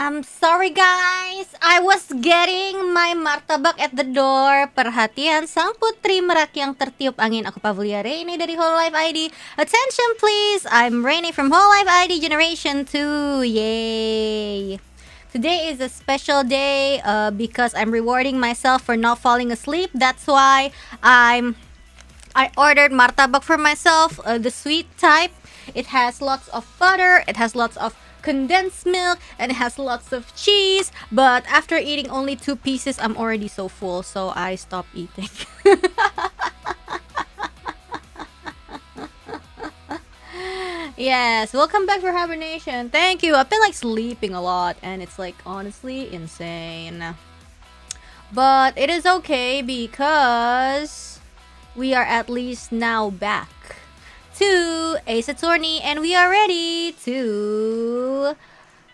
I'm sorry guys, I was getting my martabak at the door. Perhatian, sang putri merak yang tertiup angin. Aku Pavolia Reine dari hololive ID. Attention please, I'm Reine from hololive ID Generation 2. Yay! Today is a special day because I'm rewarding myself for not falling asleep. That's why I ordered martabak for myself, the sweet type. It has lots of butter, it has lots of condensed milk, and it has lots of cheese. But after eating only 2 pieces, I'm already so full, so I stopped eating. Yes, welcome back for hibernation. Thank you. I've been like sleeping a lot, and it's like honestly insane. But it is okay because we are at least now back to Ace Attorney, and we are ready to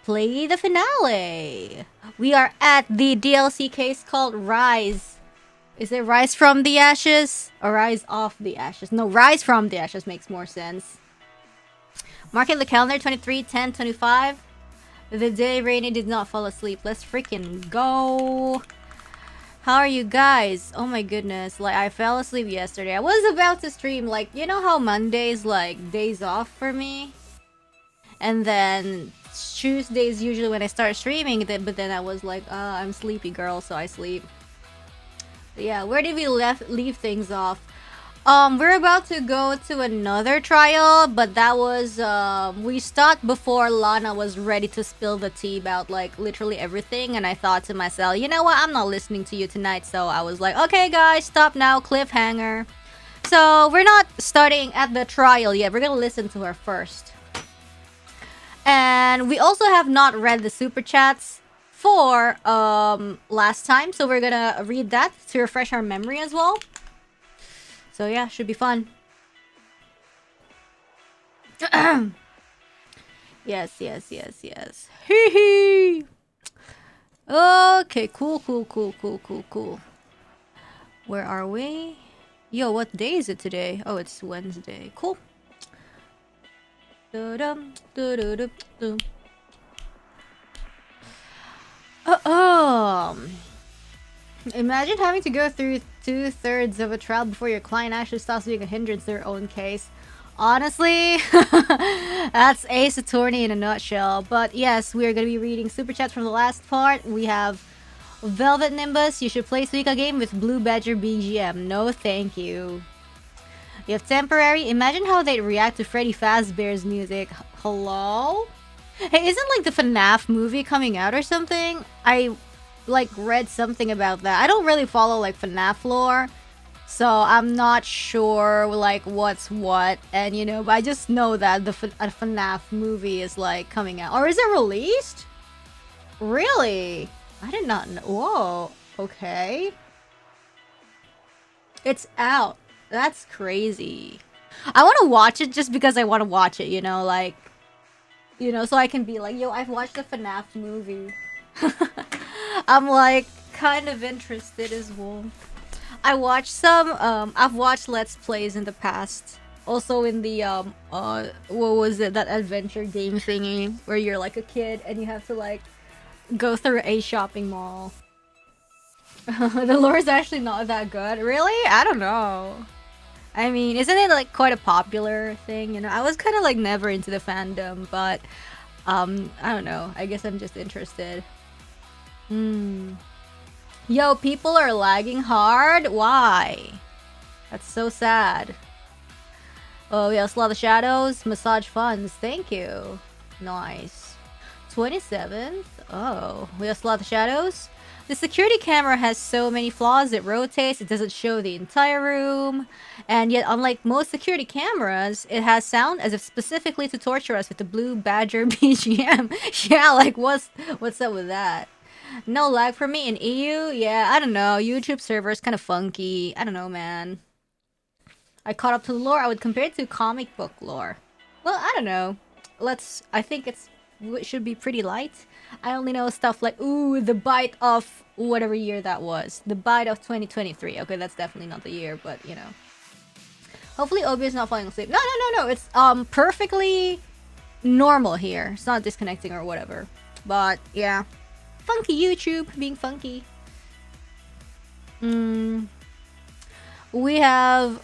play the finale. We are at the DLC case called Rise. Is it Rise from the Ashes or Rise off the Ashes? No, Rise from the Ashes makes more sense. Marking the calendar 23/10/25. The day Rainy did not fall asleep. Let's freaking go. How are you guys? Oh my goodness, like I fell asleep yesterday. I was about to stream, like, you know how Mondays like days off for me? And then Tuesdays usually when I start streaming, but then I was like, I'm sleepy girl, so I sleep. But yeah, where did we leave things off? We're about to go to another trial, but that was, we stopped before Lana was ready to spill the tea about, like, literally everything, and I thought to myself, you know what, I'm not listening to you tonight, so I was like, okay guys, stop now, cliffhanger. So, we're not starting at the trial yet, we're gonna listen to her first. And we also have not read the super chats for, last time, so we're gonna read that to refresh our memory as well. So yeah, should be fun. Yes. Hee hee. Okay, cool. Where are we? Yo, what day is it today? Oh, it's Wednesday. Cool. Imagine having to go through 2/3 of a trial before your client actually stops being a hindrance to their own case. Honestly, that's Ace Attorney in a nutshell. But yes, we are going to be reading super chats from the last part. We have Velvet Nimbus. You should play Suika game with Blue Badger BGM. No, thank you. You have Temporary. Imagine how they'd react to Freddy Fazbear's music. Hello? Hey, isn't like the FNAF movie coming out or something? I like read something about that. I don't really follow like FNAF lore, so I'm not sure like what's what, and you know, but I just know that a FNAF movie is like coming out. Or is it released? Really? I did not know. Whoa, okay. It's out. That's crazy. I want to watch it just because I want to watch it, you know, like, you know, so I can be like, yo, I've watched the FNAF movie. I'm like kind of interested as well. I watched some I've watched Let's Plays in the past. Also in the what was it, that adventure game thingy where you're like a kid and you have to like go through a shopping mall. The lore is actually not that good. Really? I don't know. I mean, isn't it like quite a popular thing, you know? I was kind of like never into the fandom, but I don't know. I guess I'm just interested. Yo, people are lagging hard? Why? That's so sad. Oh, we have Slaughter Shadows. Massage Funds. Thank you. Nice. 27th? Oh, we have Slaughter Shadows. The security camera has so many flaws. It rotates. It doesn't show the entire room. And yet, unlike most security cameras, it has sound as if specifically to torture us with the Blue Badger BGM. Yeah, like what's up with that? No lag for me in EU? Yeah, I don't know. YouTube server is kind of funky. I don't know, man. I caught up to the lore. I would compare it to comic book lore. Well, I don't know. I think it should be pretty light. I only know stuff like, ooh, the bite of whatever year that was. The bite of 2023. Okay, that's definitely not the year, but you know. Hopefully Obi is not falling asleep. No. It's perfectly normal here. It's not disconnecting or whatever. But yeah, funky YouTube being funky. We have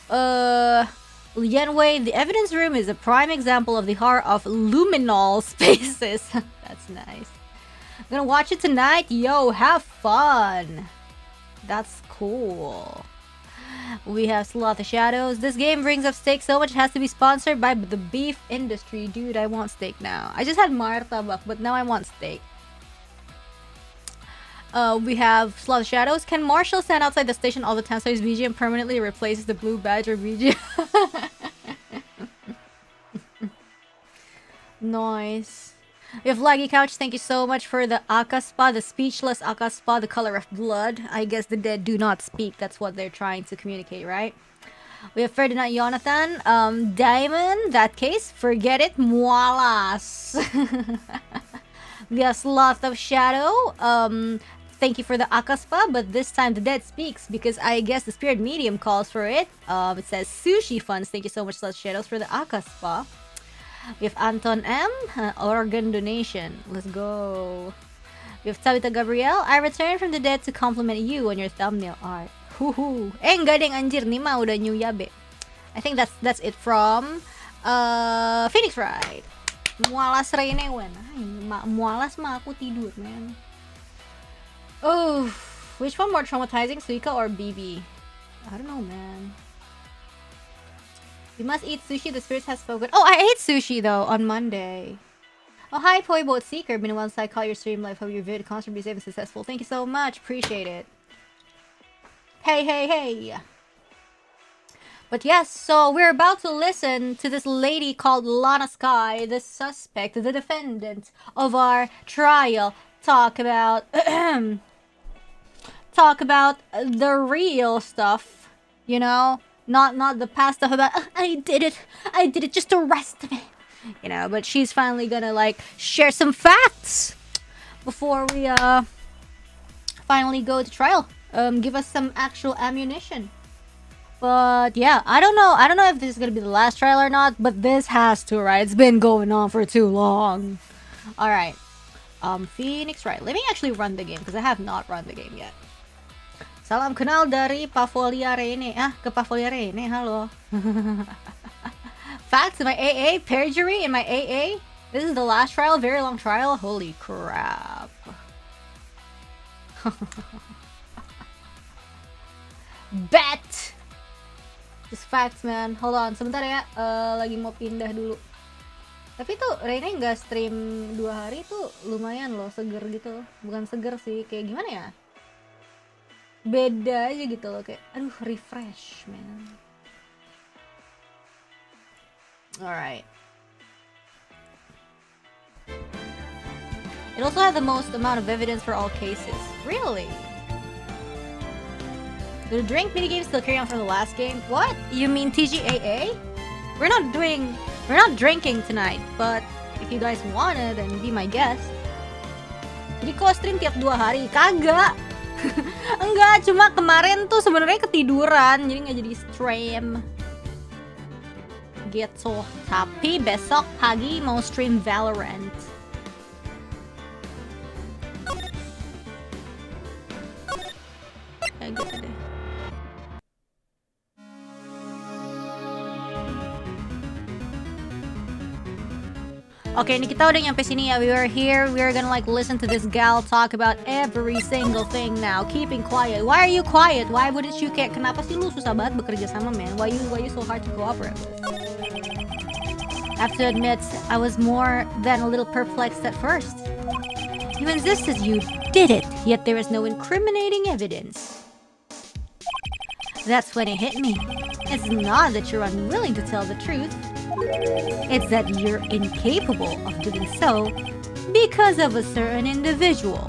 Yanwei. The evidence room is a prime example of the horror of luminol spaces. That's nice. I'm gonna watch it tonight. Yo, have fun. That's cool. We have Sloth of Shadows. This game brings up steak so much it has to be sponsored by the beef industry. Dude, I want steak now. I just had martabak, but now I want steak. We have Sloth of Shadows. Can Marshall stand outside the station all the time so his BGM permanently replaces the blue badge or BGM? Nice. We have Laggy Couch. Thank you so much for the Akaspa, the speechless Akaspa, the color of blood. I guess the dead do not speak. That's what they're trying to communicate, right? We have Ferdinand Jonathan. Diamond, that case, forget it. Mualas. We have Sloth of Shadow. Thank you for the Akaspa, but this time the dead speaks because I guess the spirit medium calls for it. It says Sushi Funds. Thank you so much, Sloth of Shadows, for the Akaspa. We have Anton M. Organ donation. Let's go. We have Tabitha Gabrielle. I returned from the dead to compliment you on your thumbnail art. Huhu. Enggak deng anjir nih mah udah new yabe. I think that's it from Phoenix Wright. Mualas Reine wen. Mualas mah aku tidur, man. Oh, which one more traumatizing, Suika or BB? I don't know, man. We must eat sushi, the spirits have spoken. Oh, I ate sushi though on Monday. Oh, hi, Poi Boat Seeker. Been a while since I caught your stream live. Hope your video concert be safe and successful. Thank you so much. Appreciate it. Hey, hey, hey. But yes, so we're about to listen to this lady called Lana Sky, the suspect, the defendant of our trial. Talk about the real stuff, you know? Not the past stuff about I did it just arrest me, you know. But she's finally gonna like share some facts before we finally go to trial. Give us some actual ammunition. But yeah, I don't know if this is gonna be the last trial or not, but this has to, right? It's been going on for too long. All right, Phoenix Wright. Let me actually run the game because I have not run the game yet. Salam kenal dari Pavolia Reine. Ke Pavolia Reine, halo. Facts in my AA? Perjury in my AA? This is the last trial? Very long trial? Holy crap. Bet! Just facts, man. Hold on, sebentar ya. Lagi mau pindah dulu. Tapi tuh Reine nggak stream 2 hari tuh lumayan loh, seger gitu. Bukan seger sih, kayak gimana ya? Beda aja gitu loh, kayak aduh refresh, man. Alright. It also had the most amount of evidence for all cases. Really? Do the drink minigame still carry on from the last game? What? You mean TGAA? We're not drinking tonight, but if you guys wanna, then be my guest. Jadi kok stream tiap 2 hari? Kagak! Enggak, cuma kemarin tuh sebenarnya ketiduran, jadi nggak jadi stream gitu. Tapi besok pagi mau stream Valorant. Kayak gitu deh. Okay, ini kita udah nyampe sini ya. We are here. We are gonna like listen to this gal talk about every single thing now. Keeping quiet. Why are you quiet? Why wouldn't you care? Kenapa sih lu susah banget bekerja sama, man? Why you so hard to cooperate with? I have to admit, I was more than a little perplexed at first. You insisted you did it, yet there is no incriminating evidence. That's when it hit me. It's not that you're unwilling to tell the truth. It's that you're incapable of doing so because of a certain individual.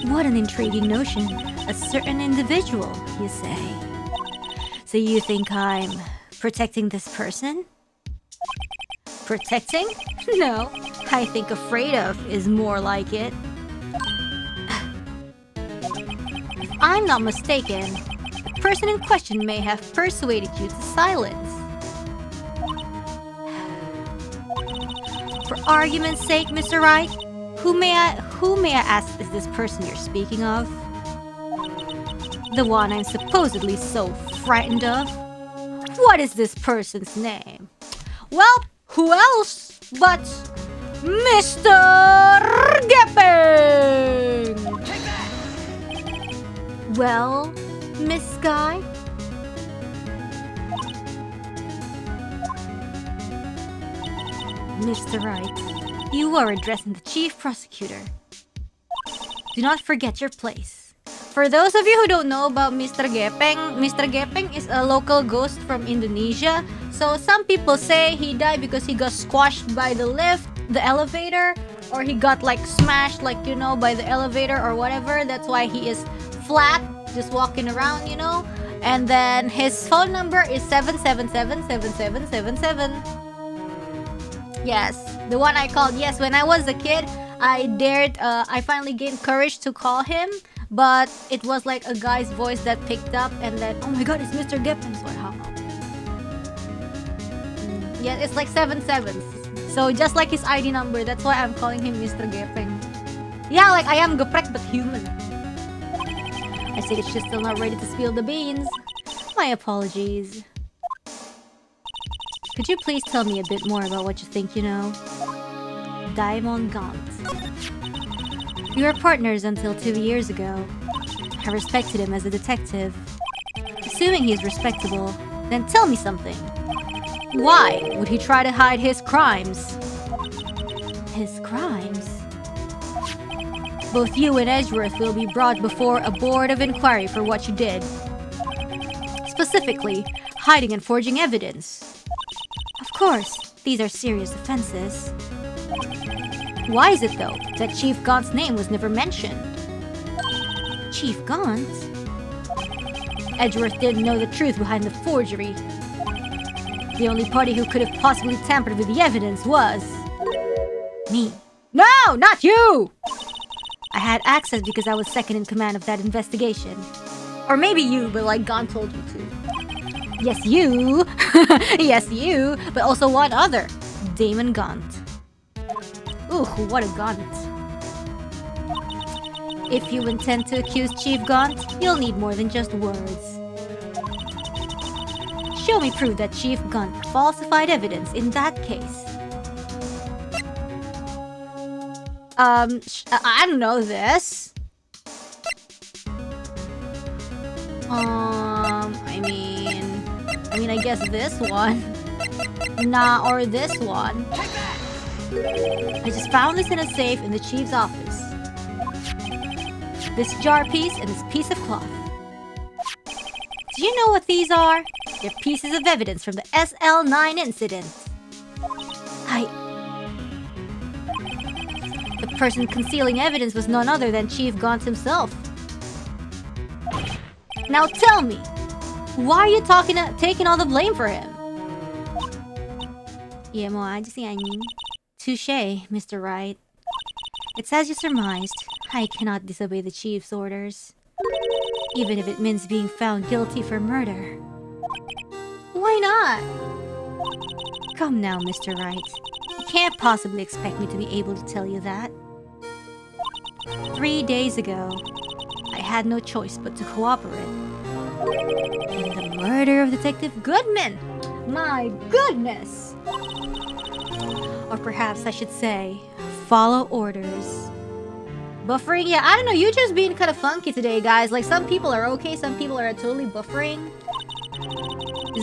What an intriguing notion. A certain individual, you say. So you think I'm protecting this person? Protecting? No, I think afraid of is more like it. If I'm not mistaken, the person in question may have persuaded you to silence. For argument's sake, Mr. Wright, who may I ask is this person you're speaking of? The one I'm supposedly so frightened of? What is this person's name? Well, who else but Mr. Gepeng! Well, Miss Sky? Mr. Wright, you are addressing the Chief Prosecutor. Do not forget your place. For those of you who don't know about Mr. Gepeng is a local ghost from Indonesia. So some people say he died because he got squashed by the lift, the elevator, or he got like smashed, like, you know, by the elevator or whatever. That's why he is flat, just walking around, you know. And then his phone number is 7777777. Yes, the one I called. Yes, when I was a kid, I finally gained courage to call him. But it was like a guy's voice that picked up, and then, oh my god, it's Mr. Gepeng, so I hung up. Yeah, it's like 7 sevens. So just like his ID number, that's why I'm calling him Mr. Gepeng. Yeah, like I am geprek but human. I say that she's still not ready to spill the beans. My apologies. Could you please tell me a bit more about what you think you know? Diamond Gaunt. We were partners until 2 years ago. I respected him as a detective. Assuming he's respectable, then tell me something. Why would he try to hide his crimes? His crimes? Both you and Edgeworth will be brought before a board of inquiry for what you did. Specifically, hiding and forging evidence. Of course, these are serious offenses. Why is it, though, that Chief Gaunt's name was never mentioned? Chief Gaunt? Edgeworth didn't know the truth behind the forgery. The only party who could have possibly tampered with the evidence was... me. No, not you! I had access because I was second in command of that investigation. Or maybe you, but like Gaunt told you to. Yes, you! Yes, you! But also one other. Damon Gaunt. Ooh, what a Gaunt. If you intend to accuse Chief Gaunt, you'll need more than just words. Show me proof that Chief Gaunt falsified evidence in that case. I don't know this. I guess this one. Nah, or this one. I just found this in a safe in the chief's office. This jar piece and this piece of cloth. Do you know what these are? They're pieces of evidence from the SL9 incident. The person concealing evidence was none other than Chief Gaunt himself. Now tell me, why are you taking all the blame for him? Yeah, mo aja sih anjing. Touché, Mr. Wright. It's as you surmised. I cannot disobey the Chief's orders. Even if it means being found guilty for murder. Why not? Come now, Mr. Wright. You can't possibly expect me to be able to tell you that. 3 days ago, I had no choice but to cooperate. In the murder of Detective Goodman! My goodness! Or perhaps I should say, follow orders. Buffering? Yeah, I don't know, you just being kind of funky today, guys. Like, some people are okay, some people are totally buffering.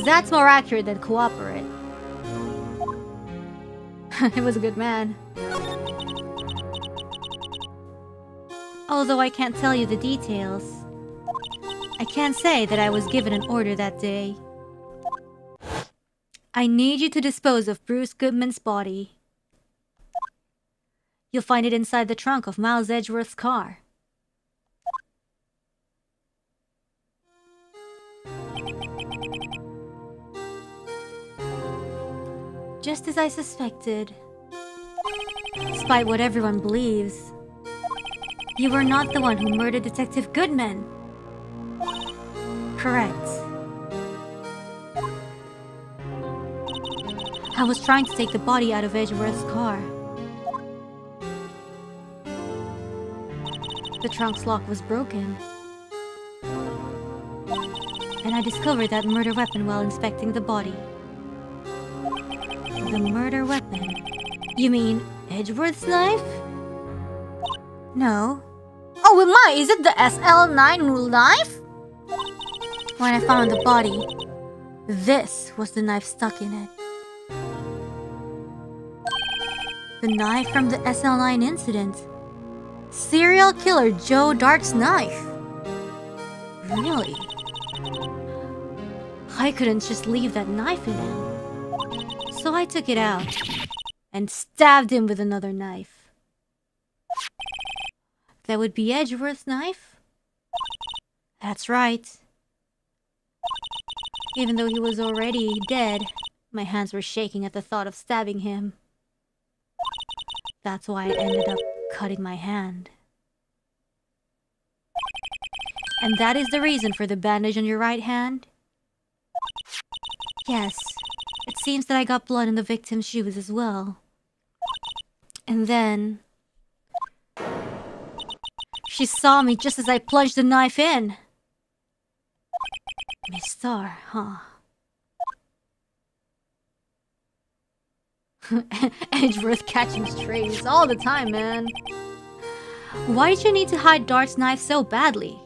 That's more accurate than cooperate. He was a good man. Although I can't tell you the details, I can say that I was given an order that day. I need you to dispose of Bruce Goodman's body. You'll find it inside the trunk of Miles Edgeworth's car. Just as I suspected. Despite what everyone believes, you were not the one who murdered Detective Goodman. Correct. I was trying to take the body out of Edgeworth's car. The trunk's lock was broken. And I discovered that murder weapon while inspecting the body. The murder weapon? You mean Edgeworth's knife? No. Oh, my! Is it the SL9 knife? When I found the body, this was the knife stuck in it. The knife from the SL9 incident. Serial killer Joe Dart's knife. Really? I couldn't just leave that knife in him. So I took it out and stabbed him with another knife. That would be Edgeworth's knife? That's right. Even though he was already dead, my hands were shaking at the thought of stabbing him. That's why I ended up cutting my hand. And that is the reason for the bandage on your right hand? Yes, it seems that I got blood in the victim's shoes as well. And then... she saw me just as I plunged the knife in. Miss Star, huh? Edgeworth catching strays all the time, man. Why did you need to hide Dart's knife so badly?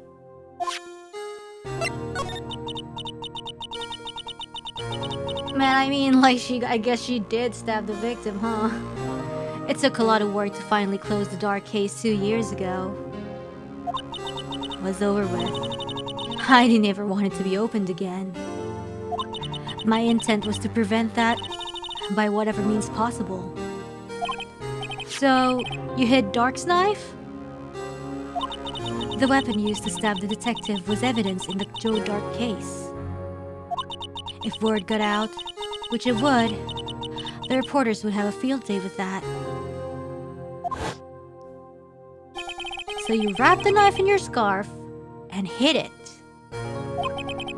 Man, I mean, like, I guess she did stab the victim, huh? It took a lot of work to finally close the Dark case 2 years ago. It was over with. I didn't ever want it to be opened again. My intent was to prevent that by whatever means possible. So, you hid Dark's knife? The weapon used to stab the detective was evidence in the Joe Dark case. If word got out, which it would, the reporters would have a field day with that. So you wrapped the knife in your scarf and hid it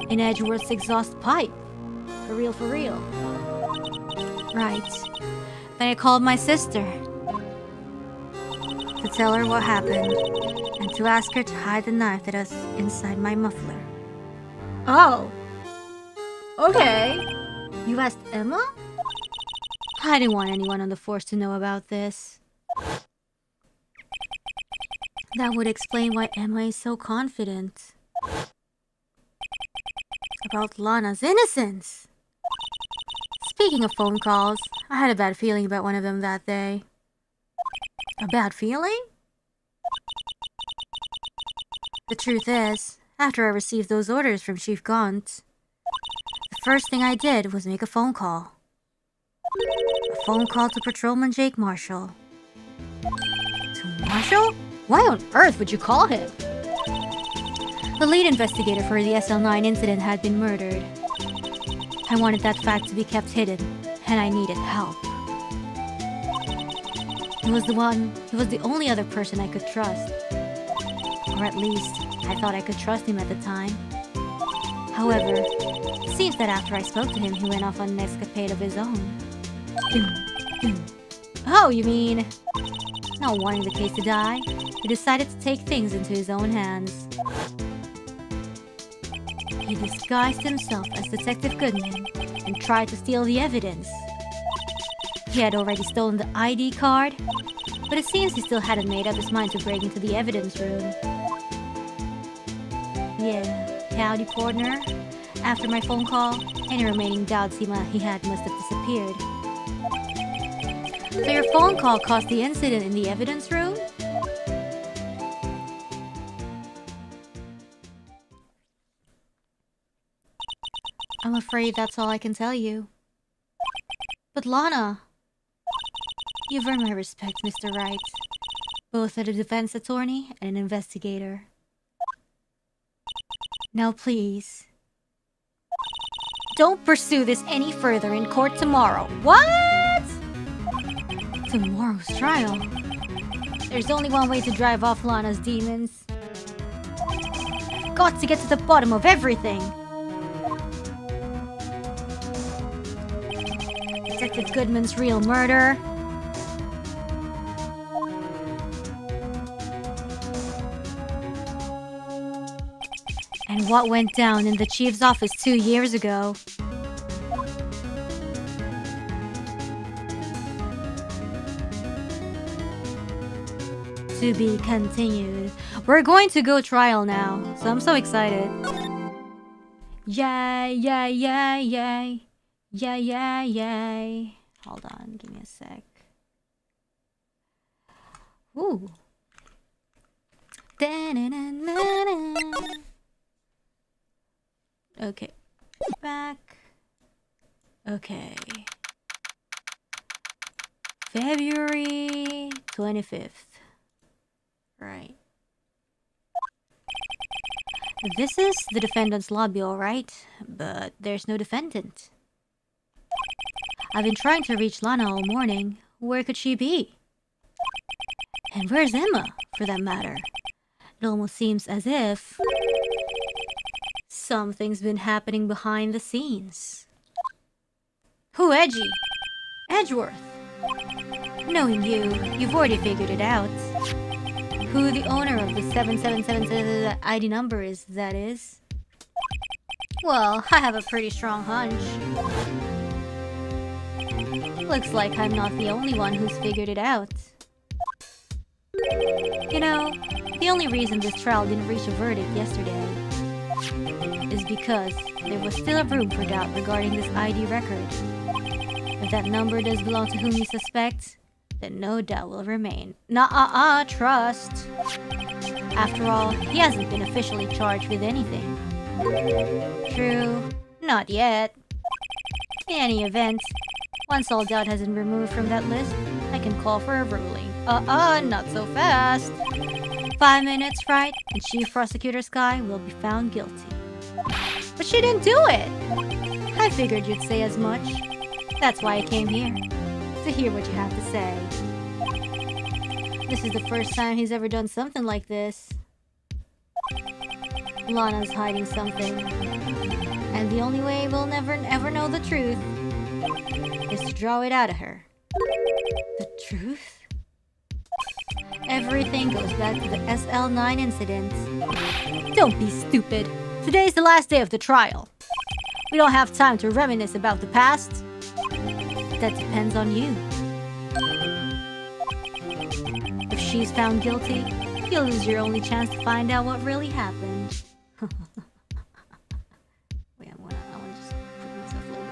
in Edgeworth's exhaust pipe. For real, for real. Right. Then I called my sister to tell her what happened and to ask her to hide the knife that was inside my muffler. Oh. Okay. You asked Emma? I didn't want anyone on the force to know about this. That would explain why Emma is so confident about Lana's innocence. Speaking of phone calls, I had a bad feeling about one of them that day. A bad feeling? The truth is, after I received those orders from Chief Gaunt, the first thing I did was make a phone call. A phone call to Patrolman Jake Marshall. To Marshall? Why on earth would you call him? The lead investigator for the SL9 incident had been murdered. I wanted that fact to be kept hidden, and I needed help. He was the only other person I could trust. Or at least, I thought I could trust him at the time. However, it seems that after I spoke to him, he went off on an escapade of his own. Oh, you mean... Not wanting the case to die, he decided to take things into his own hands. He disguised himself as Detective Goodman and tried to steal the evidence. He had already stolen the ID card, but it seems he still hadn't made up his mind to break into the evidence room. Yeah, howdy partner. After my phone call, any remaining doubts he had must have disappeared. So your phone call caused the incident in the evidence room? I'm afraid that's all I can tell you. But Lana... You've earned my respect, Mr. Wright. Both as a defense attorney and an investigator. Now please... don't pursue this any further in court tomorrow. What? Tomorrow's trial? There's only one way to drive off Lana's demons. Got to get to the bottom of everything. Detective Goodman's real murder. And what went down in the chief's office 2 years ago. To be continued. We're going to go trial now, so I'm so excited. Yay, yay, yay, yay. Yay, yay, yay. Hold on, give me a sec. Ooh. Okay. Back. Okay. February 25th. Right. This is the defendant's lobby, alright? But there's no defendant. I've been trying to reach Lana all morning. Where could she be? And where's Emma, for that matter? It almost seems as if something's been happening behind the scenes. Who edgy? Edgeworth. Knowing you, you've already figured it out. Who the owner of the 777 ID number is, that is. Well, I have a pretty strong hunch. Looks like I'm not the only one who's figured it out. You know, the only reason this trial didn't reach a verdict yesterday is because there was still a room for doubt regarding this ID record. If that number does belong to whom you suspect, then no doubt will remain. Trust. After all, he hasn't been officially charged with anything. True, not yet. In any event, once all doubt has been removed from that list, I can call for a ruling. Not so fast. 5 minutes, Wright, and Chief Prosecutor Sky will be found guilty. But she didn't do it! I figured you'd say as much. That's why I came here. To hear what you have to say. This is the first time he's ever done something like this. Lana's hiding something. And the only way we'll never ever know the truth is to draw it out of her. The truth? Everything goes back to the SL9 incident. Don't be stupid. Today's the last day of the trial. We don't have time to reminisce about the past. That depends on you. If she's found guilty, you'll lose your only chance to find out what really happened. Wait, I want to just put myself a little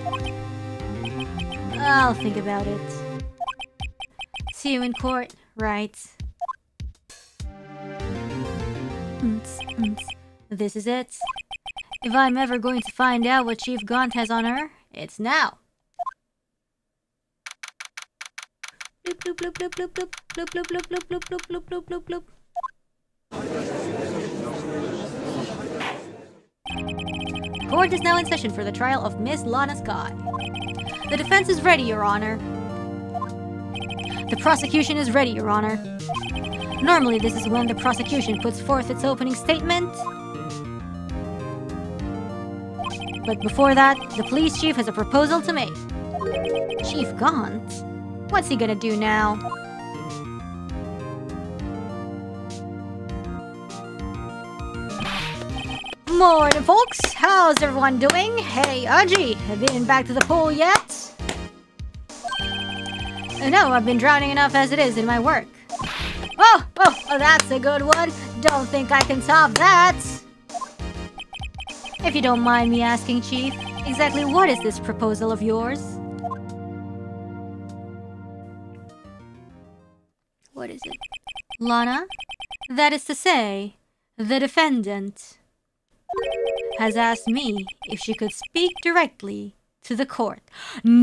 bit. Okay. I'll think about it. See you in court, right? This is it. If I'm ever going to find out what Chief Gaunt has on her, it's now. Bloop bloop bloop bloop bloop bloop bloop bloop bloop bloop bloop bloop bloop bloop bloop. Court is now in session for the trial of Miss Lana Sky. The defense is ready, Your Honor. The prosecution is ready, Your Honor. Normally, this is when the prosecution puts forth its opening statement. But before that, the police chief has a proposal to make. Chief Gaunt? What's he gonna do now? Morning, folks! How's everyone doing? Hey, Aji, have you been back to the pool yet? No, I've been drowning enough as it is in my work. Oh, that's a good one. Don't think I can top that. If you don't mind me asking, Chief, exactly what is this proposal of yours? What is it? Lana? That is to say, the defendant has asked me if she could speak directly to the court. No!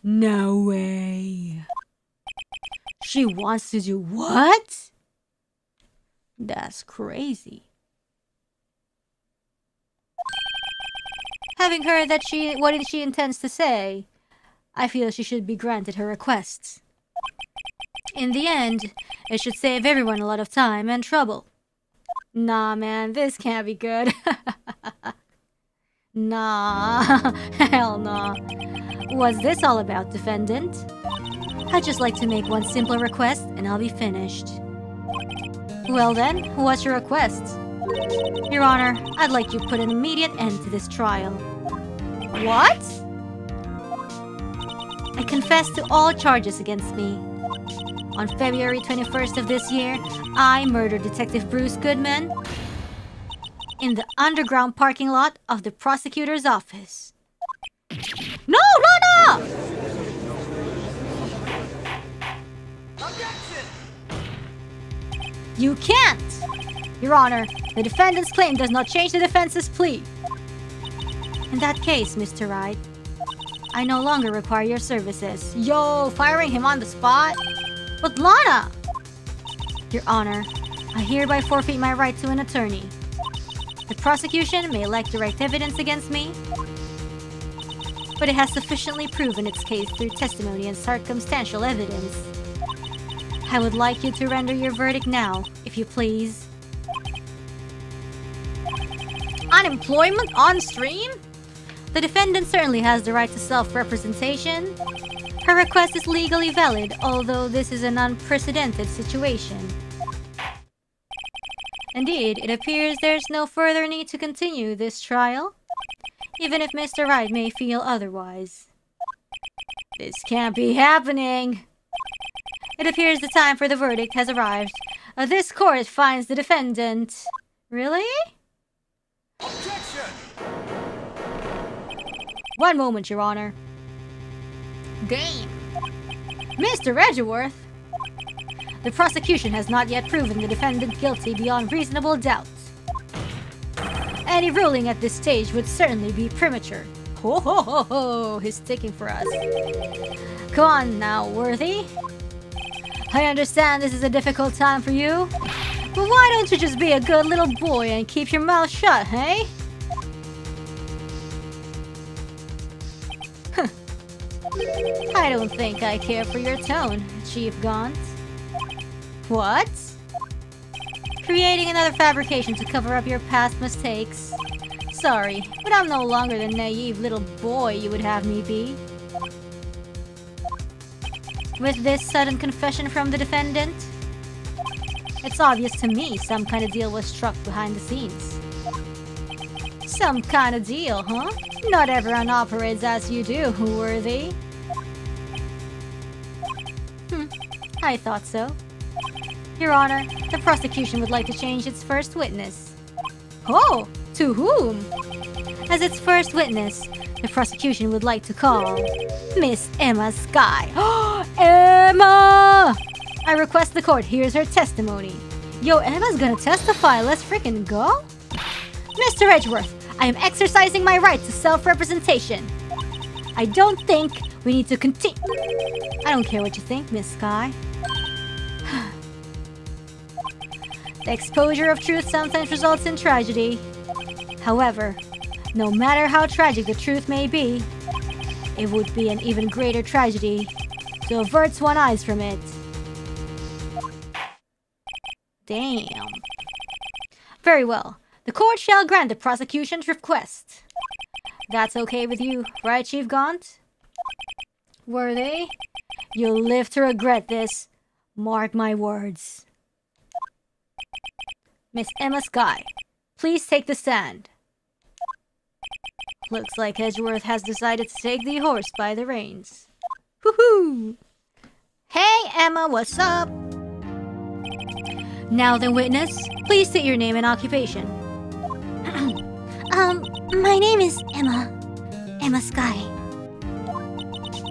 No way. She wants to do what? That's crazy. Having heard that what she intends to say, I feel she should be granted her requests. In the end, it should save everyone a lot of time and trouble. Nah, man, this can't be good. Nah, hell nah. What's this all about, defendant? I'd just like to make one simple request and I'll be finished. Well then, what's your request? Your Honor, I'd like you to put an immediate end to this trial. What? I confess to all charges against me. On February 21st of this year, I murdered Detective Bruce Goodman in the underground parking lot of the prosecutor's office. No, Lana! Objection! You can't! Your Honor, the defendant's claim does not change the defense's plea. In that case, Mr. Wright, I no longer require your services. Yo, firing him on the spot? But Lana! Your Honor, I hereby forfeit my right to an attorney. The prosecution may elect direct evidence against me, but it has sufficiently proven its case through testimony and circumstantial evidence. I would like you to render your verdict now, if you please. Unemployment on stream? The defendant certainly has the right to self-representation. Her request is legally valid, although this is an unprecedented situation. Indeed, it appears there's no further need to continue this trial, even if Mr. Wright may feel otherwise. This can't be happening! It appears the time for the verdict has arrived. This court finds the defendant... Really? Objection! One moment, Your Honor. Game. Mr. Edgeworth! The prosecution has not yet proven the defendant guilty beyond reasonable doubt. Any ruling at this stage would certainly be premature. Ho ho ho ho! He's sticking for us. Come on now, Worthy. I understand this is a difficult time for you, but why don't you just be a good little boy and keep your mouth shut, hey? I don't think I care for your tone, Chief Gaunt. What? Creating another fabrication to cover up your past mistakes. Sorry, but I'm no longer the naive little boy you would have me be. With this sudden confession from the defendant, it's obvious to me some kind of deal was struck behind the scenes. Some kind of deal, huh? Not everyone operates as you do, Worthy. I thought so. Your Honor, the prosecution would like to change its first witness. Oh, to whom? As its first witness, the prosecution would like to call Miss Emma Sky. Emma! I request the court hears her testimony. Yo, Emma's gonna testify. Let's freaking go. Mr. Edgeworth, I am exercising my right to self-representation. I don't think we need to continue. I don't care what you think, Miss Sky. The exposure of truth sometimes results in tragedy. However, no matter how tragic the truth may be, it would be an even greater tragedy to avert one's eyes from it. Damn. Very well. The court shall grant the prosecution's request. That's okay with you, right, Chief Gaunt? Worthy? You'll live to regret this. Mark my words. Miss Emma Sky, please take the stand. Looks like Edgeworth has decided to take the horse by the reins. Woohoo! Hey Emma, what's up? Now then, witness, please state your name and occupation. My name is Emma. Emma Sky.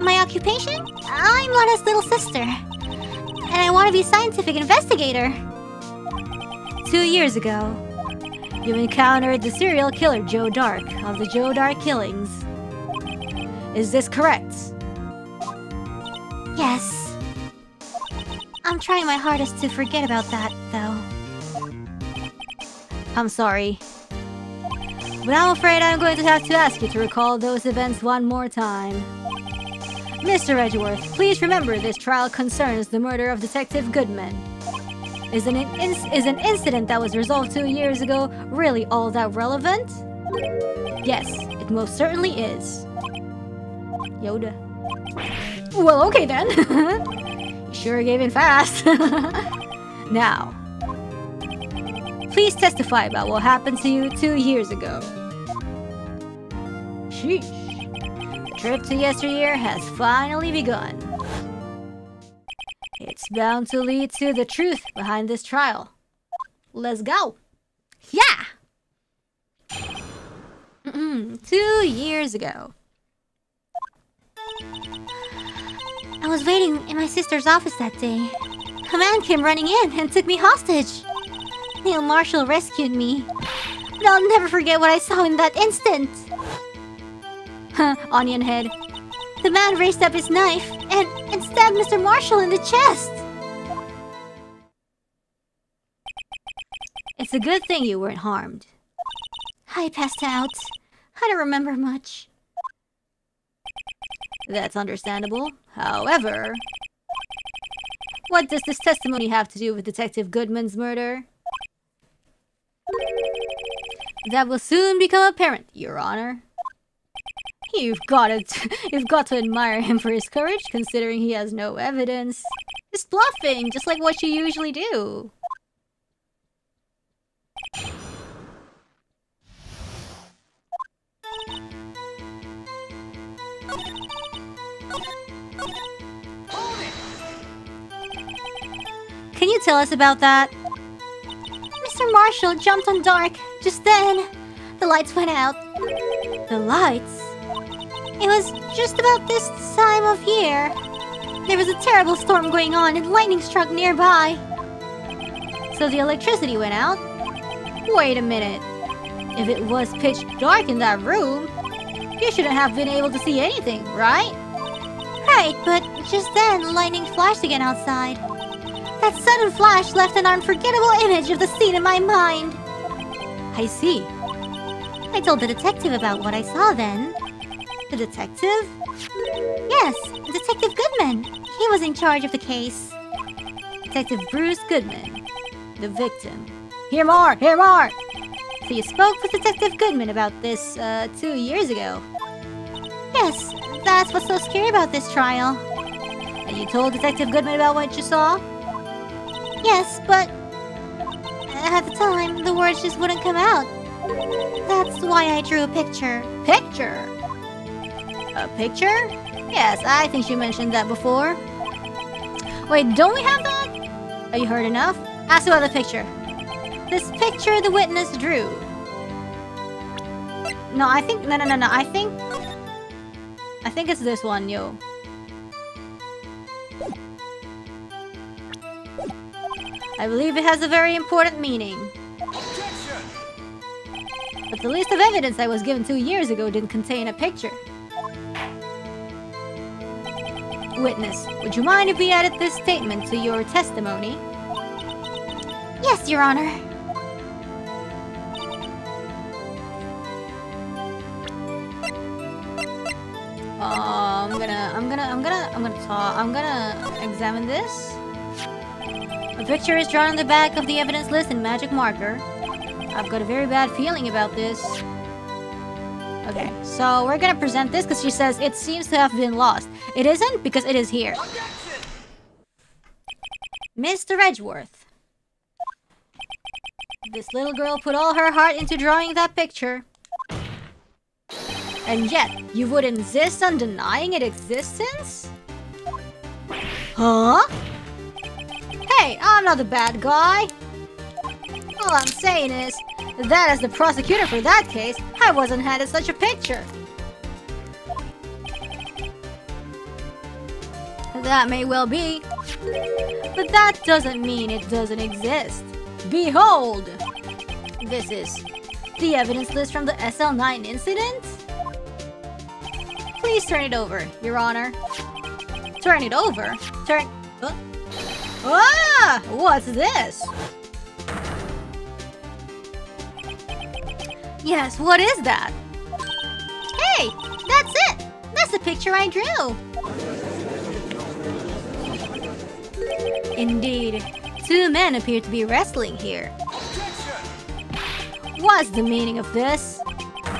My occupation? I'm Lana's little sister. And I want to be a scientific investigator. 2 years ago, you encountered the serial killer Joe Dark of the Joe Dark killings. Is this correct? Yes. I'm trying my hardest to forget about that, though. I'm sorry, but I'm afraid I'm going to have to ask you to recall those events one more time. Mr. Edgeworth, please remember this trial concerns the murder of Detective Goodman. Is an incident that was resolved 2 years ago really all that relevant? Yes, it most certainly is. Yoda. Well, okay then. You sure gave in fast. Now, please testify about what happened to you 2 years ago. Sheesh. The trip to yesteryear has finally begun. It's bound to lead to the truth behind this trial. Let's go. Yeah! 2 years ago. I was waiting in my sister's office that day. A man came running in and took me hostage. Neil Marshall rescued me. But I'll never forget what I saw in that instant. Onion head. The man raised up his knife and stabbed Mr. Marshall in the chest. It's a good thing you weren't harmed. I passed out. I don't remember much. That's understandable. However, what does this testimony have to do with Detective Goodman's murder? That will soon become apparent, Your Honor. You've got to admire him for his courage, considering he has no evidence. He's bluffing, just like what you usually do. Can you tell us about that? Mr. Marshall jumped on Dark. Just then, the lights went out. The lights? It was just about this time of year. There was a terrible storm going on and lightning struck nearby. So the electricity went out? Wait a minute. If it was pitch dark in that room, you shouldn't have been able to see anything, right? Right, but just then, lightning flashed again outside. That sudden flash left an unforgettable image of the scene in my mind. I see. I told the detective about what I saw then. The detective? Yes, Detective Goodman. He was in charge of the case. Detective Bruce Goodman, the victim. Hear more! Hear more! So you spoke with Detective Goodman about this, 2 years ago? Yes, that's what's so scary about this trial. And you told Detective Goodman about what you saw? Yes, but at the time, the words just wouldn't come out. That's why I drew a picture. Picture? A picture? Yes, I think you mentioned that before. Wait, don't we have that? Are you heard enough? Ask about the picture. This picture the witness drew. No, I think... No. I think it's this one, yo. I believe it has a very important meaning. Objection! But the list of evidence I was given 2 years ago didn't contain a picture. Witness, would you mind if we added this statement to your testimony? Yes, Your Honor. I'm gonna examine this. A picture is drawn on the back of the evidence list in magic marker. I've got a very bad feeling about this. Okay, so we're gonna present this because she says it seems to have been lost. It isn't, because it is here. Objection! Mr. Edgeworth. This little girl put all her heart into drawing that picture. And yet, you would insist on denying its existence? Huh? Hey, I'm not the bad guy. All I'm saying is that as the prosecutor for that case, I wasn't handed such a picture. That may well be, but that doesn't mean it doesn't exist. Behold! This is the evidence list from the SL9 incident. Please turn it over, Your Honor. Turn it over? Turn... Ah! What's this? Yes, what is that? Hey, that's it! That's the picture I drew! Indeed. 2 men appear to be wrestling here. Objection! What's the meaning of this?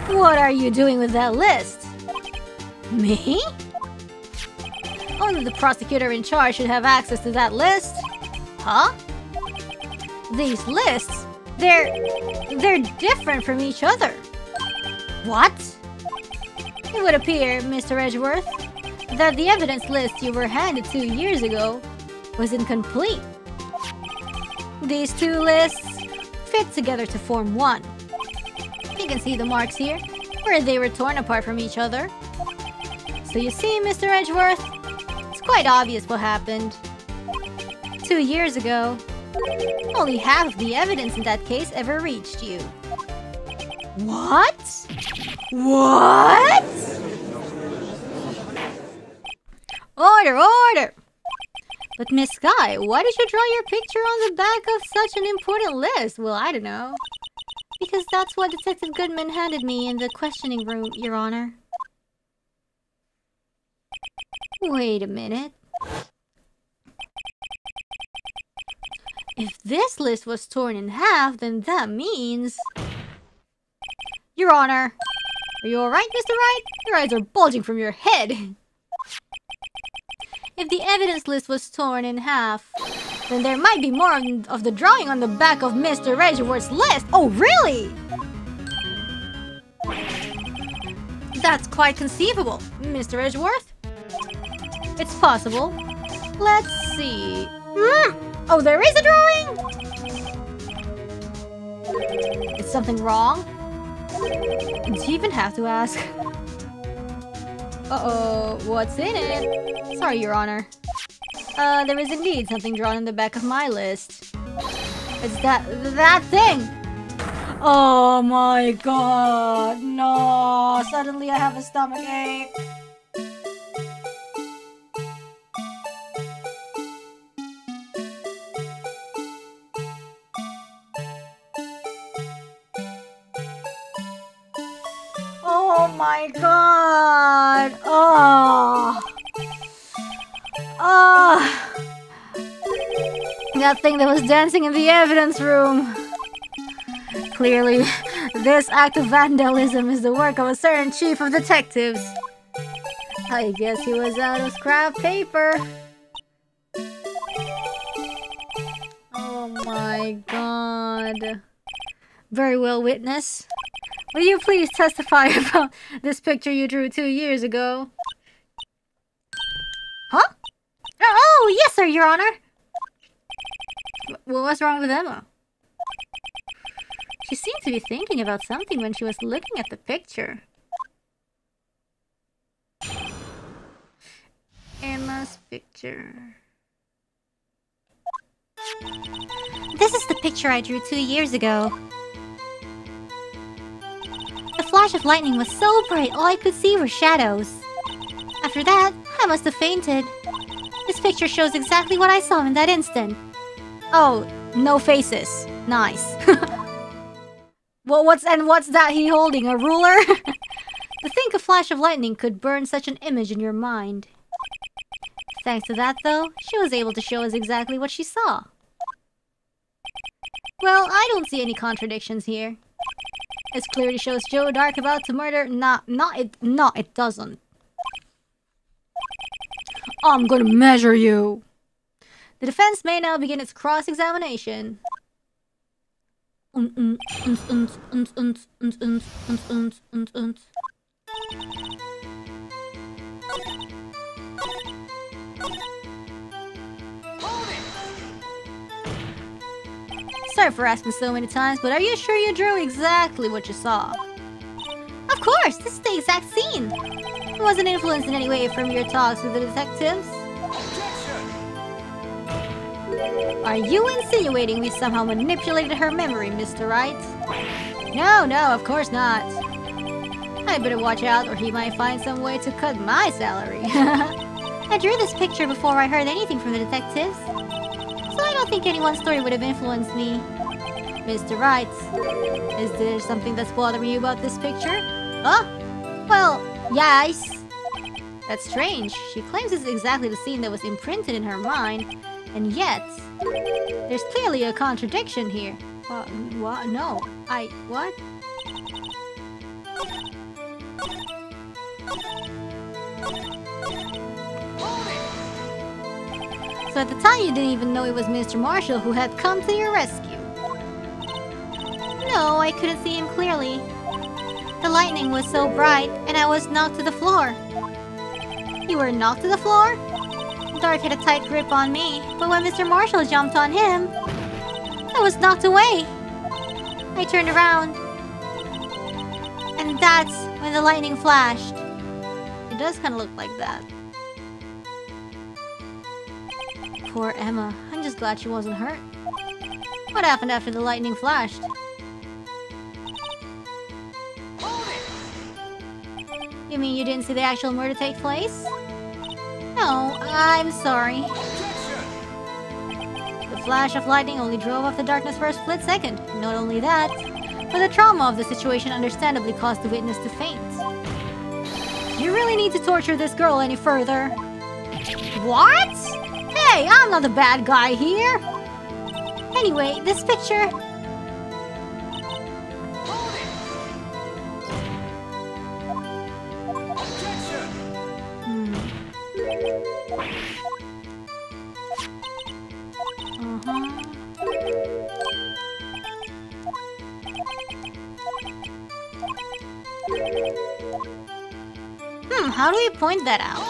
What are you doing with that list? Me? Only the prosecutor in charge should have access to that list. Huh? These lists, they're different from each other. What? It would appear, Mr. Edgeworth, that the evidence list you were handed 2 years ago was incomplete. These two lists fit together to form one. You can see the marks here, where they were torn apart from each other. So you see, Mr. Edgeworth, it's quite obvious what happened. 2 years ago, only half of the evidence in that case ever reached you. What? What? Order, order! But Miss Sky, why did you draw your picture on the back of such an important list? Well, I don't know. Because that's what Detective Goodman handed me in the questioning room, Your Honor. Wait a minute. If this list was torn in half, then that means... Your Honor! Are you alright, Mr. Wright? Your eyes are bulging from your head! If the evidence list was torn in half, then there might be more of the drawing on the back of Mr. Edgeworth's list! Oh, really? That's quite conceivable, Mr. Edgeworth. It's possible. Let's see... Oh, there is a drawing? Is something wrong? Do you even have to ask? Uh-oh, what's in it? Sorry, Your Honor. There is indeed something drawn in the back of my list. It's that thing! Oh my god, no! Suddenly I have a stomachache. Oh my god! Oh! Oh! That thing that was dancing in the evidence room. Clearly, this act of vandalism is the work of a certain chief of detectives. I guess he was out of scrap paper. Oh my god. Very well, witness. Will you please testify about this picture you drew 2 years ago? Huh? Oh, yes, sir, Your Honor. What's wrong with Emma? She seemed to be thinking about something when she was looking at the picture. Emma's picture. This is the picture I drew 2 years ago. The flash of lightning was so bright, all I could see were shadows. After that, I must have fainted. This picture shows exactly what I saw in that instant. Oh, no faces. Nice. Well, what's that he holding? A ruler? To think a flash of lightning could burn such an image in your mind. Thanks to that, though, she was able to show us exactly what she saw. Well, I don't see any contradictions here. It clearly shows Joe Dark about to murder. It doesn't. I'm gonna measure you. The defense may now begin its cross-examination. Sorry for asking so many times, but are you sure you drew exactly what you saw? Of course, this is the exact scene. It wasn't influenced in any way from your talks with the detectives? Are you insinuating we somehow manipulated her memory, Mr. Wright? No, of course not. I better watch out or he might find some way to cut my salary. I drew this picture before I heard anything from the detectives. So I don't think anyone's story would have influenced me. Mr. Wright, is there something that's bothering you about this picture? Huh? Well, yes. That's strange. She claims it's exactly the scene that was imprinted in her mind. And yet, there's clearly a contradiction here. What? No. What? So at the time you didn't even know it was Mr. Marshall who had come to your rescue? No, I couldn't see him clearly. The lightning was so bright, and I was knocked to the floor. You were knocked to the floor? Dark had a tight grip on me, but when Mr. Marshall jumped on him, I was knocked away. I turned around, and that's when the lightning flashed. It does kind of look like that. Poor Emma. I'm just glad she wasn't hurt. What happened after the lightning flashed? You mean you didn't see the actual murder take place? No, I'm sorry. The flash of lightning only drove off the darkness for a split second. Not only that, but the trauma of the situation understandably caused the witness to faint. You really need to torture this girl any further. What? Hey, I'm not the bad guy here. Anyway, this picture... How do we point that out?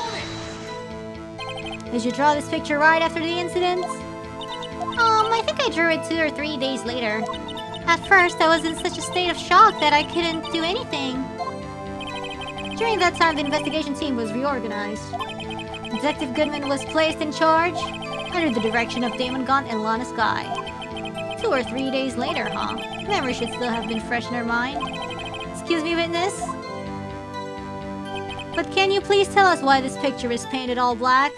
Did you draw this picture right after the incident? I think I drew it 2 or 3 days later. At first, I was in such a state of shock that I couldn't do anything. During that time, the investigation team was reorganized. Detective Goodman was placed in charge under the direction of Damon Gaunt and Lana Sky. 2 or 3 days later, huh? Memory should still have been fresh in her mind. Excuse me, witness? But can you please tell us why this picture is painted all black?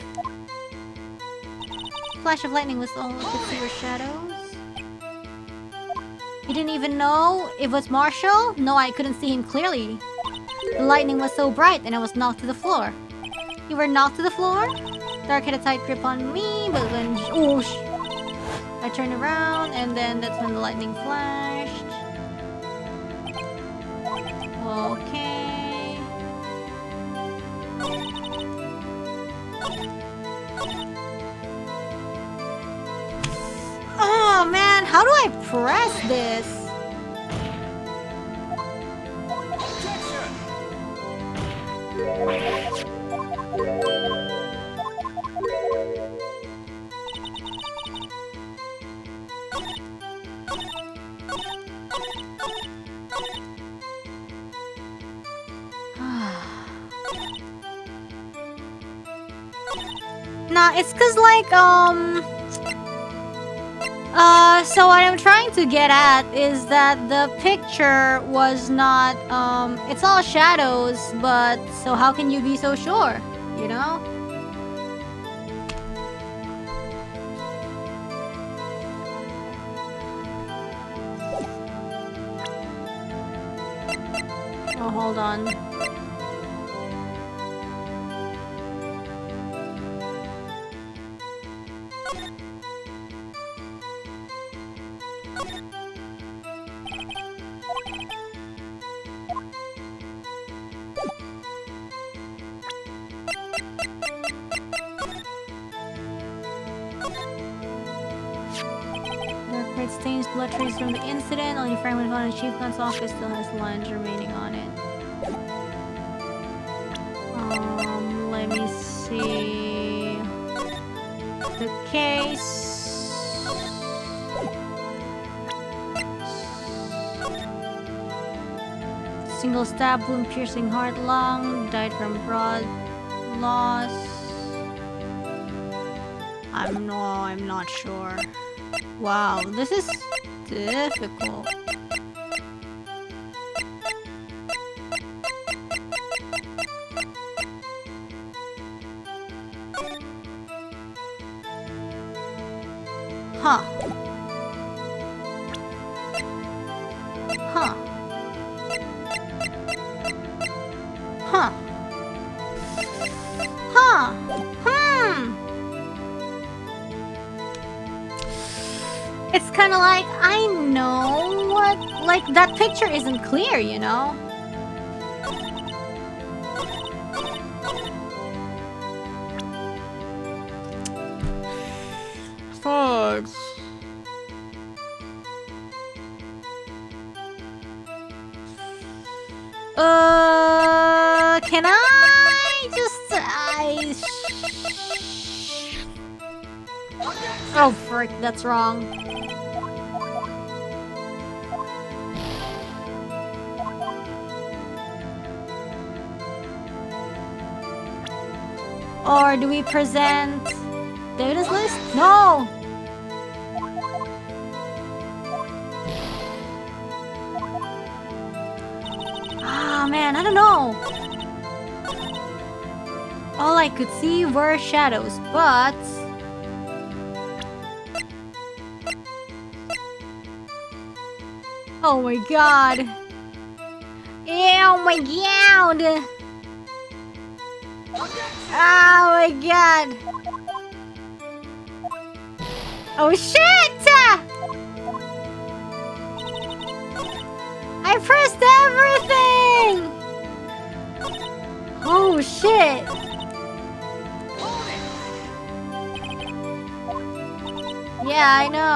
Flash of lightning was all we could see were shadows. You didn't even know it was Marshall? No, I couldn't see him clearly. The lightning was so bright and I was knocked to the floor. You were knocked to the floor? Dark had a tight grip on me, but when... Oosh! I turned around and then that's when the lightning flashed. Okay. Oh man, how do I press this? Nah, it's cause like, so what I'm trying to get at is that the picture was not, it's all shadows, but so how can you be so sure, you know? Oh, hold on. Stains blood traces from the incident. Only fragment found in the Chief Gun's office still has lines remaining on it. Let me see. The case. Single stab wound piercing heart lung. Died from blood loss. I'm not sure. Wow, this is difficult. Huh. Huh. Huh. Huh. It's kind of like, I know what... Like, that picture isn't clear, you know? relax. Can I just... Oh, frick, that's wrong. Or do we present David's list? No! Ah, man, I don't know. All I could see were shadows, but... Oh my god. Oh my god. Oh my god. Oh shit! I pressed everything! Oh shit! Yeah, I know.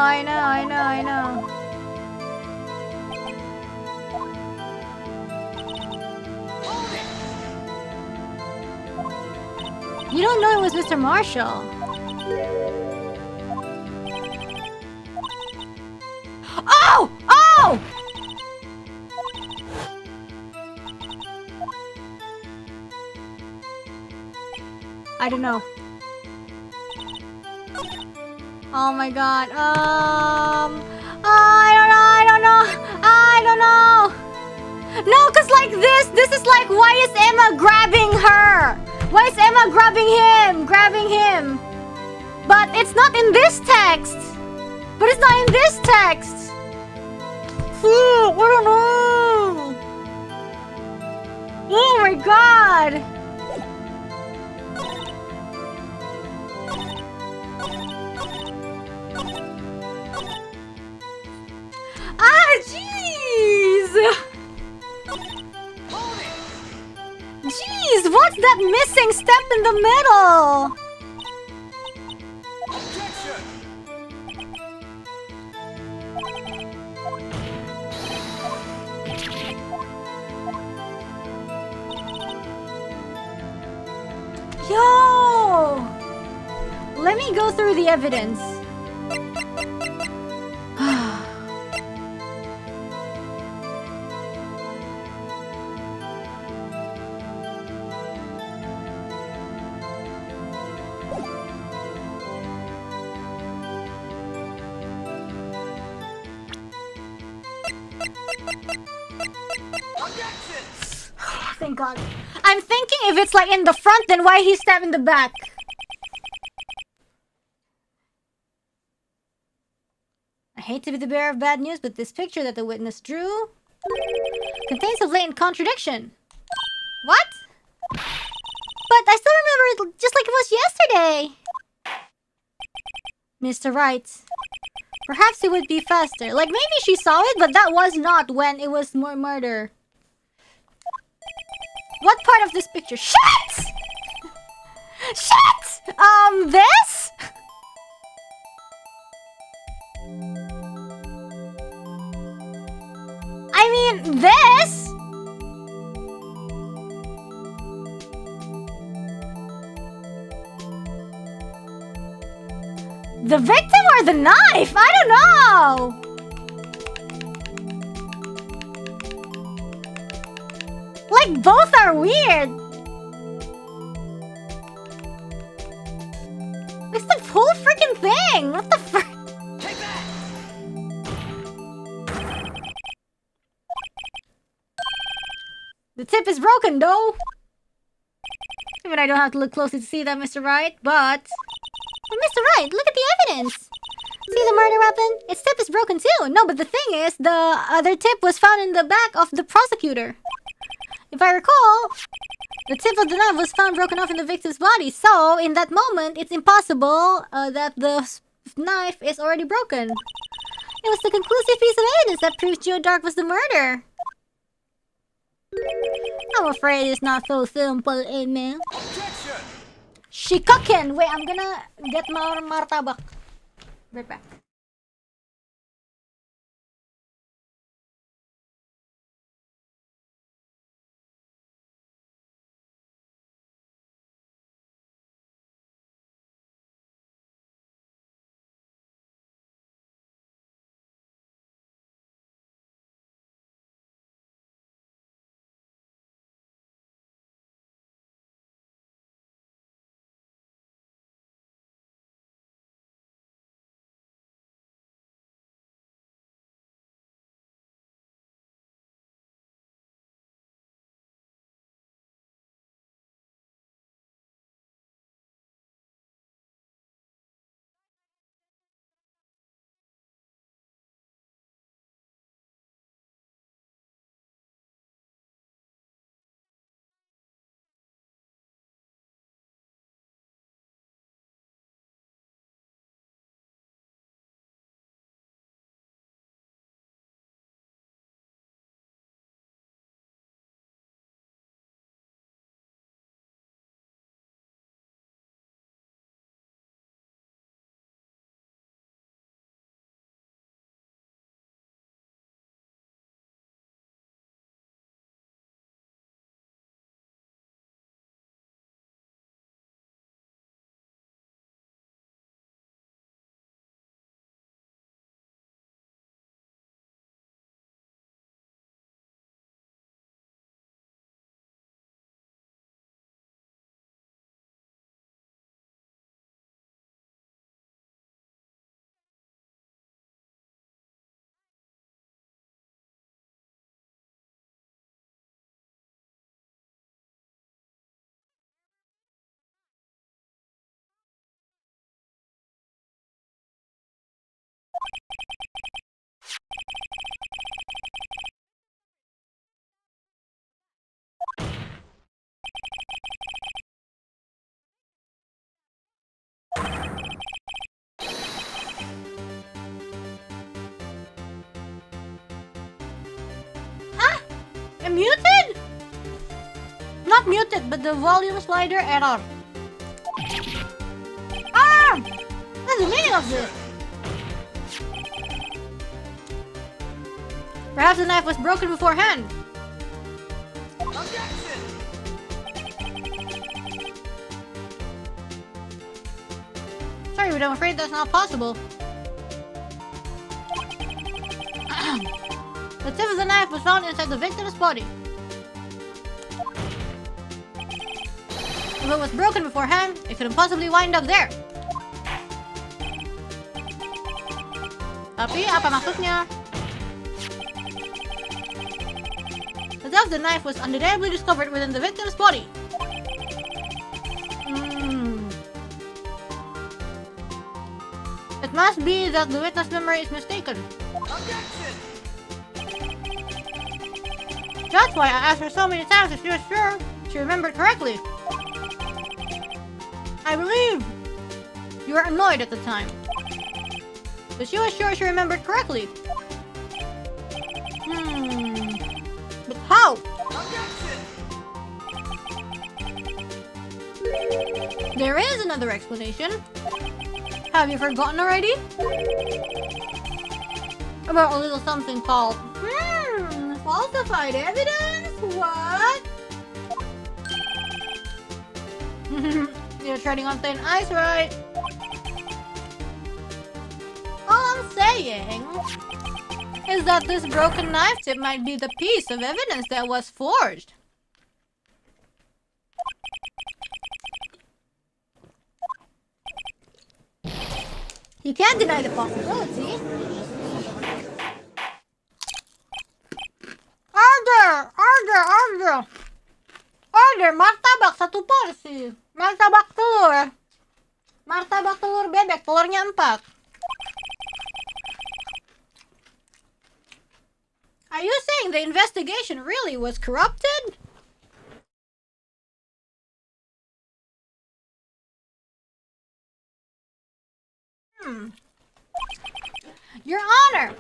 You don't know it was Mr. Marshall. Oh! Oh! I don't know. Oh my god. I don't know. No, cause like this is like, why is Emma grabbing her? Why is Emma grabbing him? But it's not in this text. I don't know. Oh my god. Ah, jeez. Jeez, what's that missing step in the middle? Yo! Let me go through the evidence. Thank God. I'm thinking if it's like in the front, then why he stabbed in the back? I hate to be the bearer of bad news, but this picture that the witness drew contains a blatant contradiction. What? But I still remember it just like it was yesterday. Mr. Wright. Perhaps it would be faster. Like maybe she saw it, but that was not when it was more murder. What part of this picture? Shit! Shit! This? I mean, this? The victim or the knife? I don't know! Like, both are weird. It's the whole freaking thing. What the frick? Take that. The tip is broken, though. I mean, I don't have to look closely to see that, Mr. Wright, but... Mr. Wright, look at the evidence. See the murder weapon? Its tip is broken, too. No, but the thing is, the other tip was found in the back of the prosecutor. If I recall, the tip of the knife was found broken off in the victim's body. So, in that moment, it's impossible that the knife is already broken. It was the conclusive piece of evidence that proves Joe Dark was the murderer. I'm afraid it's not so simple, Emil. Shikaken! Wait, I'm gonna get more martabak. Right back. I'm muted? Not muted, but the volume slider error. Ah! What's the meaning of this? Perhaps the knife was broken beforehand. Sorry, but I'm afraid that's not possible. The tip of the knife was found inside the victim's body. If it was broken beforehand, it couldn't possibly wind up there. Tapi apa maksudnya? The tip of the knife was undeniably discovered within the victim's body. It must be that the witness memory is mistaken. That's why I asked her so many times if she was sure she remembered correctly. I believe you were annoyed at the time, but she was sure she remembered correctly. But how? There is another explanation. Have you forgotten already? About a little something called falsified evidence? What? You're treading on thin ice, right? All I'm saying is that this broken knife tip might be the piece of evidence that was forged. You can't deny the possibility. Order martabak 1 porsi. Martabak telur. Martabak telur bebek, telurnya 4. Are you saying the investigation really was corrupted? Your Honor,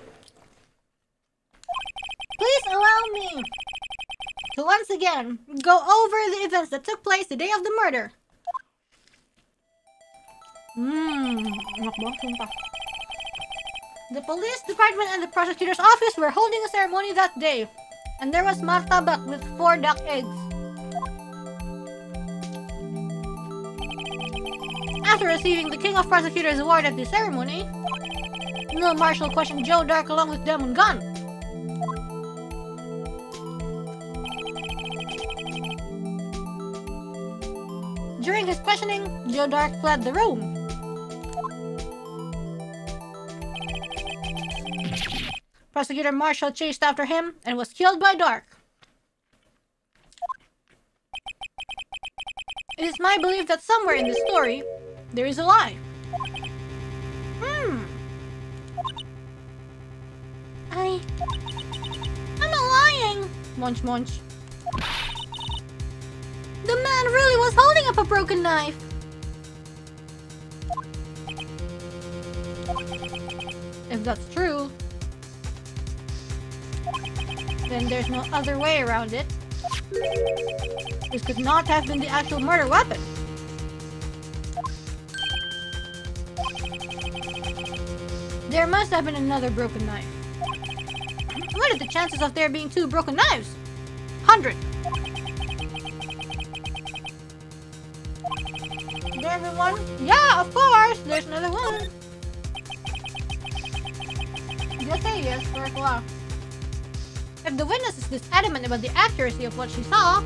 please allow me to once again go over the events that took place the day of the murder. Enak banget sumpah. The police department and the prosecutor's office were holding a ceremony that day, and there was martabak with 4 duck eggs. After receiving the King of Prosecutors award at the ceremony, Neil Marshall questioned Joe Dark along with Demon Gun. During his questioning, Joe Dark fled the room. Prosecutor Marshall chased after him and was killed by Dark. It is my belief that somewhere in this story, there is a lie. I'm not lying. Munch munch. The man really was holding up a broken knife. If that's true, then there's no other way around it. This could not have been the actual murder weapon. There must have been another broken knife. What are the chances of there being 2 broken knives? 100. Is there everyone? Yeah, of course! There's another one. Just say yes for a while. If the witness is this adamant about the accuracy of what she saw,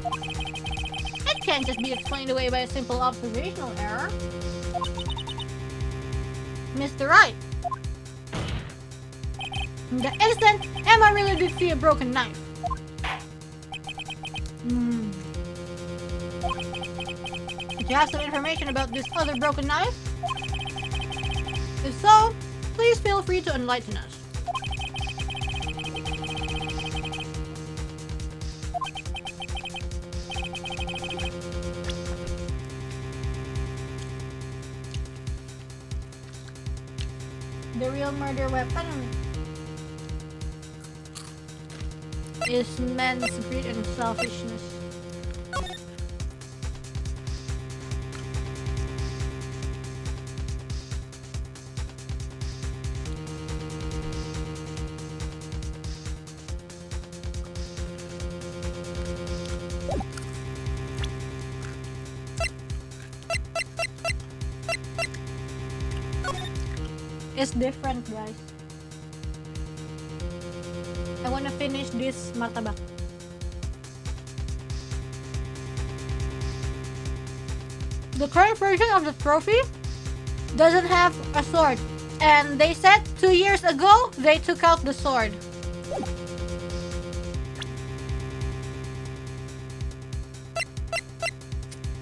it can't just be explained away by a simple observational error. Mr. Wright. In the instant, Emma really did see a broken knife. Do you have some information about this other broken knife? If so, please feel free to enlighten us. The real murder weapon is man's greed and selfishness. It's different, guys. I want to finish this martabak. The current version of the trophy doesn't have a sword, and they said 2 years ago they took out the sword.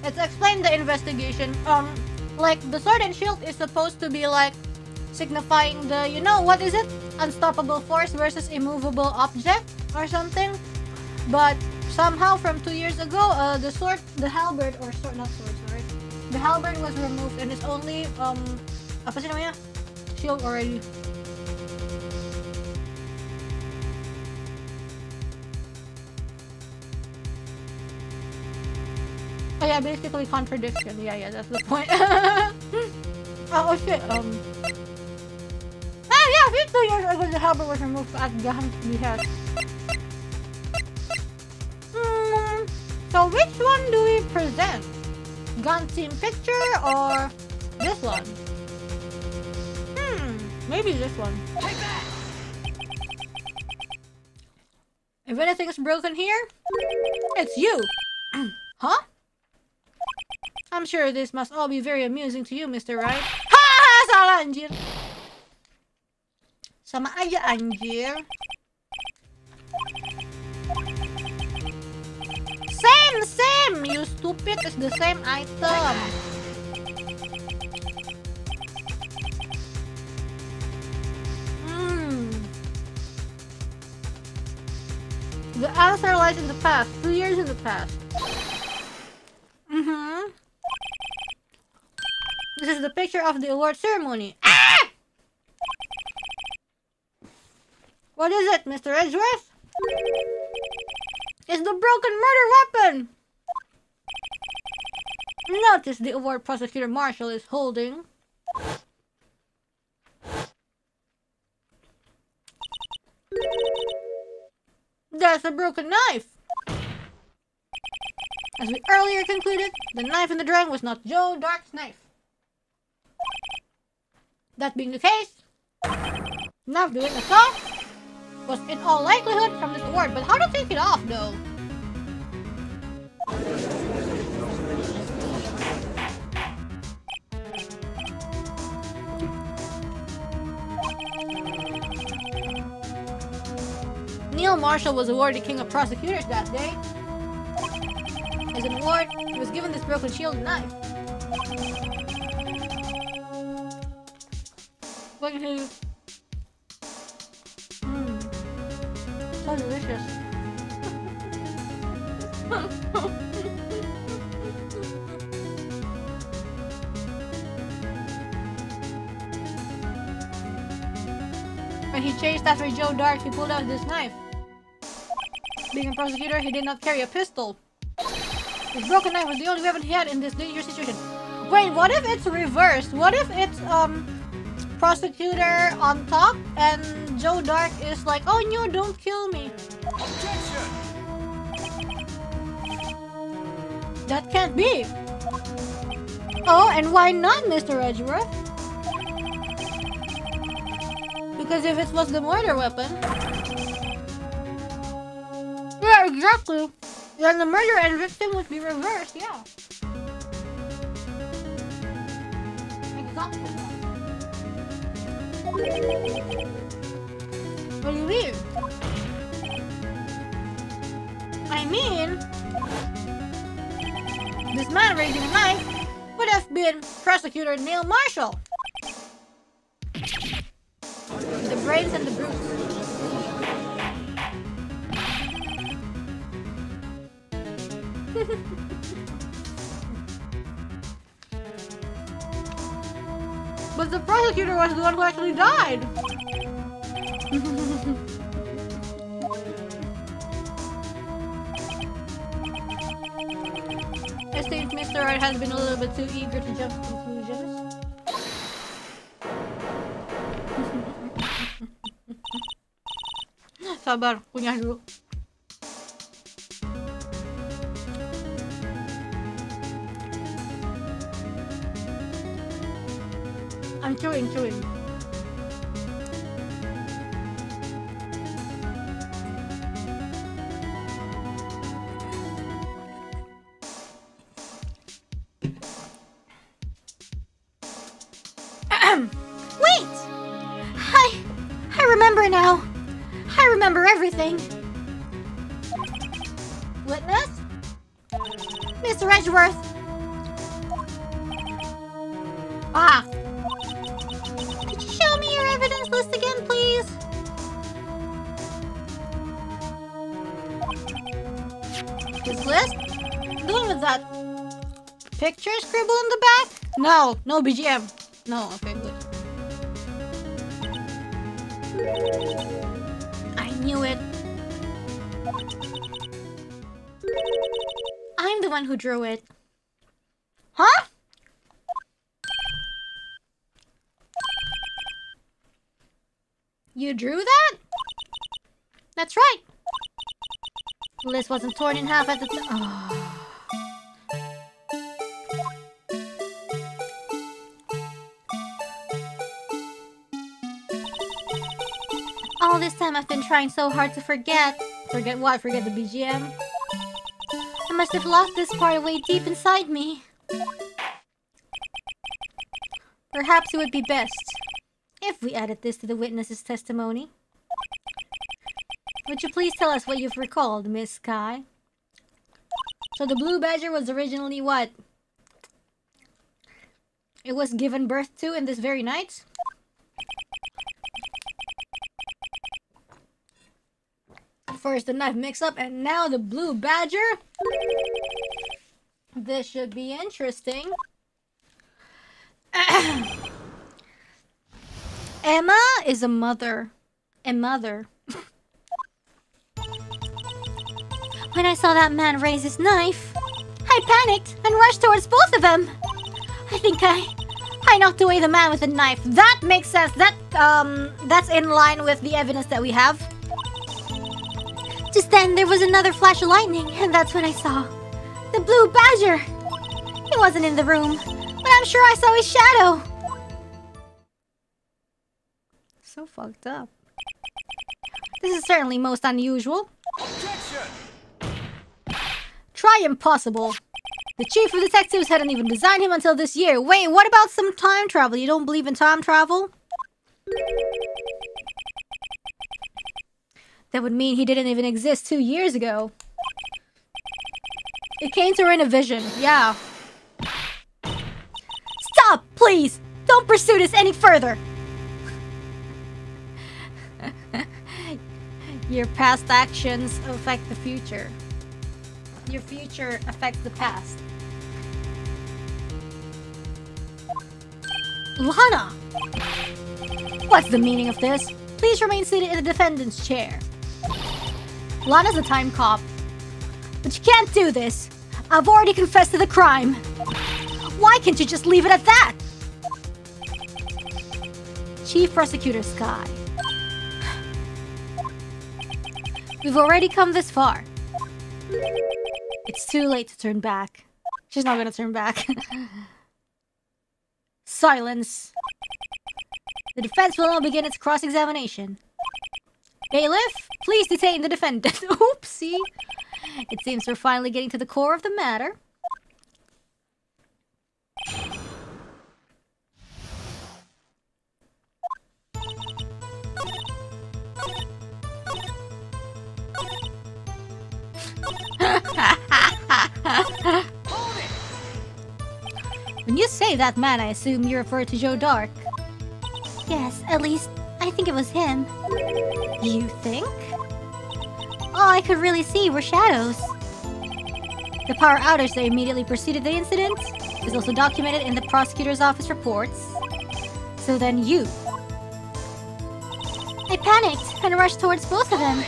Let's explain the investigation. Like the sword and shield is supposed to be like signifying the, you know, what is it? Unstoppable force versus immovable object or something. But somehow from 2 years ago, the sword, the halberd, or sword, not sword, sorry. The halberd was removed and it's only, apa sih namanya? Shield already. Oh yeah, basically contradiction. Yeah, that's the point. Oh shit, yeah, 2 years ago the halberd was removed at Gahan Bihar. So which one do we present? Gun team picture or this one? Maybe this one. If anything's broken here, it's you. Huh? I'm sure this must all be very amusing to you, Mr. Wright. Ha! Salah anjir. Sama aja anjir. Same, you stupid. It's the same item. The answer lies in the past. 2 years in the past. This is the picture of the award ceremony. Ah! What is it, Mr. Edgeworth? It's the broken murder weapon! Notice the award Prosecutor Marshall is holding. that's a broken knife! As we earlier concluded, the knife in the drawing was not Joe Dark's knife. That being the case, knife the witness saw was in all likelihood from this award. But how to take it off though? Neil Marshall was awarded King of Prosecutors that day. As an award, he was given this broken shield and knife. Look at him. So delicious. When he chased after Joe Dark, he pulled out this knife. Being a prosecutor, he did not carry a pistol. His broken knife was the only weapon he had in this dangerous situation. Wait, what if it's reversed? What if it's, prosecutor on top and Joe Dark is like, oh no, don't kill me. Objection! That can't be. Oh, and why not, Mr. Edgeworth? Because if it was the murder weapon... Yeah, exactly. Then the murderer and victim would be reversed, yeah. Exactly. What do you mean? I mean... This man raising a knife would have been Prosecutor Neil Marshall. The brains and the bruise. But the prosecutor was the one who actually died. I think Mr. Wright has been a little bit too eager to jump to conclusions. Sabar, kunyah dulu. I'm chewing. Wait! I remember now. I remember everything. Witness? Mr. Edgeworth. Ah! Could you show me your evidence list again, please? This list? The one with that picture scribble in the back? No BGM. No, okay, good. I knew it. I'm the one who drew it. Huh? You drew that? That's right. The list wasn't torn in half at the time. Oh. All this time I've been trying so hard to forget. Forget what? Forget the BGM? I must have lost this part way deep inside me. Perhaps it would be best if we added this to the witness's testimony. Would you please tell us what you've recalled, Miss Sky? So the blue badger was originally what? It was given birth to in this very night? First the knife mix-up and now the blue badger? This should be interesting. Emma is a mother. A mother. When I saw that man raise his knife, I panicked and rushed towards both of them. I think I knocked away the man with the knife. That makes sense. That's in line with the evidence that we have. Just then, there was another flash of lightning, and that's when I saw the blue badger. He wasn't in the room, but I'm sure I saw his shadow. So fucked up. This is certainly most unusual. Objection! Try impossible. The chief of detectives hadn't even designed him until this year. Wait, what about some time travel? You don't believe in time travel? That would mean he didn't even exist 2 years ago. It came to her in a vision, yeah. Stop, please! Don't pursue this any further! Your past actions affect the future. Your future affects the past. Lana! What's the meaning of this? Please remain seated in the defendant's chair. Lana's a time cop. But you can't do this. I've already confessed to the crime. Why can't you just leave it at that? Chief Prosecutor Sky. We've already come this far. It's too late to turn back. She's not gonna turn back. Silence. The defense will now begin its cross-examination. Bailiff, please detain the defendant. Oopsie. It seems we're finally getting to the core of the matter. When you say that man, I assume you refer to Joe Dark. Yes, at least I think it was him. You think? All I could really see were shadows. The power outage that immediately preceded the incident is also documented in the prosecutor's office reports. So then you. I panicked and rushed towards both of them.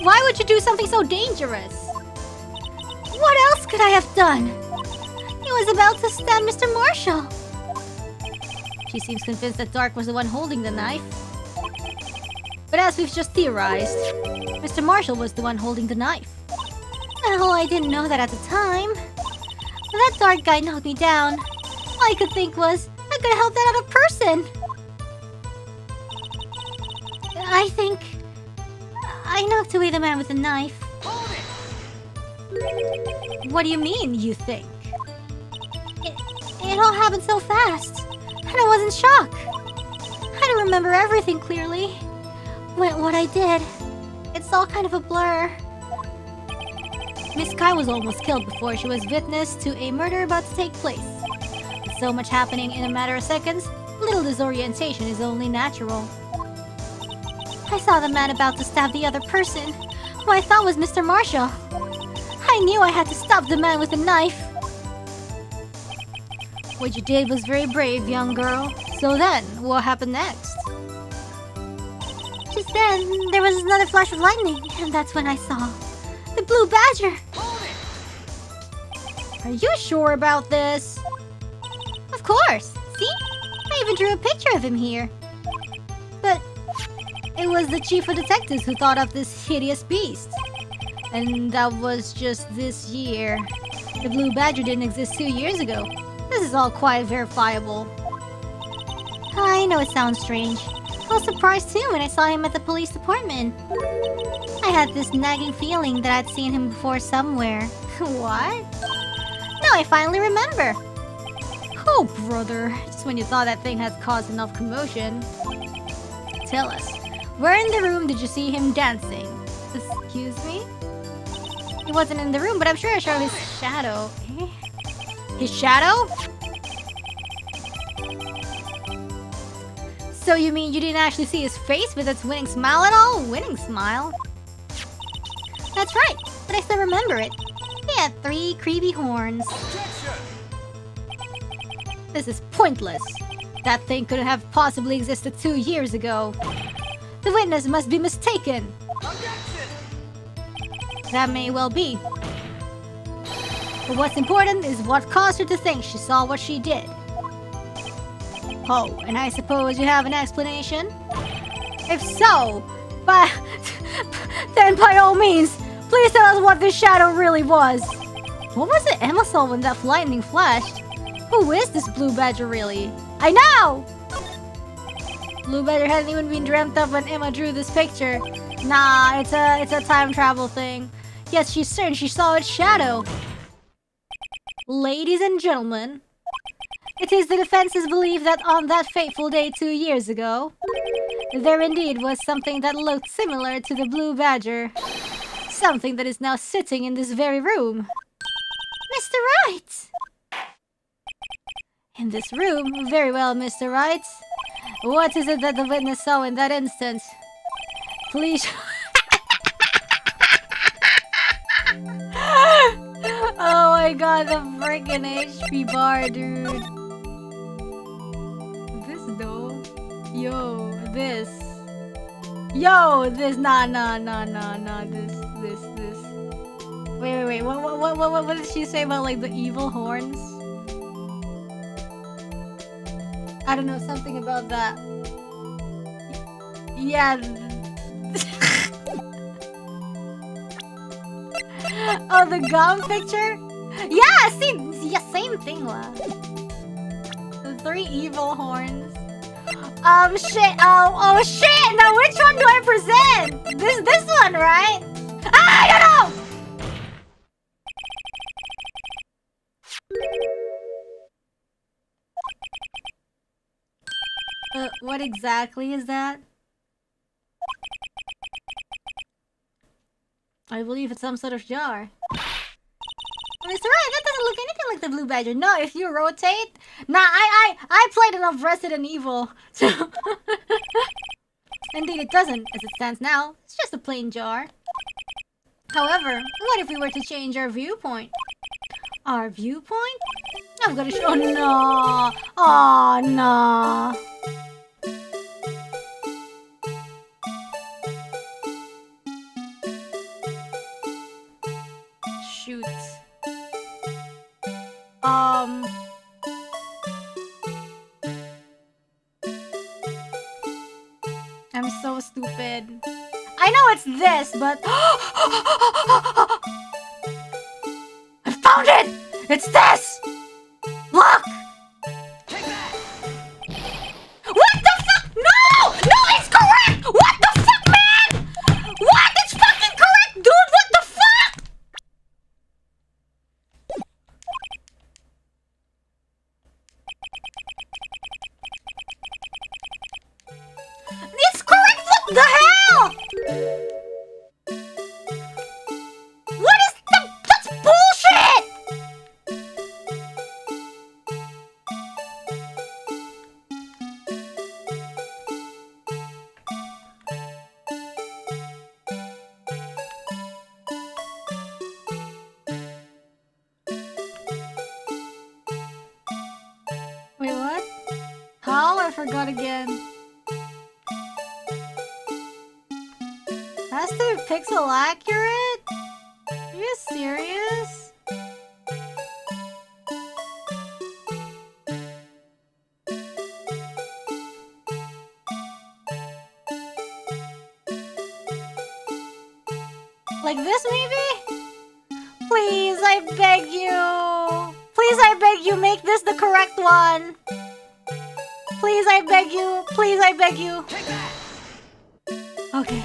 Why would you do something so dangerous? What else could I have done? He was about to stab Mr. Marshall. She seems convinced that Dark was the one holding the knife. But as we've just theorized, Mr. Marshall was the one holding the knife. Well, I didn't know that at the time. When that Dark guy knocked me down, all I could think was, I could help that other person. I think I knocked away the man with the knife. What do you mean, you think? It all happened so fast, and I was in shock. I don't remember everything clearly. What I did, it's all kind of a blur. Miss Sky was almost killed before she was witness to a murder about to take place. With so much happening in a matter of seconds, little disorientation is only natural. I saw the man about to stab the other person, who I thought was Mr. Marshall. I knew I had to stop the man with the knife. What you did was very brave, young girl. So then, what happened next? Just then, there was another flash of lightning, and that's when I saw the blue badger. Are you sure about this? Of course. See? I even drew a picture of him here. But it was the chief of detectives who thought of this hideous beast. And that was just this year. The blue badger didn't exist 2 years ago. This is all quite verifiable. I know it sounds strange. I was surprised too when I saw him at the police department. I had this nagging feeling that I'd seen him before somewhere. What? Now I finally remember. Oh, brother. Just when you thought that thing had caused enough commotion. Tell us, where in the room did you see him dancing? Excuse me? He wasn't in the room, but I'm sure I saw his shadow. Eh? His shadow? So you mean you didn't actually see his face with its winning smile at all? Winning smile? That's right, but I still remember it. He had 3 creepy horns. This is pointless. That thing couldn't have possibly existed 2 years ago. The witness must be mistaken. That may well be. But what's important is what caused her to think she saw what she did. Oh, and I suppose you have an explanation? If so, but Then by all means, please tell us what this shadow really was. What was it Emma saw when that lightning flashed? Who is this blue badger really? I know! Blue badger hadn't even been dreamt up when Emma drew this picture. Nah, it's a time travel thing. Yes, she's certain she saw its shadow. Ladies and gentlemen, it is the defense's belief that on that fateful day 2 years ago, there indeed was something that looked similar to the blue badger. Something that is now sitting in this very room. Mr. Wright! In this room? Very well, Mr. Wright. What is it that the witness saw in that instant? Please... Oh my god, the freaking HP bar, dude. This though? Yo, this. Yo, this. Nah, this. Wait. What did she say about like the evil horns? I don't know, something about that. Yeah. Oh, the gum picture? Yeah, see, yeah, same thing, lah. The 3 evil horns. Shit. Oh, shit. Now, which one do I present? This one, right? Ah, I don't know. What exactly is that? I believe it's some sort of jar. Mr. Right, that doesn't look anything like the blue badger. No, if you rotate... Nah, I played enough Resident Evil. So indeed, it doesn't, as it stands now. It's just a plain jar. However, what if we were to change our viewpoint? Our viewpoint? I'm gonna show... Oh, no. Oh, no. Shoot. I'm so stupid. I know it's this, but... I found it! It's this! Look! Take that! What the fuck? No! No, it's correct! What the fuck, man? What? It's fucking correct, dude! What the fuck? It's correct! What the hell? What is the... That's bullshit! Wait, what? How? I forgot again. Has to be pixel accurate? Are you serious? Like this, maybe? Please, I beg you. Please, I beg you, make this the correct one. Please, I beg you. Please, I beg you. Okay.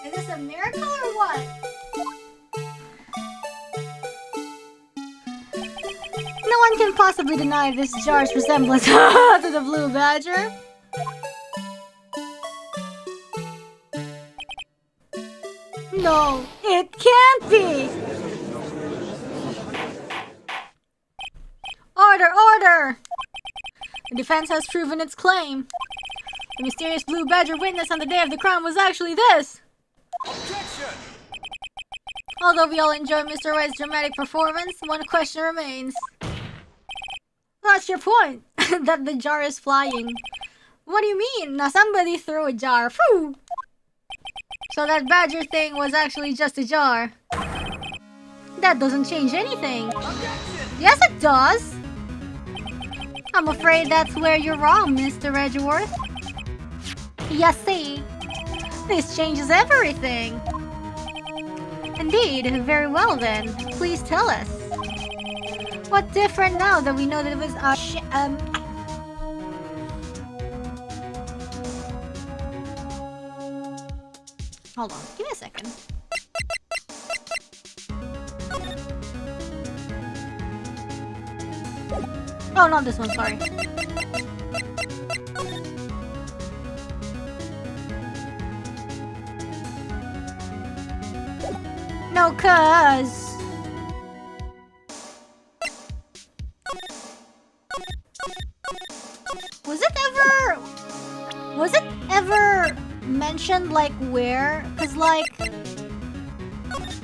Is this a miracle or what? No one can possibly deny this jar's resemblance to the blue badger. No, it can't be! Order, order! The defense has proven its claim. The mysterious blue badger witness on the day of the crime was actually this! Objection! Although we all enjoy Mr. Wright's dramatic performance, one question remains. What's your point? That the jar is flying. What do you mean? Now somebody threw a jar. Phew! So that badger thing was actually just a jar. That doesn't change anything. Objection! Yes, it does! I'm afraid that's where you're wrong, Mr. Edgeworth. You see, this changes everything. Indeed, very well then. Please tell us. What's different now that we know that it was Hold on, give me a second. Oh, not this one, sorry. No, cuz... Was it ever mentioned, like, where? Cause, like...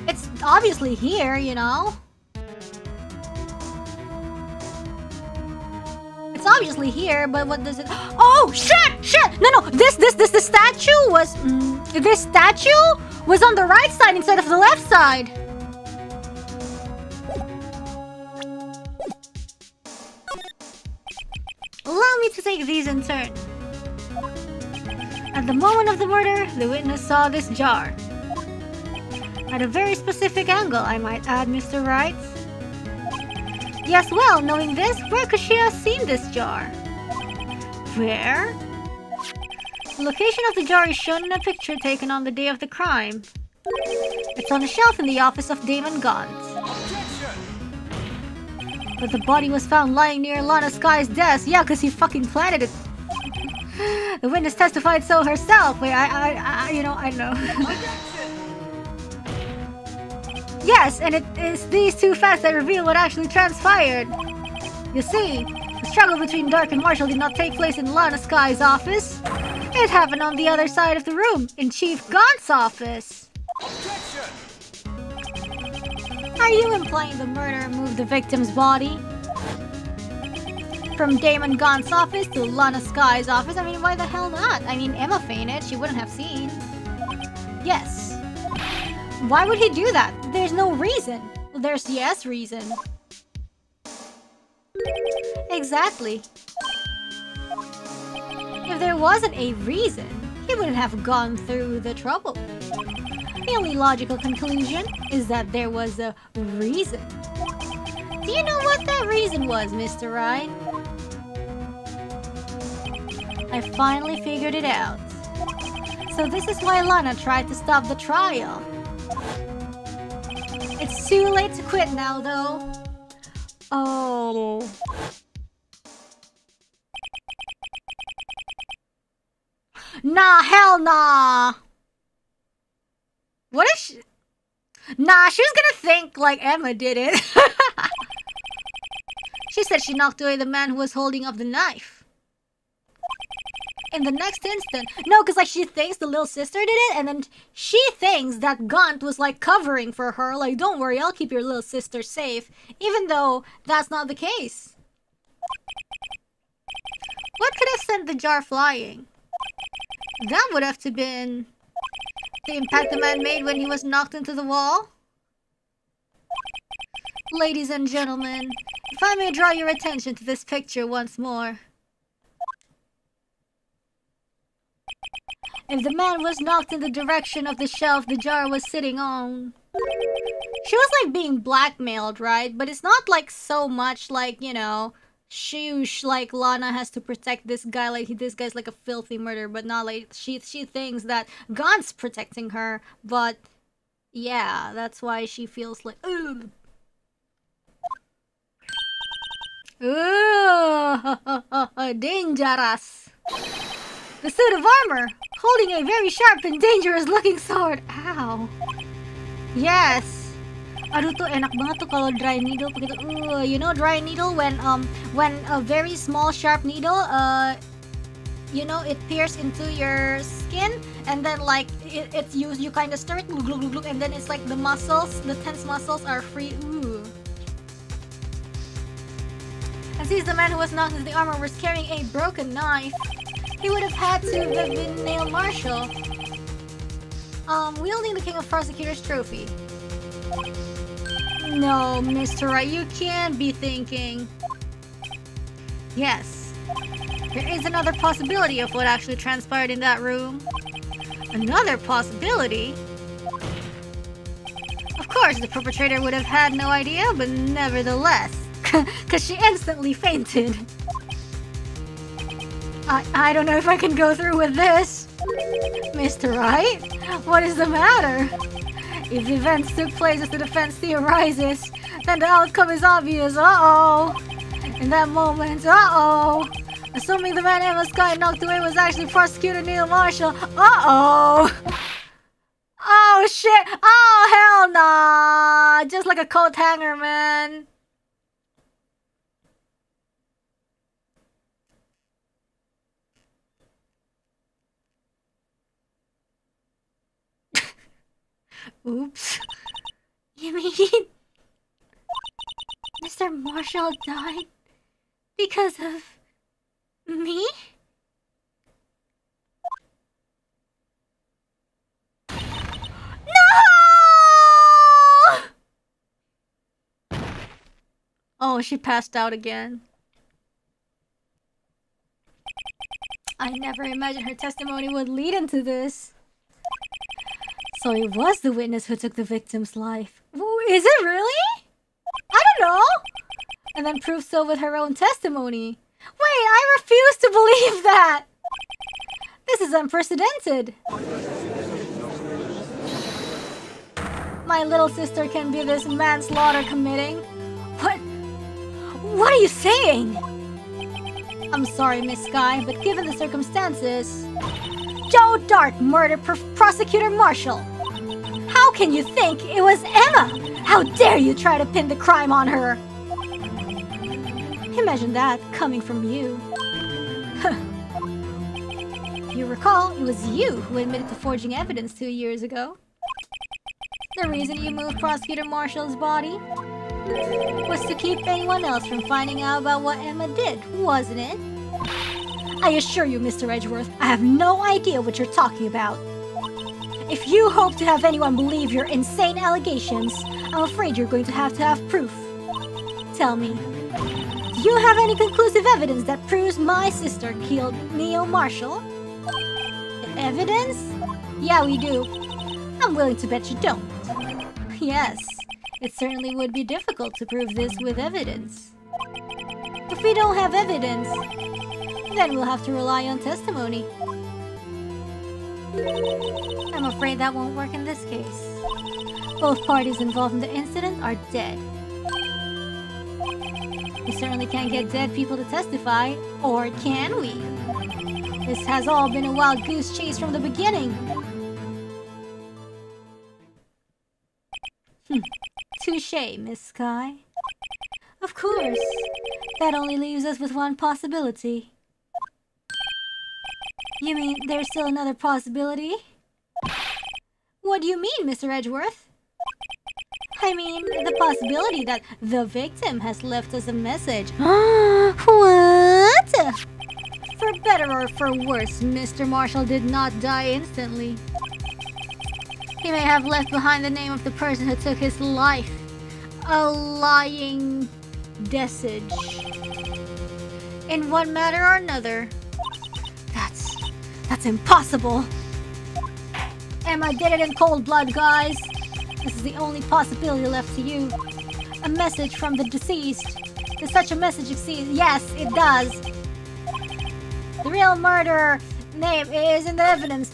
It's obviously here, you know? It's obviously here, but what does it... Oh, shit! Shit! No, the statue was... this statue was on the right side instead of the left side. Allow me to take these in turn. At the moment of the murder, the witness saw this jar. At a very specific angle, I might add, Mr. Wright. Yes, well, knowing this, where could she have seen this jar? Where? The location of the jar is shown in a picture taken on the day of the crime. It's on a shelf in the office of Damon Gaunt. But the body was found lying near Lana Sky's desk. Yeah, because he fucking planted it. The witness testified so herself. Wait, I know. Yes, and it is these two facts that reveal what actually transpired. You see, the struggle between Dark and Marshall did not take place in Lana Sky's office. It happened on the other side of the room, in Chief Gaunt's office. Are you implying the murderer moved the victim's body from Damon Gaunt's office to Lana Sky's office? I mean, why the hell not? I mean, Emma fainted. She wouldn't have seen. Yes. Why would he do that? There's no reason. Well, there's yes reason. Exactly. If there wasn't a reason, he wouldn't have gone through the trouble. The only logical conclusion is that there was a reason. Do you know what that reason was, Mr. Wright? I finally figured it out. So this is why Lana tried to stop the trial. It's too late to quit now, though. Oh. Nah, hell nah! What if she... Nah, she was gonna think like Emma did it. She said she knocked away the man who was holding up the knife. In the next instant... No, because like she thinks the little sister did it, and then she thinks that Gaunt was like covering for her. Like, don't worry, I'll keep your little sister safe. Even though that's not the case. What could have sent the jar flying? That would have to been... the impact the man made when he was knocked into the wall? Ladies and gentlemen, if I may draw your attention to this picture once more. If the man was knocked in the direction of the shelf the jar was sitting on... She was like being blackmailed, right? But it's not like so much like, you know... Shoosh, like Lana has to protect this guy, like this guy's like a filthy murderer, but not like she thinks that Gaunt's protecting her, but yeah, that's why she feels like ugh. Dangerous. The suit of armor, holding a very sharp and dangerous looking sword. Ow. Yes. Aduh tuh enak banget tuh kalau dry needle begitu. You know dry needle when a very small sharp needle you know it pierces into your skin and then like it's used, you kind of stir it and then it's like the muscles, the tense muscles are free. Ooh. And since the man who was knocked into the armor was carrying a broken knife, he would have had to have been Neil Marshall, wielding the King of Prosecutors trophy. No, Mr. Wright, you can't be thinking. Yes, There is another possibility of what actually transpired in that room. Another possibility? Of course, the perpetrator would have had no idea, but nevertheless. Because she instantly fainted. I don't know if I can go through with this. Mr. Wright? What is the matter? If the events took place as the defense theorizes, then the outcome is obvious. Uh-oh. In that moment, uh-oh. Assuming the man Emma Sky knocked away was actually Prosecutor Neil Marshall. Uh-oh. Oh, shit. Oh, hell nah. Just like a coat hanger, man. Oops. You mean Mr. Marshall died because of me? No! Oh, she passed out again. I never imagined her testimony would lead into this. So it was the witness who took the victim's life. Ooh, is it really? I don't know. And then proved so with her own testimony. Wait, I refuse to believe that. This is unprecedented. My little sister can be this manslaughter committing. What are you saying? I'm sorry, Miss Sky, but given the circumstances... Joe Dart murdered Prosecutor Marshall. How can you think it was Emma? How dare you try to pin the crime on her? Imagine that coming from you. If you recall, it was you who admitted to forging evidence 2 years ago. The reason you moved Prosecutor Marshall's body was to keep anyone else from finding out about what Emma did, wasn't it? I assure you, Mr. Edgeworth, I have no idea what you're talking about. If you hope to have anyone believe your insane allegations, I'm afraid you're going to have proof. Tell me, do you have any conclusive evidence that proves my sister killed Neil Marshall? Evidence? Yeah, we do. I'm willing to bet you don't. Yes, it certainly would be difficult to prove this with evidence. If we don't have evidence, then we'll have to rely on testimony. I'm afraid that won't work in this case. Both parties involved in the incident are dead. We certainly can't get dead people to testify, or can we? This has all been a wild goose chase from the beginning. Touché, Miss Sky. Of course, that only leaves us with one possibility. You mean there's still another possibility? What do you mean, Mr. Edgeworth? I mean, the possibility that the victim has left us a message. What? For better or for worse, Mr. Marshall did not die instantly. He may have left behind the name of the person who took his life. A lying message. In one manner or another. That's impossible. Emma did it in cold blood, guys. This is the only possibility left to you. A message from the deceased. Does such a message exist? Yes, it does. The real murderer name is in the evidence.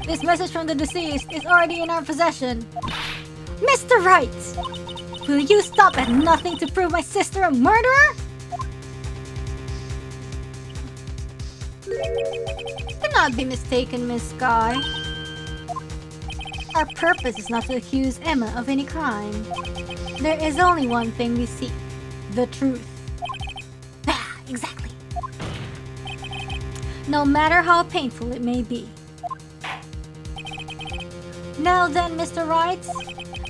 This message from the deceased is already in our possession. Mr. Wright! Will you stop at nothing to prove my sister a murderer? Do not be mistaken, Miss Sky. Our purpose is not to accuse Emma of any crime. There is only one thing we seek. The truth. Ah, exactly. No matter how painful it may be. Now then, Mr. Wright,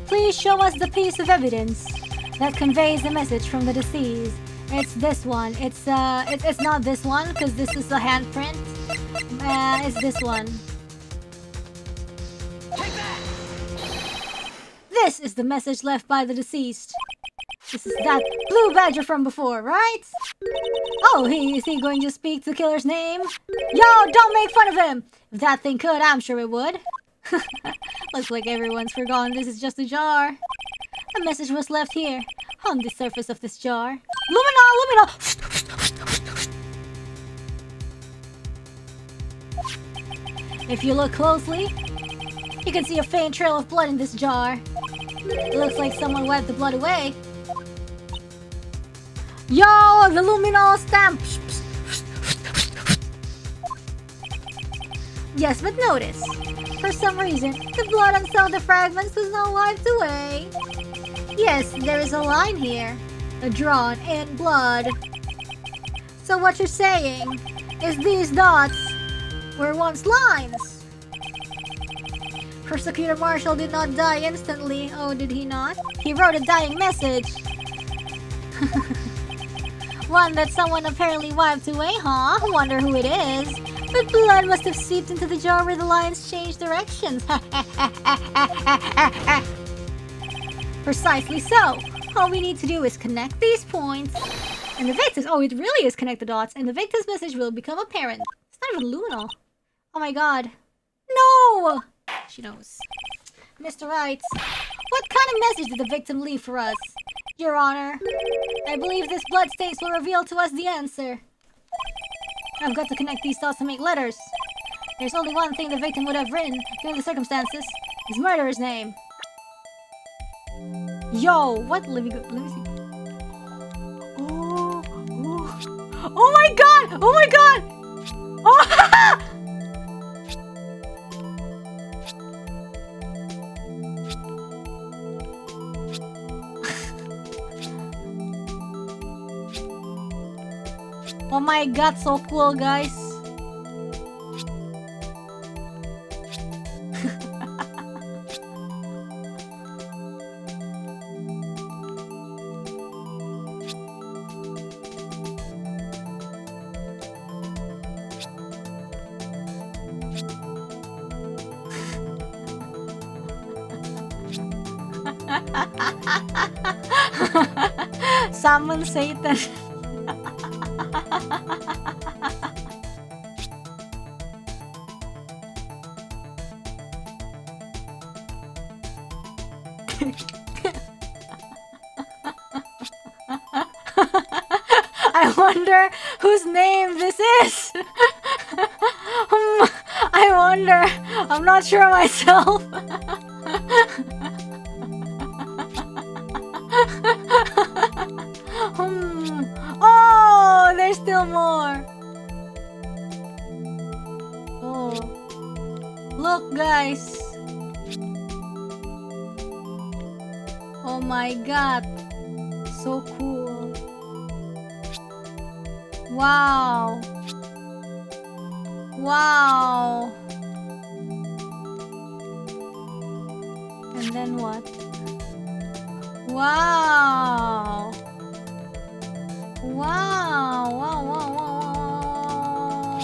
please show us the piece of evidence that conveys the message from the deceased. It's this one. It's not this one because this is a handprint. It's this one. Take that! This is the message left by the deceased. This is that blue badger from before, right? Oh, is he going to speak the killer's name? Yo, don't make fun of him! If that thing could, I'm sure it would. Looks like everyone's forgotten this is just a jar. A message was left here, on the surface of this jar. Lumina! If you look closely, you can see a faint trail of blood in this jar. It looks like someone wiped the blood away. Yo, the luminol stamp! Yes, but notice, for some reason, the blood on some of the fragments was not wiped away. Yes, there is a line here, drawn in blood. So what you're saying is these dots were once lines. Persecutor Marshall did not die instantly. Oh, did he not? He wrote a dying message. One that someone apparently wiped away, huh? Wonder who it is. But blood must have seeped into the jar where the lines changed directions. Precisely so. All we need to do is connect these points. And the victim's... Oh, it really is connect the dots. And the victim's message will become apparent. It's not even luminal. Oh my god. No! She knows. Mr. Wright, what kind of message did the victim leave for us? Your Honor, I believe this bloodstains will reveal to us the answer. I've got to connect these dots to make letters. There's only one thing the victim would have written, given the circumstances. His murderer's name. Yo, what? Let me see. Oh my god! Oh my god! Oh! Oh my god, so cool, guys. Summon Satan. I wonder whose name this is. I wonder. I'm not sure myself. Oh, there's still more. Oh, look, guys. Oh my god, so cool. Wow. Wow. And then what? Wow. Wow. Wow, wow, wow,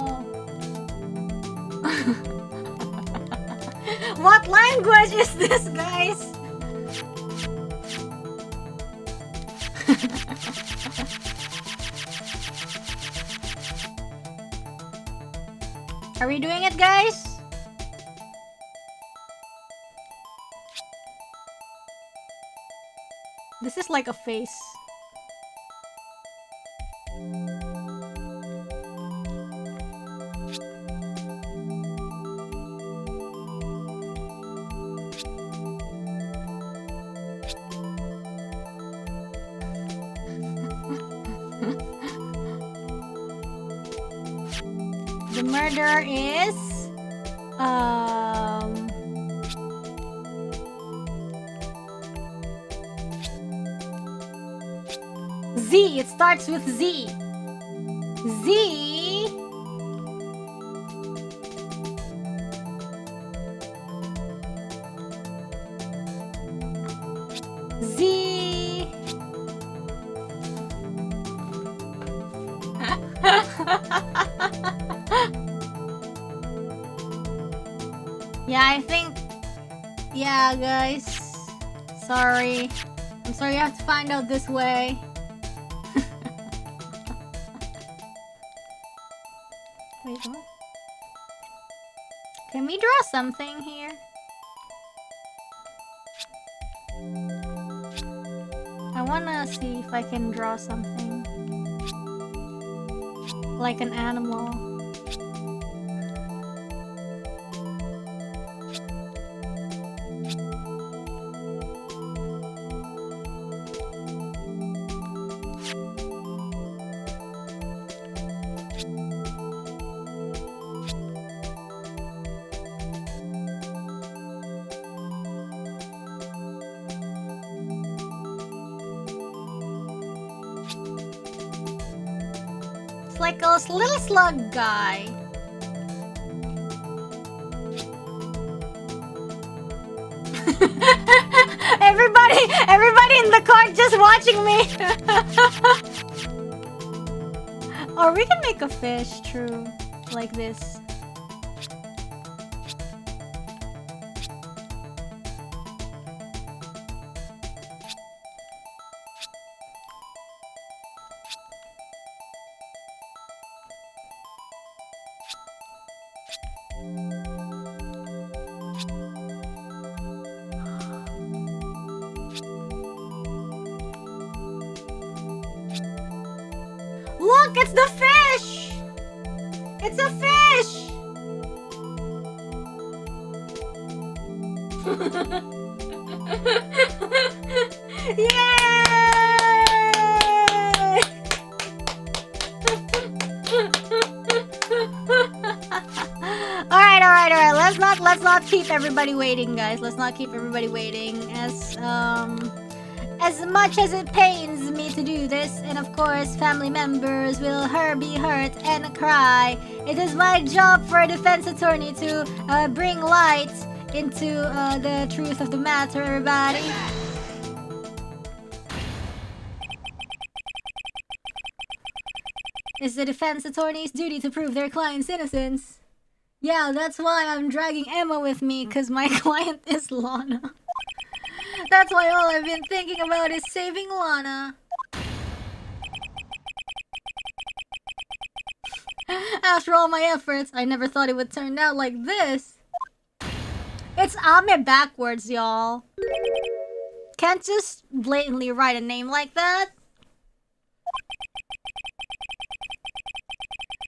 wow. What language is this, guys? Are we doing it, guys? This is like a face. The murderer is Z. It starts with Z. Z. Z. Yeah, I think... Yeah, guys. Sorry. I'm sorry, you have to find out this way. Wait, what? Can we draw something here? I wanna see if I can draw something. Like an animal. Like a little slug guy. everybody in the cart just watching me. Or we can make a fish, true, like this. Look, it's the fish! It's a fish! Yay! Alright. Let's not keep everybody waiting, guys. Let's not keep everybody waiting. As much as it pains me to do this, and of course family members will be hurt and cry, it is my job for a defense attorney to bring light into the truth of the matter, everybody. It's the defense attorney's duty to prove their client's innocence. Yeah, that's why I'm dragging Emma with me, because my client is Lana. That's why all I've been thinking about is saving Lana. After all my efforts, I never thought it would turn out like this. It's Ame backwards, y'all. Can't just blatantly write a name like that.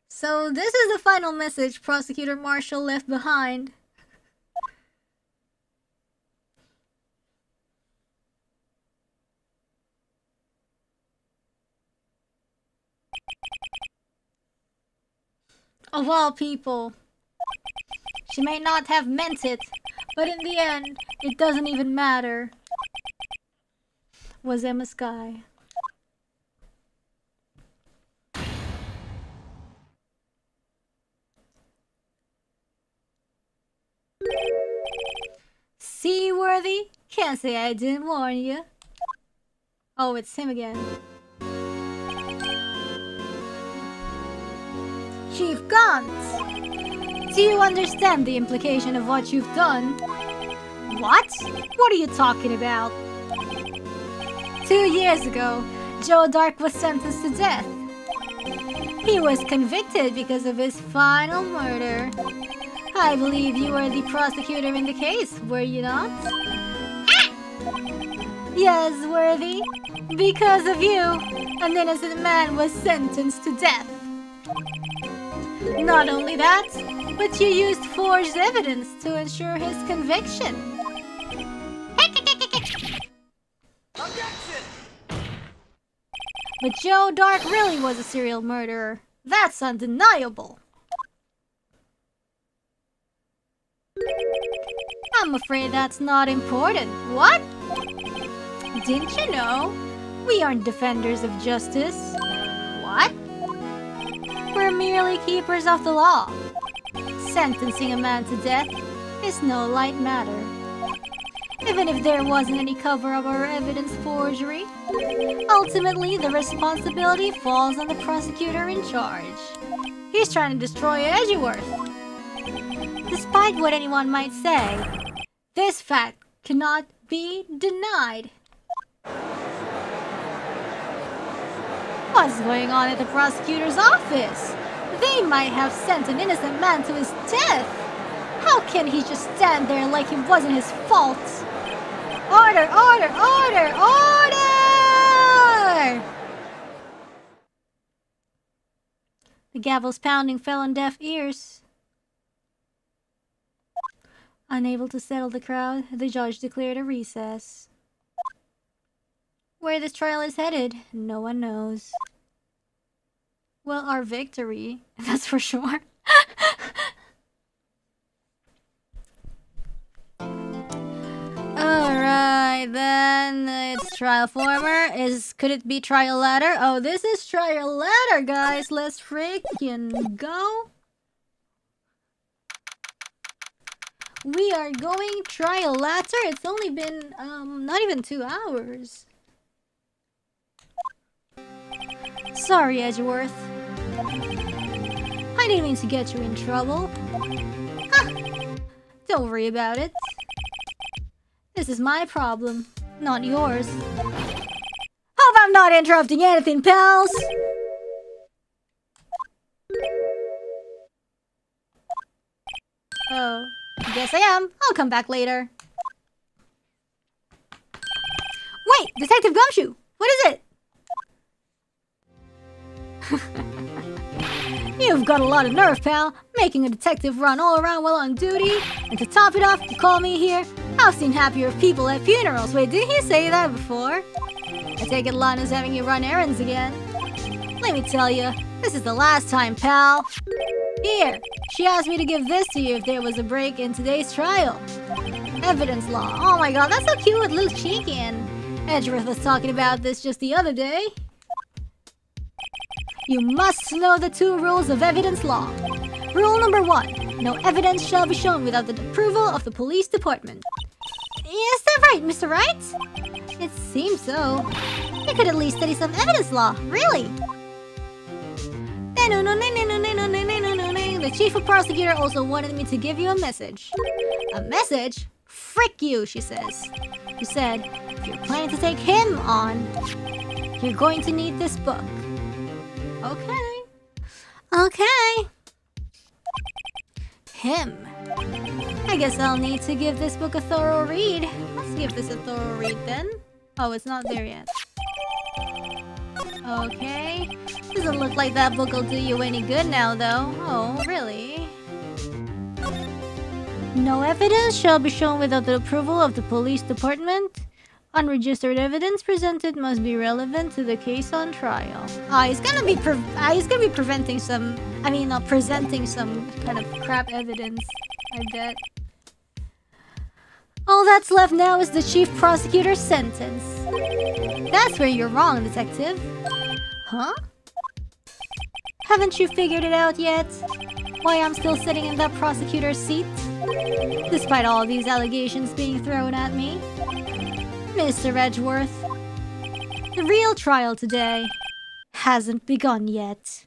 So this is the final message Prosecutor Marshall left behind. Of all people. She may not have meant it, but in the end, it doesn't even matter. Was Emma Sky. Seaworthy? Can't say I didn't warn you. Oh, it's him again. Chief Gaunt! Do you understand the implication of what you've done? What? What are you talking about? 2 years ago, Joe Dark was sentenced to death. He was convicted because of his final murder. I believe you were the prosecutor in the case, were you not? Yes, Worthy. Because of you, an innocent man was sentenced to death. Not only that, but you used forged evidence to ensure his conviction. But Joe Dark really was a serial murderer. That's undeniable. I'm afraid that's not important. What? Didn't you know? We aren't defenders of justice. What? We're merely keepers of the law. Sentencing a man to death is no light matter. Even if there wasn't any cover-up or evidence forgery, ultimately the responsibility falls on the prosecutor in charge. He's trying to destroy Edgeworth. Despite what anyone might say, this fact cannot be denied. What's going on at the prosecutor's office? They might have sent an innocent man to his death. How can he just stand there like it wasn't his fault? Order! Order! Order! Order! The gavel's pounding fell on deaf ears. Unable to settle the crowd, the judge declared a recess. Where this trial is headed, no one knows. Well, our victory, that's for sure. Alright, then it's trial former. Could it be trial ladder? Oh, this is trial ladder, guys. Let's freaking go. We are going trial ladder. It's only been not even 2 hours. Sorry, Edgeworth. I didn't mean to get you in trouble. Huh. Don't worry about it. This is my problem, not yours. Hope I'm not interrupting anything, pals! Oh, guess I am. I'll come back later. Wait! Detective Gumshoe! What is it? You've got a lot of nerve, pal. Making a detective run all around while on duty. And to top it off, you call me here? I've seen happier people at funerals. Wait, didn't he say that before? I take it Lana's having you run errands again. Let me tell you, this is the last time, pal. Here, she asked me to give this to you if there was a break in today's trial. Evidence law. Oh my god, that's so cute with little chicken. Edgeworth was talking about this just the other day. You must know the 2 rules of evidence law. Rule number 1. No evidence shall be shown without the approval of the police department. Is that right, Mr. Wright? It seems so. You could at least study some evidence law, really. The chief of prosecutor also wanted me to give you a message. A message? Frick you, she says. She said, if you're planning to take him on, you're going to need this book. Okay. Okay. Him. I guess I'll need to give this book a thorough read. Let's give this a thorough read then. Oh, it's not there yet. Okay. Doesn't look like that book will do you any good now, though. Oh, really? No evidence shall be shown without the approval of the police department. Unregistered evidence presented must be relevant to the case on trial. He's gonna be presenting some kind of crap evidence, I bet. All that's left now is the chief prosecutor's sentence. That's where you're wrong, detective. Huh? Haven't you figured it out yet? Why I'm still sitting in that prosecutor's seat? Despite all these allegations being thrown at me? Mr. Edgeworth, the real trial today hasn't begun yet.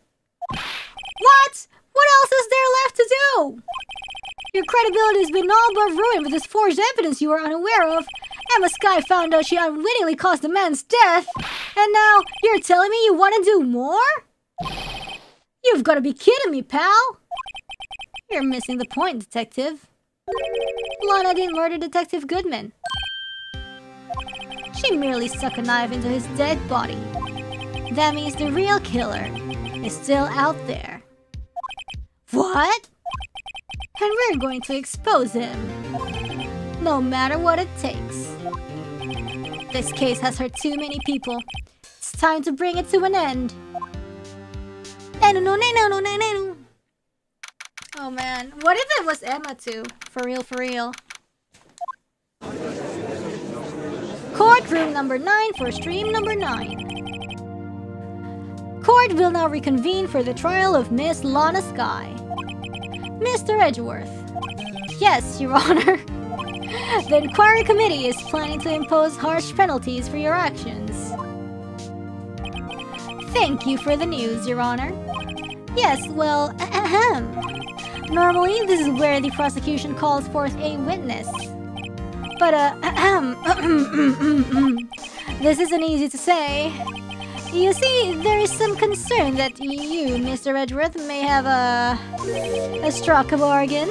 What? What else is there left to do? Your credibility has been all but ruined with this forged evidence you were unaware of. Emma Skye found out she unwittingly caused the man's death. And now you're telling me you want to do more? You've got to be kidding me, pal. You're missing the point, detective. Lana didn't murder Detective Goodman. She merely stuck a knife into his dead body. That means the real killer is still out there. What? And we're going to expose him. No matter what it takes. This case has hurt too many people. It's time to bring it to an end. Oh man, what if it was Emma too? For real, for real. Courtroom number 9 for stream number 9. Court will now reconvene for the trial of Miss Lana Skye. Mr. Edgeworth. Yes, Your Honor. The inquiry committee is planning to impose harsh penalties for your actions. Thank you for the news, Your Honor. Yes, well, normally this is where the prosecution calls forth a witness. But, this isn't easy to say. You see, there is some concern that you, Mr. Edgeworth, may have struck a bargain.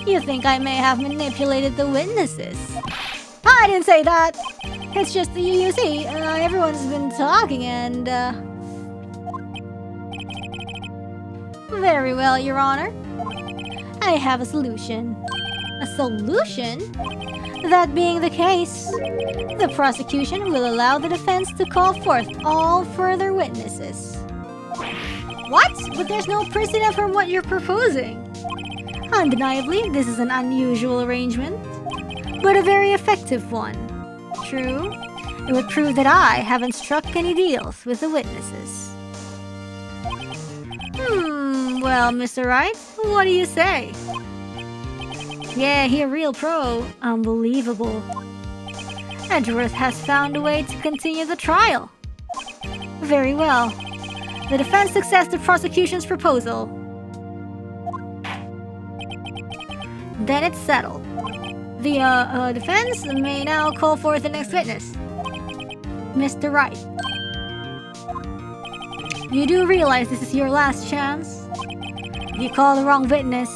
You think I may have manipulated the witnesses? I didn't say that! It's just, you see, everyone's been talking and, Very well, Your Honor. I have a solution. A solution? That being the case, the prosecution will allow the defense to call forth all further witnesses. What? But there's no precedent for what you're proposing. Undeniably, this is an unusual arrangement, but a very effective one. True, it would prove that I haven't struck any deals with the witnesses. Well, Mr. Wright, what do you say? Yeah, he a real pro. Unbelievable. Edgeworth has found a way to continue the trial. Very well. The defense accepts the prosecution's proposal. Then it's settled. The defense may now call forth the next witness. Mr. Wright. You do realize this is your last chance? If you call the wrong witness,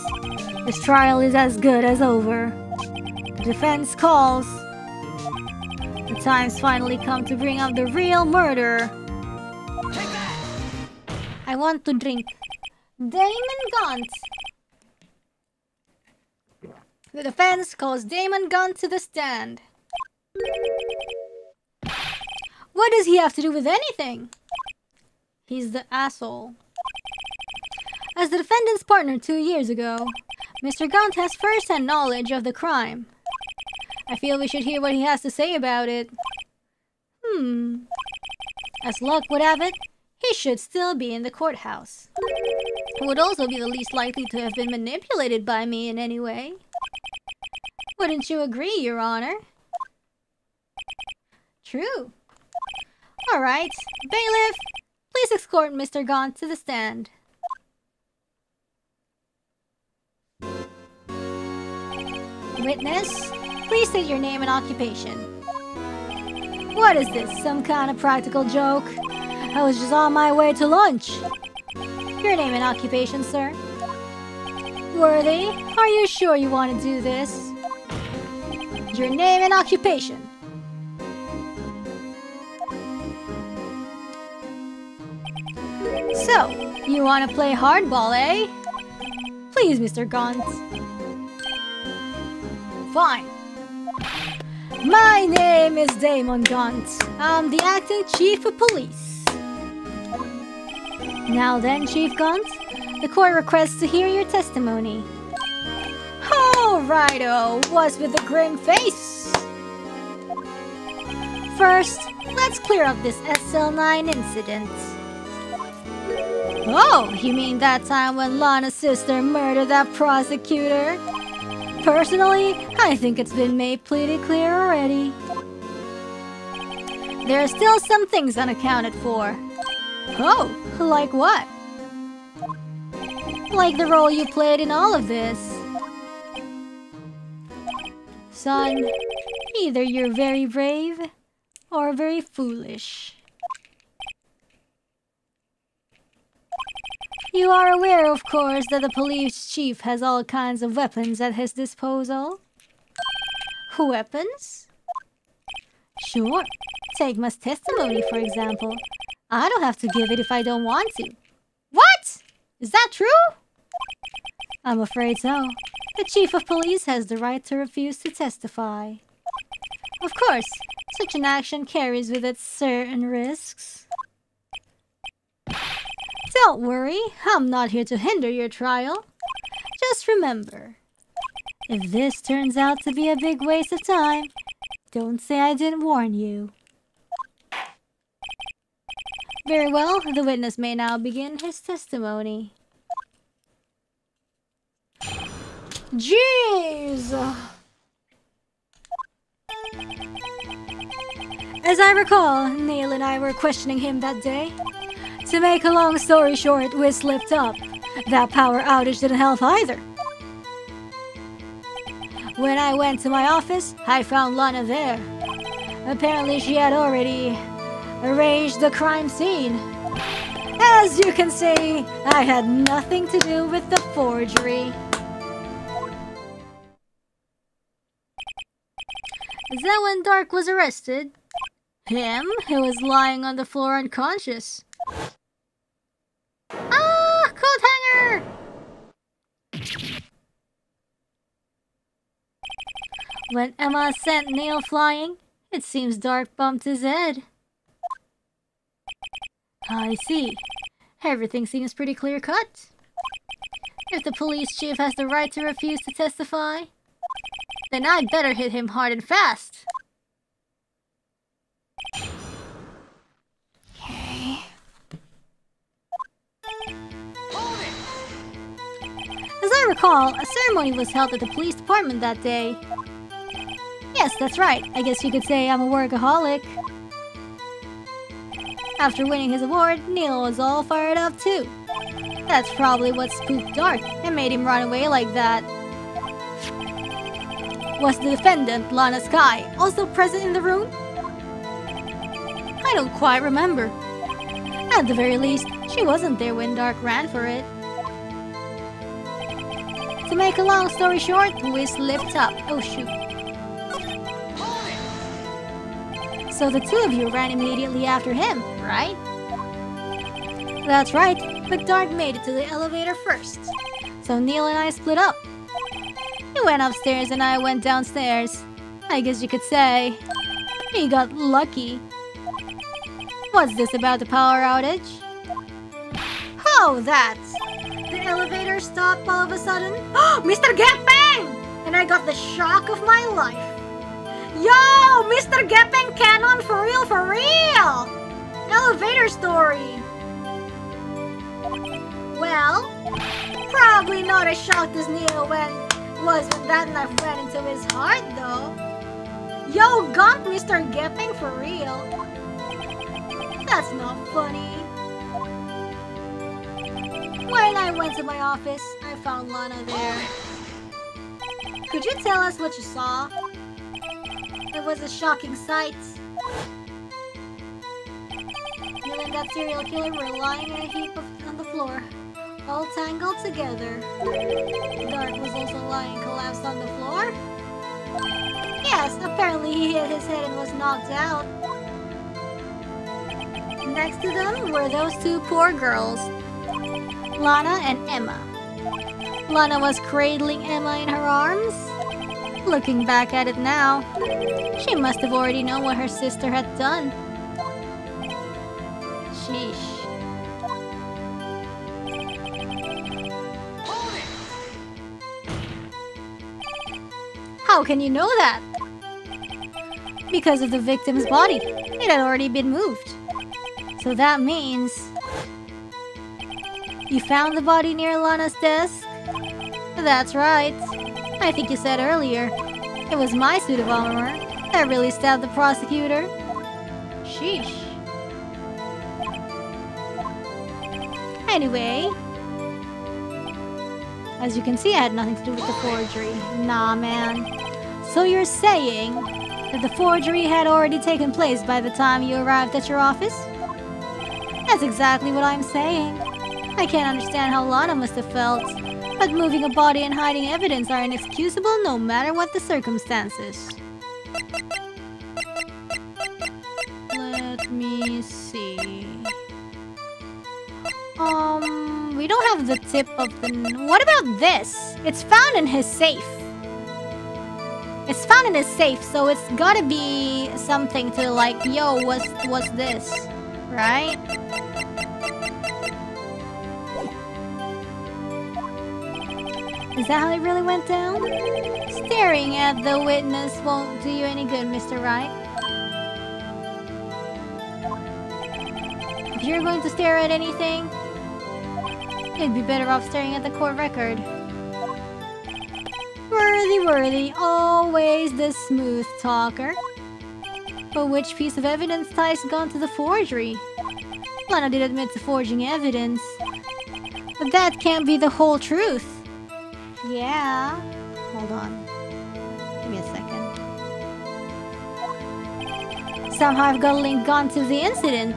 this trial is as good as over. The defense calls. The time's finally come to bring up the real murderer. I want to drink. Damon Gaunt. The defense calls Damon Gaunt to the stand. What does he have to do with anything? He's the asshole. As the defendant's partner 2 years ago, Mr. Gaunt has first-hand knowledge of the crime. I feel we should hear what he has to say about it. As luck would have it, he should still be in the courthouse. He would also be the least likely to have been manipulated by me in any way. Wouldn't you agree, Your Honor? True. Alright, bailiff, please escort Mr. Gaunt to the stand. Witness, please state your name and occupation. What is this, some kind of practical joke? I was just on my way to lunch. Your name and occupation, sir. Worthy, are you sure you want to do this? Your name and occupation. So, you want to play hardball, eh? Please, Mr. Gaunt. Fine. My name is Damon Gaunt. I'm the acting chief of police. Now then, Chief Gaunt, the court requests to hear your testimony. Oh, righto. What's with the grim face? First, let's clear up this SL9 incident. Oh, you mean that time when Lana's sister murdered that prosecutor? Personally, I think it's been made pretty clear already. There are still some things unaccounted for. Oh, like what? Like the role you played in all of this. Son, either you're very brave or very foolish. You are aware, of course, that the police chief has all kinds of weapons at his disposal. Weapons? Sure. Take my testimony, for example. I don't have to give it if I don't want to. What? Is that true? I'm afraid so. The chief of police has the right to refuse to testify. Of course, such an action carries with it certain risks. Don't worry, I'm not here to hinder your trial. Just remember, if this turns out to be a big waste of time, don't say I didn't warn you. Very well, the witness may now begin his testimony. Jeez! As I recall, Neil and I were questioning him that day. To make a long story short, we slipped up. That power outage didn't help either. When I went to my office, I found Lana there. Apparently she had already arranged the crime scene. As you can see, I had nothing to do with the forgery. Is that when Dark was arrested? Him, who was lying on the floor unconscious. Ah! Coat hanger! When Emma sent Neil flying, it seems Dark bumped his head. I see. Everything seems pretty clear-cut. If the police chief has the right to refuse to testify, then I'd better hit him hard and fast. Okay. As I recall, a ceremony was held at the police department that day. Yes, that's right. I guess you could say I'm a workaholic. After winning his award, Neil was all fired up too. That's probably what spooked Dark and made him run away like that. Was the defendant, Lana Sky, also present in the room? I don't quite remember. At the very least, she wasn't there when Dark ran for it. To make a long story short, we slipped up. Oh shoot. So the two of you ran immediately after him, right? That's right, but Dark made it to the elevator first. So Neil and I split up. He went upstairs and I went downstairs. I guess you could say he got lucky. What's this about the power outage? Oh, that! The elevator stopped all of a sudden. Mr. Gepeng! And I got the shock of my life. Yo! Mr. Gepeng canon for real, for real! Elevator story. Well, probably not as shocked as Neil was when that knife went into his heart, though. Yo, gunk Mr. Gepeng for real. That's not funny. When I went to my office, I found Lana there. Could you tell us what you saw? It was a shocking sight. You and that serial killer were lying in a heap on the floor, all tangled together. Dark was also lying collapsed on the floor? Yes, apparently he hit his head and was knocked out. Next to them were those two poor girls, Lana and Emma. Lana was cradling Emma in her arms. Looking back at it now, she must have already known what her sister had done. Sheesh. How can you know that? Because of the victim's body. It had already been moved. So that means you found the body near Lana's desk? That's right. I think you said earlier it was my suit of armor that really stabbed the prosecutor. Sheesh. Anyway, as you can see, I had nothing to do with the forgery. Nah, man. So you're saying that the forgery had already taken place by the time you arrived at your office? That's exactly what I'm saying. I can't understand how Lana must have felt, but moving a body and hiding evidence are inexcusable no matter what the circumstances. Let me see. We don't have the tip of the... What about this? It's found in his safe. It's found in his safe, so it's gotta be something to like, yo, what's this? Right? Is that how it really went down? Staring at the witness won't do you any good, Mr. Wright. If you're going to stare at anything, you'd be better off staring at the court record. Worthy, always the smooth talker. But which piece of evidence ties Gun to the forgery? Lana did admit to forging evidence. But that can't be the whole truth. Yeah. Hold on. Give me a second. somehow I've got a link gone to the incident.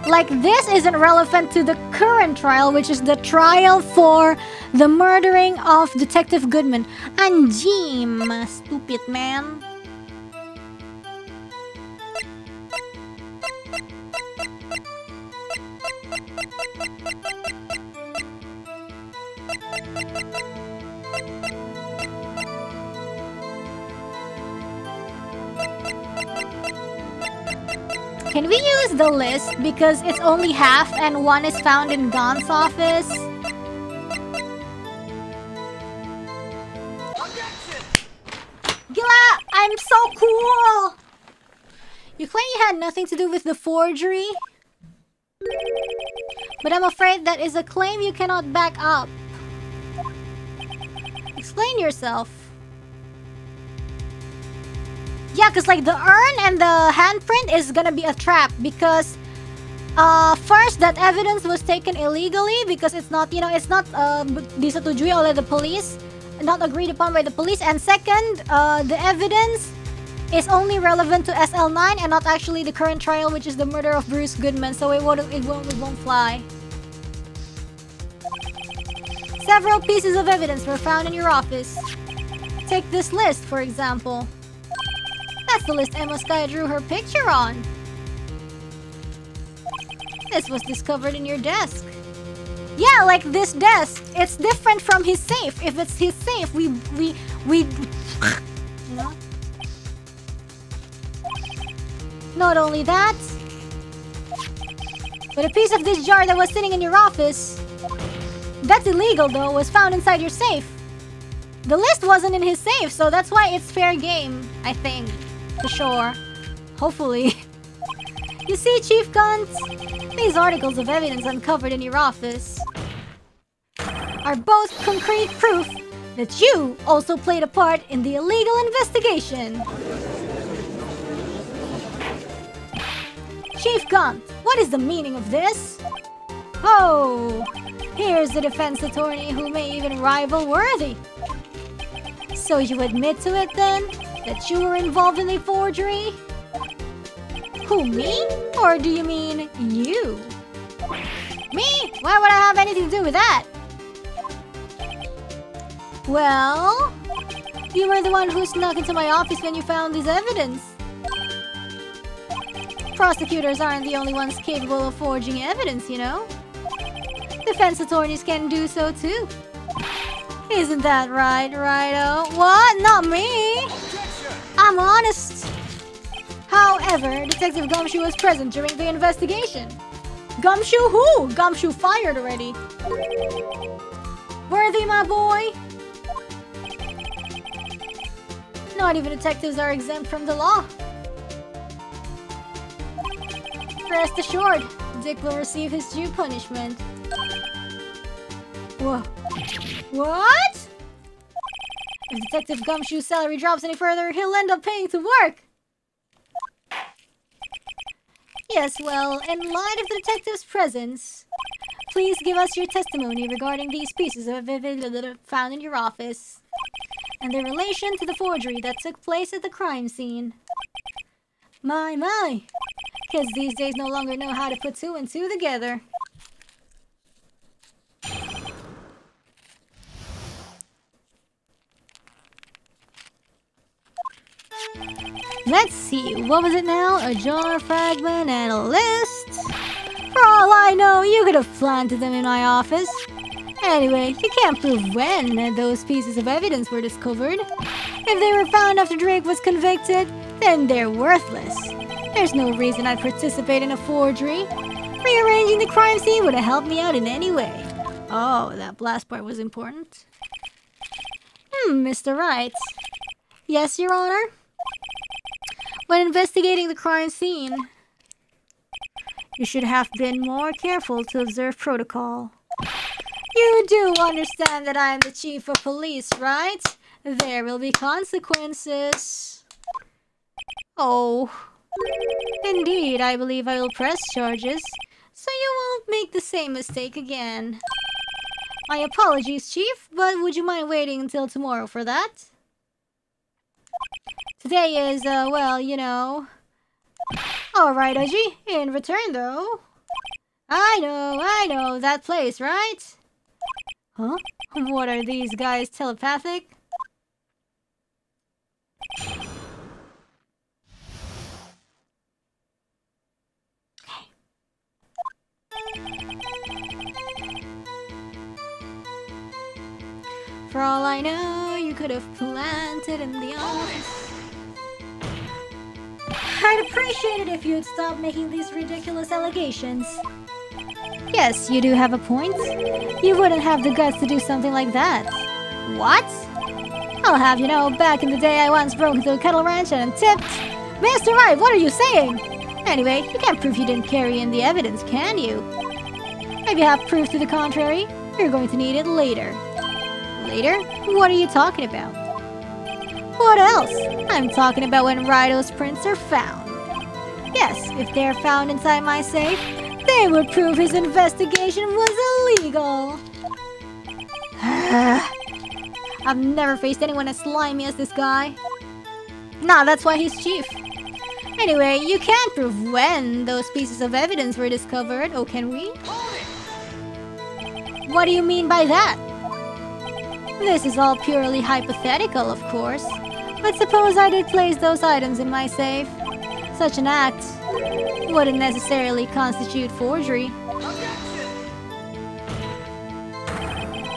Like, this isn't relevant to the current trial, which is the trial for the murdering of Detective Goodman. Anjim, stupid man. Can we use the list because it's only half and one is found in Gon's office? Gila, I'm so cool! You claim you had nothing to do with the forgery? But I'm afraid that is a claim you cannot back up. Explain yourself. Yeah, because like the urn and the handprint is gonna be a trap because first, that evidence was taken illegally because it's not, you know, it's not disetujui oleh the police, not agreed upon by the police. And second, the evidence is only relevant to SL9 and not actually the current trial, which is the murder of Bruce Goodman. So it won't fly. Several pieces of evidence were found in your office. Take this list, for example. That's the list Emma Sky drew her picture on. This was discovered in your desk. Yeah, like this desk. It's different from his safe. If it's his safe, we you know? Not only that, but a piece of this jar that was sitting in your office, that's illegal though, was found inside your safe. The list wasn't in his safe, so that's why it's fair game, I think. For sure. Hopefully. You see, Chief Guns? These articles of evidence uncovered in your office are both concrete proof that you also played a part in the illegal investigation. Chief Guns, what is the meaning of this? Oh, here's the defense attorney who may even rival Worthy. So you admit to it then? That you were involved in the forgery? Who, me? Or do you mean you? Me? Why would I have anything to do with that? Well, you were the one who snuck into my office when you found this evidence. Prosecutors aren't the only ones capable of forging evidence, you know? Defense attorneys can do so too. Isn't that right, Righto? What? Not me! I'm honest. However, Detective Gumshoe was present during the investigation. Gumshoe who? Gumshoe fired already. Worthy, my boy. Not even detectives are exempt from the law. Rest assured, Dick will receive his due punishment. Whoa. What? If Detective Gumshoe's salary drops any further, he'll end up paying to work. Yes, well, in light of the detective's presence, please give us your testimony regarding these pieces of evidence found in your office and their relation to the forgery that took place at the crime scene. My. Kids these days no longer know how to put two and two together. Let's see, what was it now? A jar fragment and a list? For all I know, you could have planted them in my office. Anyway, you can't prove when those pieces of evidence were discovered. If they were found after Drake was convicted, then they're worthless. There's no reason I'd participate in a forgery. Rearranging the crime scene would have helped me out in any way. Oh, that last part was important. Mr. Wright. Yes, Your Honor? When investigating the crime scene, you should have been more careful to observe protocol. You do understand that I am the chief of police, right? There will be consequences. Oh, indeed, I believe I will press charges, so you won't make the same mistake again. My apologies, Chief, but would you mind waiting until tomorrow for that? Today is, well, you know... Alright, Oji. In return, though... I know, that place, right? Huh? What are these guys, telepathic? For all I know, you could have planted in the office. I'd appreciate it if you'd stop making these ridiculous allegations. Yes, you do have a point. You wouldn't have the guts to do something like that. What? I'll have you know, back in the day I once broke into a kettle ranch and tipped... Mr. Wright, what are you saying? Anyway, you can't prove you didn't carry in the evidence, can you? If you have proof to the contrary, you're going to need it later. Later? What are you talking about? What else? I'm talking about when Rido's prints are found. Yes, if they're found inside my safe, they would prove his investigation was illegal. I've never faced anyone as slimy as this guy. Nah, that's why he's chief. Anyway, you can't prove when those pieces of evidence were discovered, oh can we? What do you mean by that? This is all purely hypothetical, of course. But suppose I did place those items in my safe. Such an act wouldn't necessarily constitute forgery.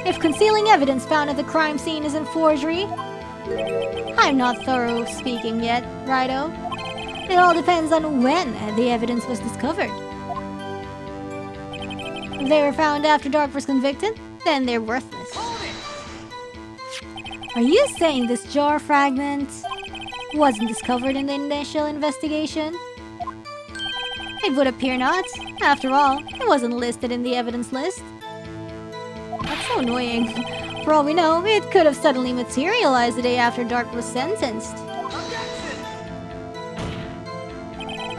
If concealing evidence found at the crime scene isn't forgery, I'm not thorough speaking yet, righto? It all depends on when the evidence was discovered. If they were found after Dark was convicted, then they're worthless. Are you saying this jar fragment wasn't discovered in the initial investigation? It would appear not. After all, it wasn't listed in the evidence list. That's so annoying. For all we know, it could have suddenly materialized the day after Dark was sentenced.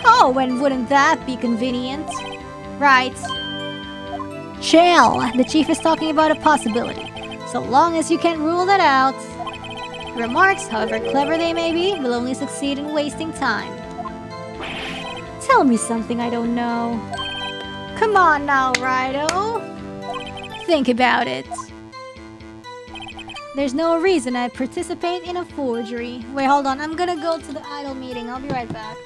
Oh, and wouldn't that be convenient? Right. Chill! The chief is talking about a possibility. So long as you can't rule that out. Remarks, however clever they may be, will only succeed in wasting time. Tell me something I don't know. Come on now, Rido. Think about it. There's no reason I'd participate in a forgery. Wait, hold on. I'm gonna go to the idol meeting. I'll be right back.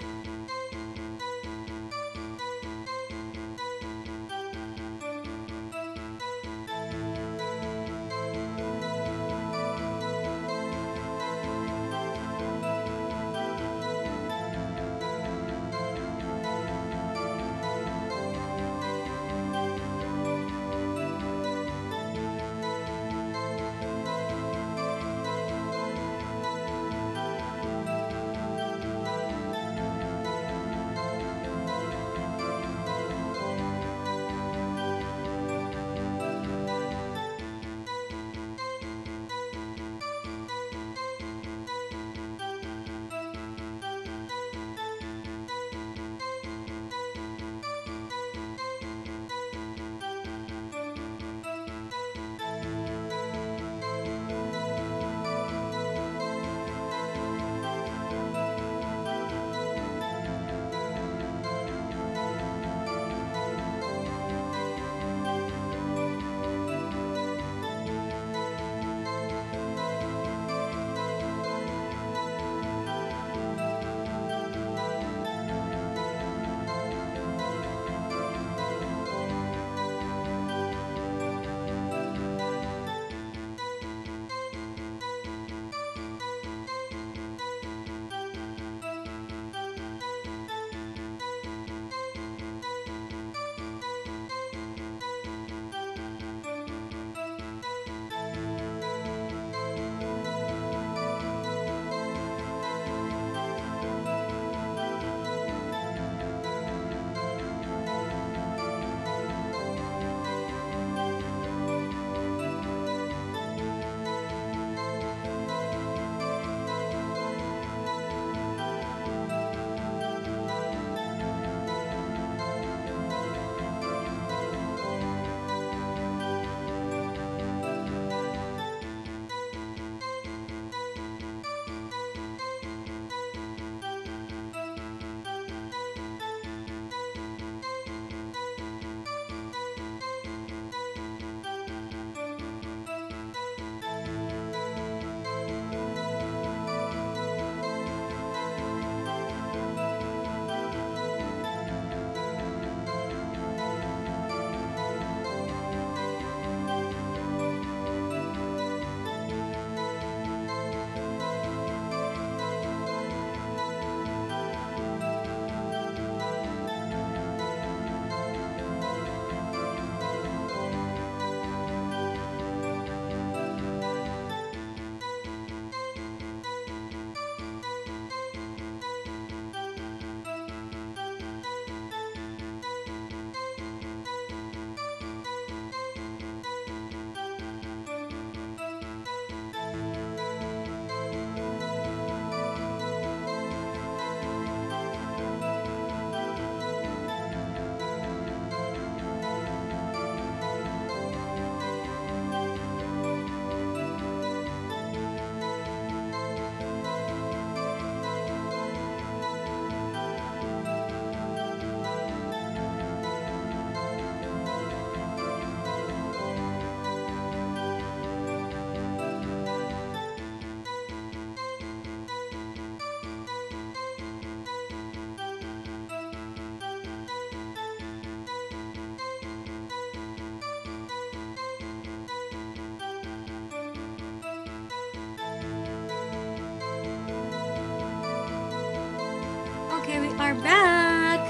are back.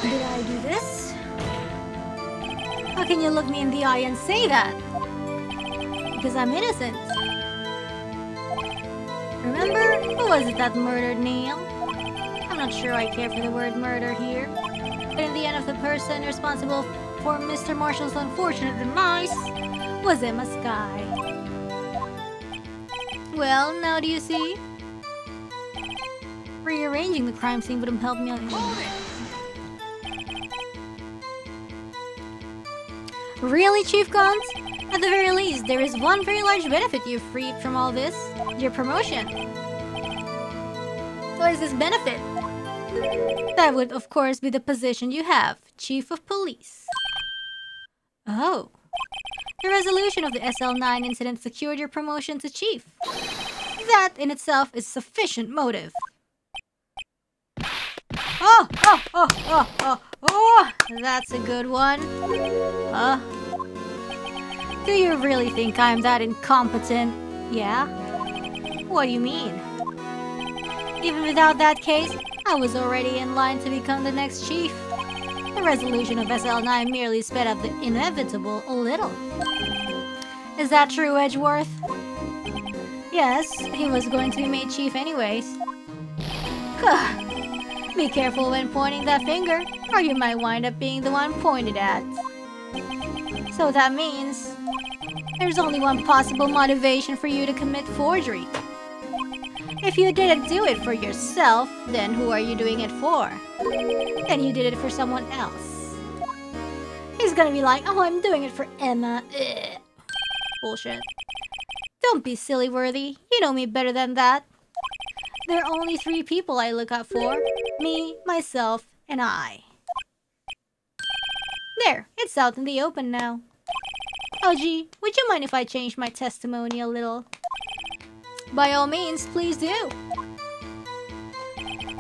Did I do this? How can you look me in the eye and say that? Because I'm innocent. Remember? Who was it that murdered Neil? I'm not sure I care for the word murder here. But in the end of the person responsible for Mr. Marshall's unfortunate demise was Emma Sky. Well, now do you see? Rearranging the crime scene would have helped me out. Really, Chief Gaunt? At the very least, there is one very large benefit you've reaped from all this. Your promotion. What is this benefit? That would, of course, be the position you have, Chief of Police. Oh. The resolution of the SL9 incident secured your promotion to Chief. That in itself is sufficient motive. Oh, that's a good one. Do you really think I'm that incompetent? Yeah? What do you mean? Even without that case, I was already in line to become the next chief. The resolution of SL9 merely sped up the inevitable a little. Is that true, Edgeworth? Yes, he was going to be made chief anyways. Be careful when pointing that finger, or you might wind up being the one pointed at. So that means there's only one possible motivation for you to commit forgery. If you didn't do it for yourself, then who are you doing it for? Then you did it for someone else. He's gonna be like, oh, I'm doing it for Emma. Ugh. Bullshit. Don't be silly, Worthy. You know me better than that. There are only 3 people I look out for. Me, myself, and I. There, it's out in the open now. Oh gee, would you mind if I change my testimony a little? By all means, please do.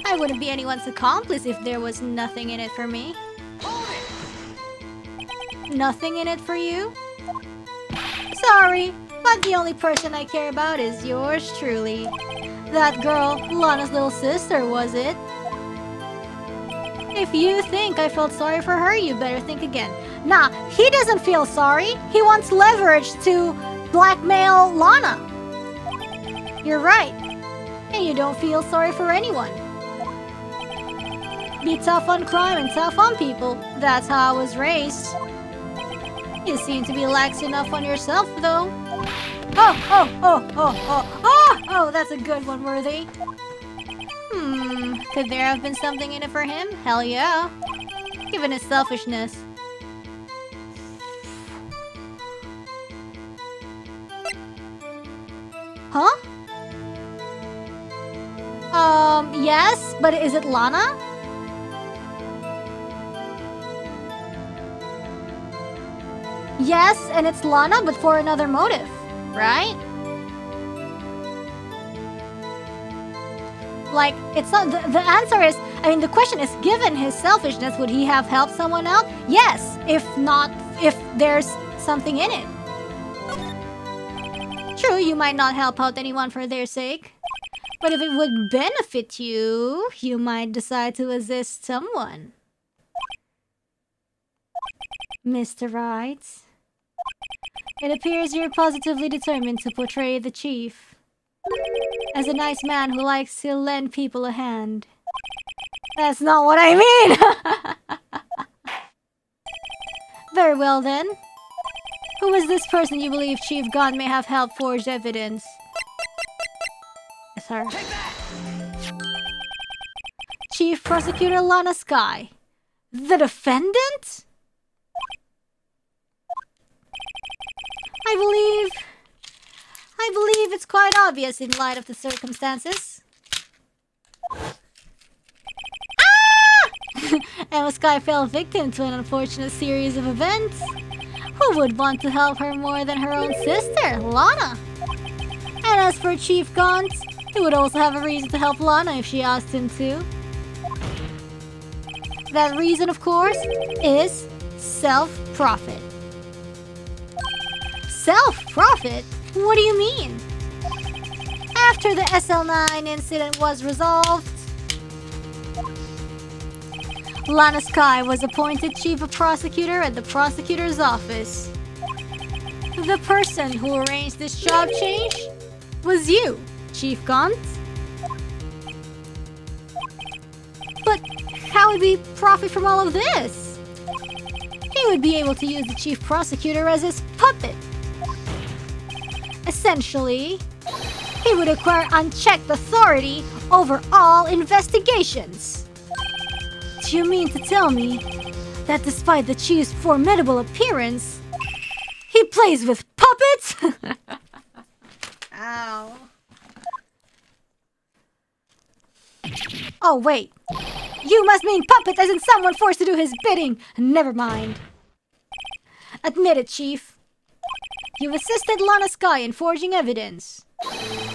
I wouldn't be anyone's accomplice if there was nothing in it for me. Nothing in it for you? Sorry, but the only person I care about is yours truly. That girl, Lana's little sister, was it? If you think I felt sorry for her, you better think again. Nah, he doesn't feel sorry. He wants leverage to blackmail Lana. You're right. And you don't feel sorry for anyone. Be tough on crime and tough on people. That's how I was raised. You seem to be lax enough on yourself, though. Oh, that's a good one, Worthy. Could there have been something in it for him? Hell yeah. Given his selfishness. Huh? Yes, but is it Lana? Yes, and it's Lana, but for another motive, right? Like, it's not, the answer is, I mean, the question is, given his selfishness, would he have helped someone out? Yes, if not, if there's something in it. True, you might not help out anyone for their sake. But if it would benefit you, you might decide to assist someone. Mr. Wright, it appears you're positively determined to portray the chief as a nice man who likes to lend people a hand. That's not what I mean! Very well then. Who is this person you believe Chief Gaunt may have helped forge evidence? Yes, sir. Chief Prosecutor Lana Sky. The defendant? I believe it's quite obvious in light of the circumstances. Emma Sky fell victim to an unfortunate series of events. Who would want to help her more than her own sister, Lana? And as for Chief Gaunt, he would also have a reason to help Lana if she asked him to. That reason, of course, is self-profit. Self-profit? What do you mean? After the SL9 incident was resolved, Lana Sky was appointed chief of prosecutor at the prosecutor's office. The person who arranged this job change was you, Chief Gaunt. But how would he profit from all of this? He would be able to use the chief prosecutor as his puppet. Essentially, he would acquire unchecked authority over all investigations. Do you mean to tell me that despite the chief's formidable appearance, he plays with puppets? Ow. Oh, wait. You must mean puppet as in someone forced to do his bidding. Never mind. Admit it, Chief. You've assisted Lana Sky in forging evidence.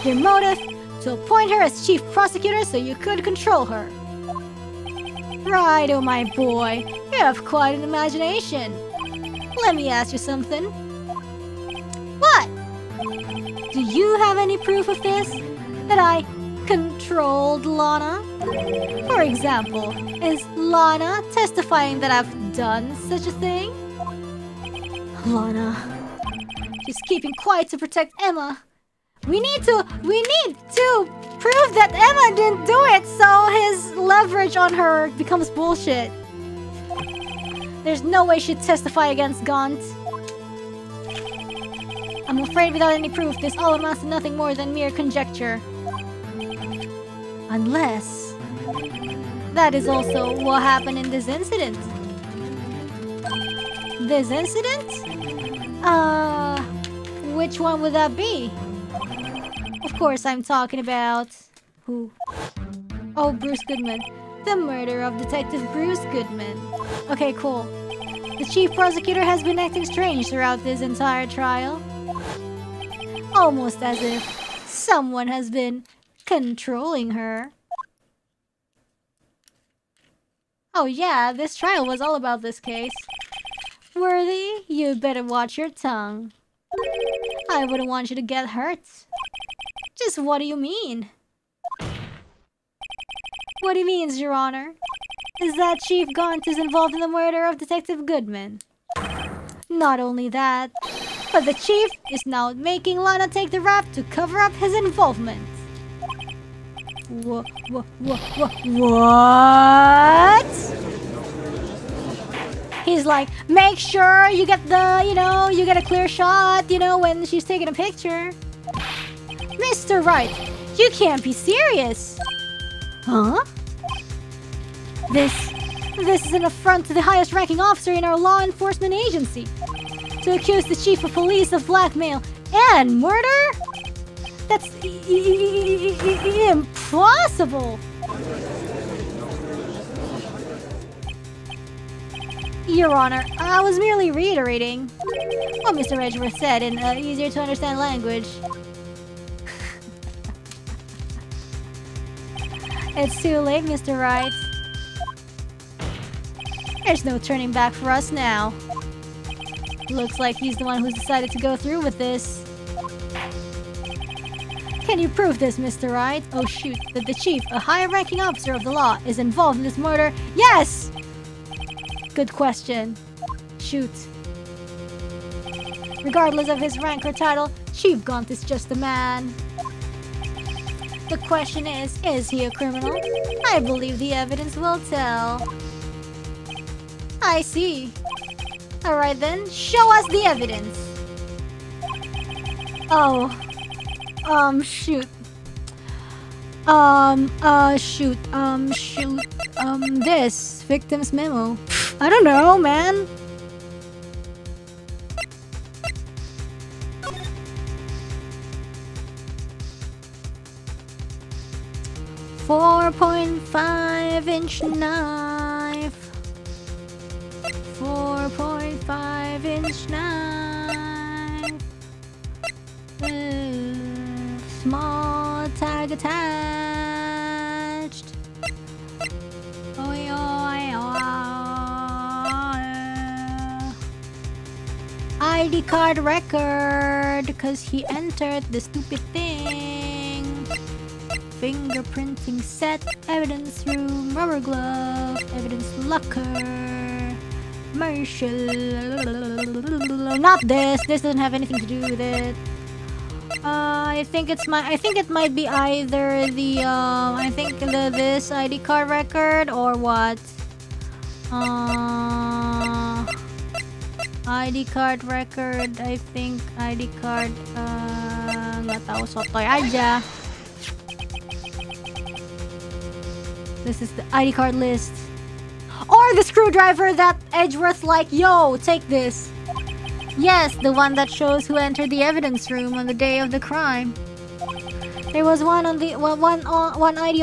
Your motive? To appoint her as chief prosecutor so you could control her. Right, oh my boy. You have quite an imagination. Let me ask you something. What? Do you have any proof of this? That I controlled Lana? For example, is Lana testifying that I've done such a thing? Lana, she's keeping quiet to protect Emma. We need to prove that Emma didn't do it, so his leverage on her becomes bullshit. There's no way she'd testify against Gaunt. I'm afraid without any proof, this all amounts to nothing more than mere conjecture. Unless that is also what happened in this incident. This incident? Which one would that be? Of course, I'm talking about... who? Oh, Bruce Goodman. The murder of Detective Bruce Goodman. Okay, cool. The chief prosecutor has been acting strange throughout this entire trial. Almost as if someone has been controlling her. Oh yeah, this trial was all about this case. Worthy, you better watch your tongue. I wouldn't want you to get hurt. Just what do you mean? What he means, Your Honor, is that Chief Gaunt is involved in the murder of Detective Goodman. Not only that, but the Chief is now making Lana take the rap to cover up his involvement. What? He's like, make sure you get the, you get a clear shot, when she's taking a picture. Mr. Wright, you can't be serious. Huh? This is an affront to the highest ranking officer in our law enforcement agency. To accuse the chief of police of blackmail and murder? That's impossible. Your Honor, I was merely reiterating what Mr. Edgeworth said in easier to understand language. It's too late, Mr. Wright. There's no turning back for us now. Looks like he's the one who's decided to go through with this. Can you prove this, Mr. Wright? Oh shoot, that the chief, a higher-ranking officer of the law, is involved in this murder? Yes! Good question. Shoot. Regardless of his rank or title, Chief Gaunt is just a man. The question is he a criminal? I believe the evidence will tell. I see. Alright then, show us the evidence. Oh. Shoot. This victim's memo. I don't know, man. .5-inch knife. 4.5-inch knife. Small tag attached. ID card record, cause he entered the stupid thing. Fingerprinting set, evidence room, rubber glove, evidence locker. Marshall. Not this. This doesn't have anything to do with it. I think it might be either the this ID card record or what? ID card record. I think ID card. Nggak tahu, sotoy aja. This is the ID card list. Or the screwdriver that Edgeworth's like, yo, take this. Yes, the one that shows who entered the evidence room on the day of the crime. There was one ID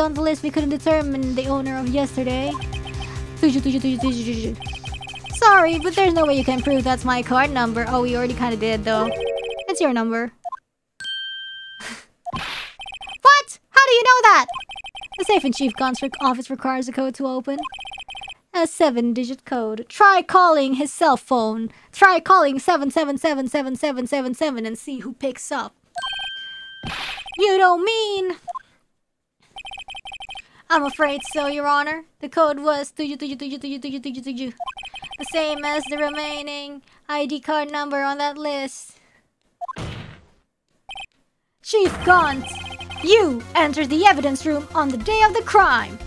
on the list we couldn't determine the owner of yesterday. Sorry, but there's no way you can prove that's my card number. Oh, we already kind of did, though. It's your number. What? How do you know that? The safe in Chief Gun's office requires a code to open. A 7-digit code. Try calling his cell phone. Try calling 7777777 and see who picks up. You don't mean... I'm afraid so, Your Honor. The code was the same as the remaining ID card number on that list. Chief Gaunt, you entered the evidence room on the day of the crime.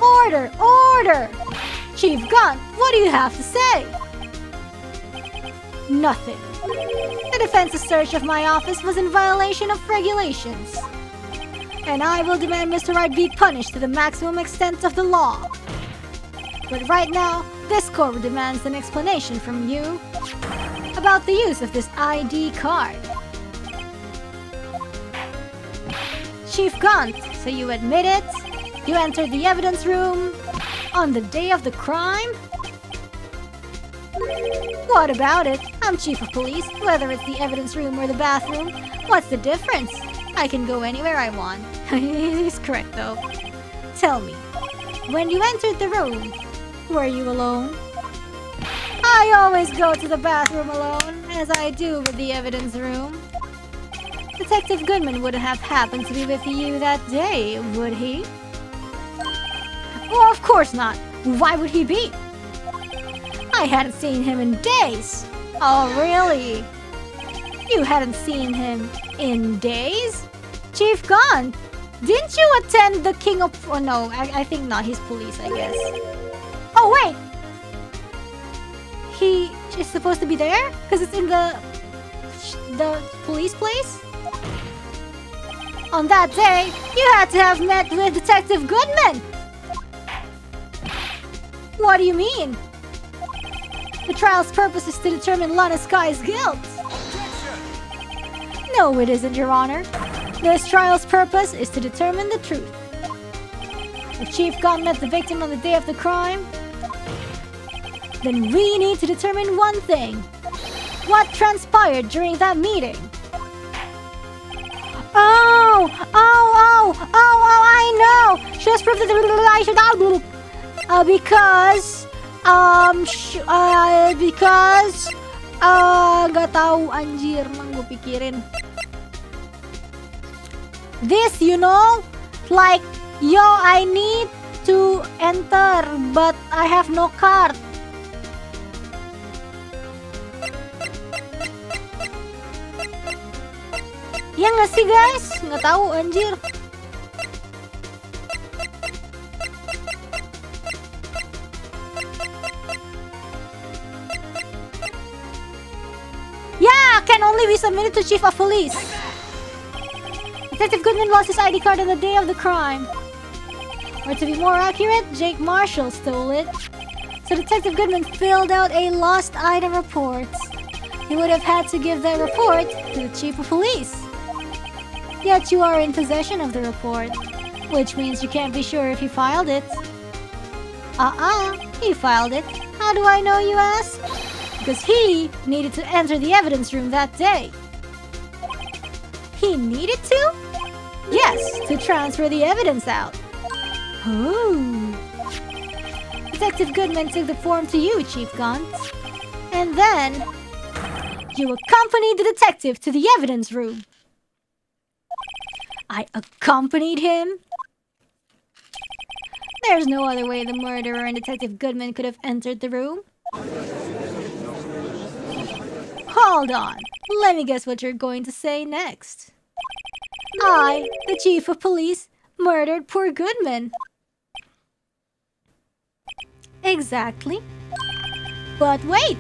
Order! Order! Chief Gaunt, what do you have to say? Nothing. The defense's search of my office was in violation of regulations. And I will demand Mr. Wright be punished to the maximum extent of the law. But right now, this court demands an explanation from you about the use of this ID card. Chief Gaunt, so you admit it? You entered the evidence room on the day of the crime? What about it? I'm chief of police, whether it's the evidence room or the bathroom. What's the difference? I can go anywhere I want. He's correct though. Tell me, when you entered the room, were you alone? I always go to the bathroom alone, as I do with the evidence room. Detective Goodman wouldn't have happened to be with you that day, would he? Well, of course not. Why would he be? I hadn't seen him in days. Oh, really? You hadn't seen him in days? Chief Gaunt, didn't you attend the King of... Oh, no, I think not. He's police, I guess. Oh, wait! He is supposed to be there? Because it's in the police place? On that day, you had to have met with Detective Goodman! What do you mean? The trial's purpose is to determine Lana Sky's guilt. No, it isn't, Your Honor. This trial's purpose is to determine the truth. If Chief Gaunt met the victim on the day of the crime, then we need to determine one thing. What transpired during that meeting? I know! Just prove that I should gak tahu anjir, mang gue pikirin. This, you know, like, yo, I need to enter, but I have no card. Ya nggak sih guys? Nggak tahu anjir. Yeah, can only be submitted to Chief of Police. Detective Goodman lost his ID card on the day of the crime. Or to be more accurate, Jake Marshall stole it. So Detective Goodman filled out a lost item report. He would have had to give that report to the Chief of Police. Yet you are in possession of the report, which means you can't be sure if he filed it. He filed it. How do I know, you ask? Because he needed to enter the evidence room that day. He needed to? Yes, to transfer the evidence out. Oh. Detective Goodman took the form to you, Chief Gaunt. And then, you accompanied the detective to the evidence room. I accompanied him? There's no other way the murderer and Detective Goodman could have entered the room. Hold on. Let me guess what you're going to say next. I, the chief of police, murdered poor Goodman. Exactly. But wait!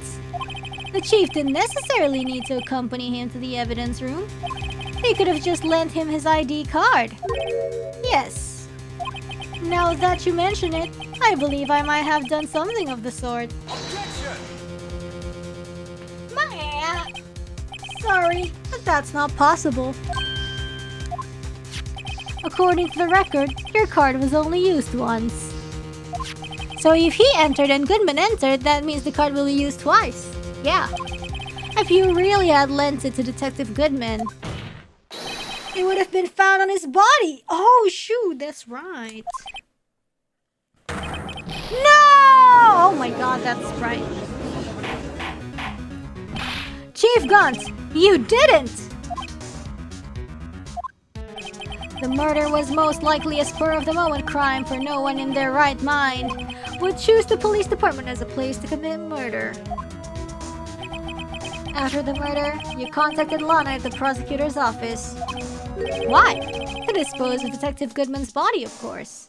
The chief didn't necessarily need to accompany him to the evidence room. He could have just lent him his ID card. Yes. Now that you mention it, I believe I might have done something of the sort. Sorry, but that's not possible. According to the record, your card was only used once. So if he entered and Goodman entered, that means the card will be used twice. Yeah. If you really had lent it to Detective Goodman, it would have been found on his body. Oh, shoot, that's right. No! Oh my god, that's right. Chief Gunt, you didn't! The murder was most likely a spur-of-the-moment crime, for no one in their right mind would choose the police department as a place to commit murder. After the murder, you contacted Lana at the prosecutor's office. Why? To dispose of Detective Goodman's body, of course.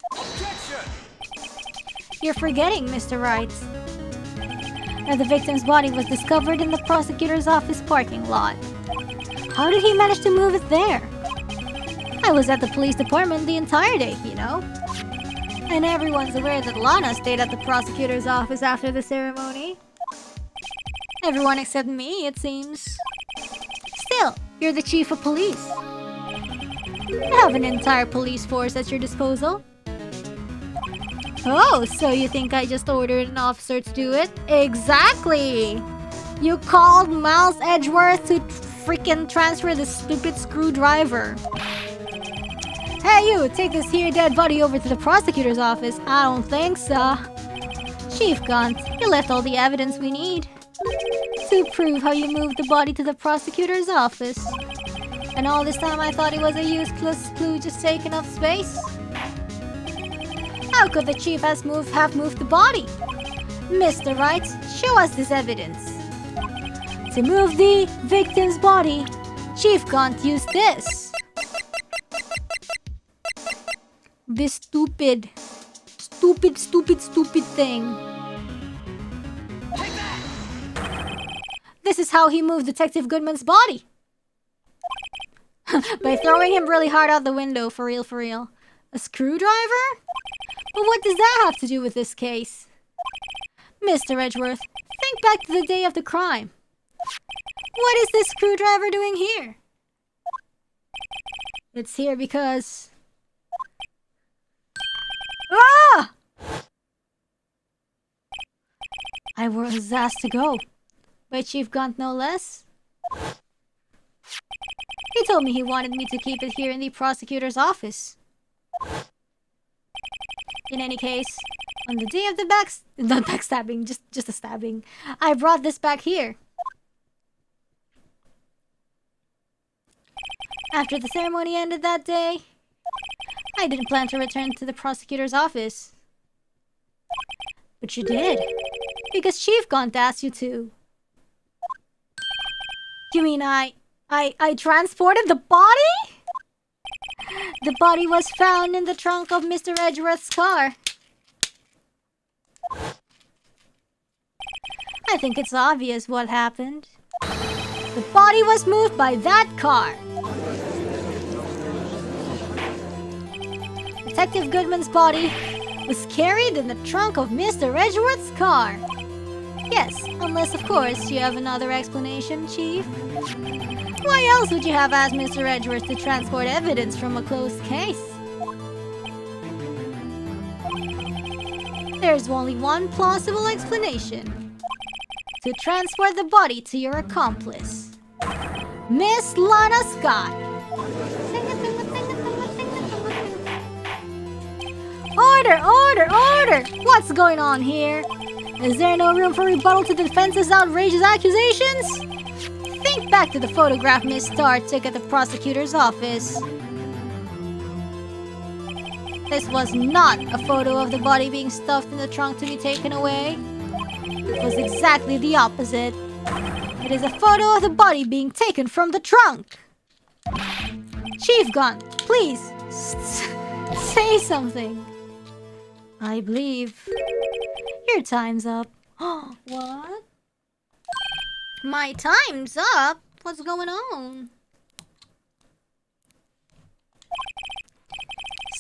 You're forgetting, Mr. Wright, that the victim's body was discovered in the prosecutor's office parking lot. How did he manage to move it there? I was at the police department the entire day, you know. And everyone's aware that Lana stayed at the prosecutor's office after the ceremony. Everyone except me, it seems. Still, you're the chief of police. You have an entire police force at your disposal. Oh, so you think I just ordered an officer to do it? Exactly! You called Miles Edgeworth to freaking transfer the stupid screwdriver. Hey you, take this here dead body over to the prosecutor's office. I don't think so. Chief Gunt, you left all the evidence we need to prove how you moved the body to the prosecutor's office. And all this time I thought it was a useless clue just taking up space? How could the chief have moved the body? Mr. Wright, show us this evidence. To move the victim's body, Chief Gunt used this. This stupid thing. This is how he moved Detective Goodman's body. By throwing him really hard out the window, for real. A screwdriver? But what does that have to do with this case? Mr. Edgeworth, think back to the day of the crime. What is this screwdriver doing here? It's here because... Ah! I was asked to go. By Chief Gunt, no less. He told me he wanted me to keep it here in the prosecutor's office. In any case, on the day of the not backstabbing, just a stabbing, I brought this back here. After the ceremony ended that day, I didn't plan to return to the prosecutor's office. But you did, because Chief Gunt asked you to. You mean I transported the body? The body was found in the trunk of Mr. Edgeworth's car. I think it's obvious what happened. The body was moved by that car. Detective Goodman's body was carried in the trunk of Mr. Edgeworth's car. Yes, unless of course you have another explanation, Chief. Why else would you have asked Mr. Edgeworth to transport evidence from a closed case? There's only one plausible explanation. To transport the body to your accomplice, Miss Lana Scott. Order! What's going on here? Is there no room for rebuttal to the defense's outrageous accusations? Think back to the photograph Miss Starr took at the prosecutor's office. This was not a photo of the body being stuffed in the trunk to be taken away. It was exactly the opposite. It is a photo of the body being taken from the trunk. Chief Gun, please, say something. I believe your time's up. What? My time's up? What's going on?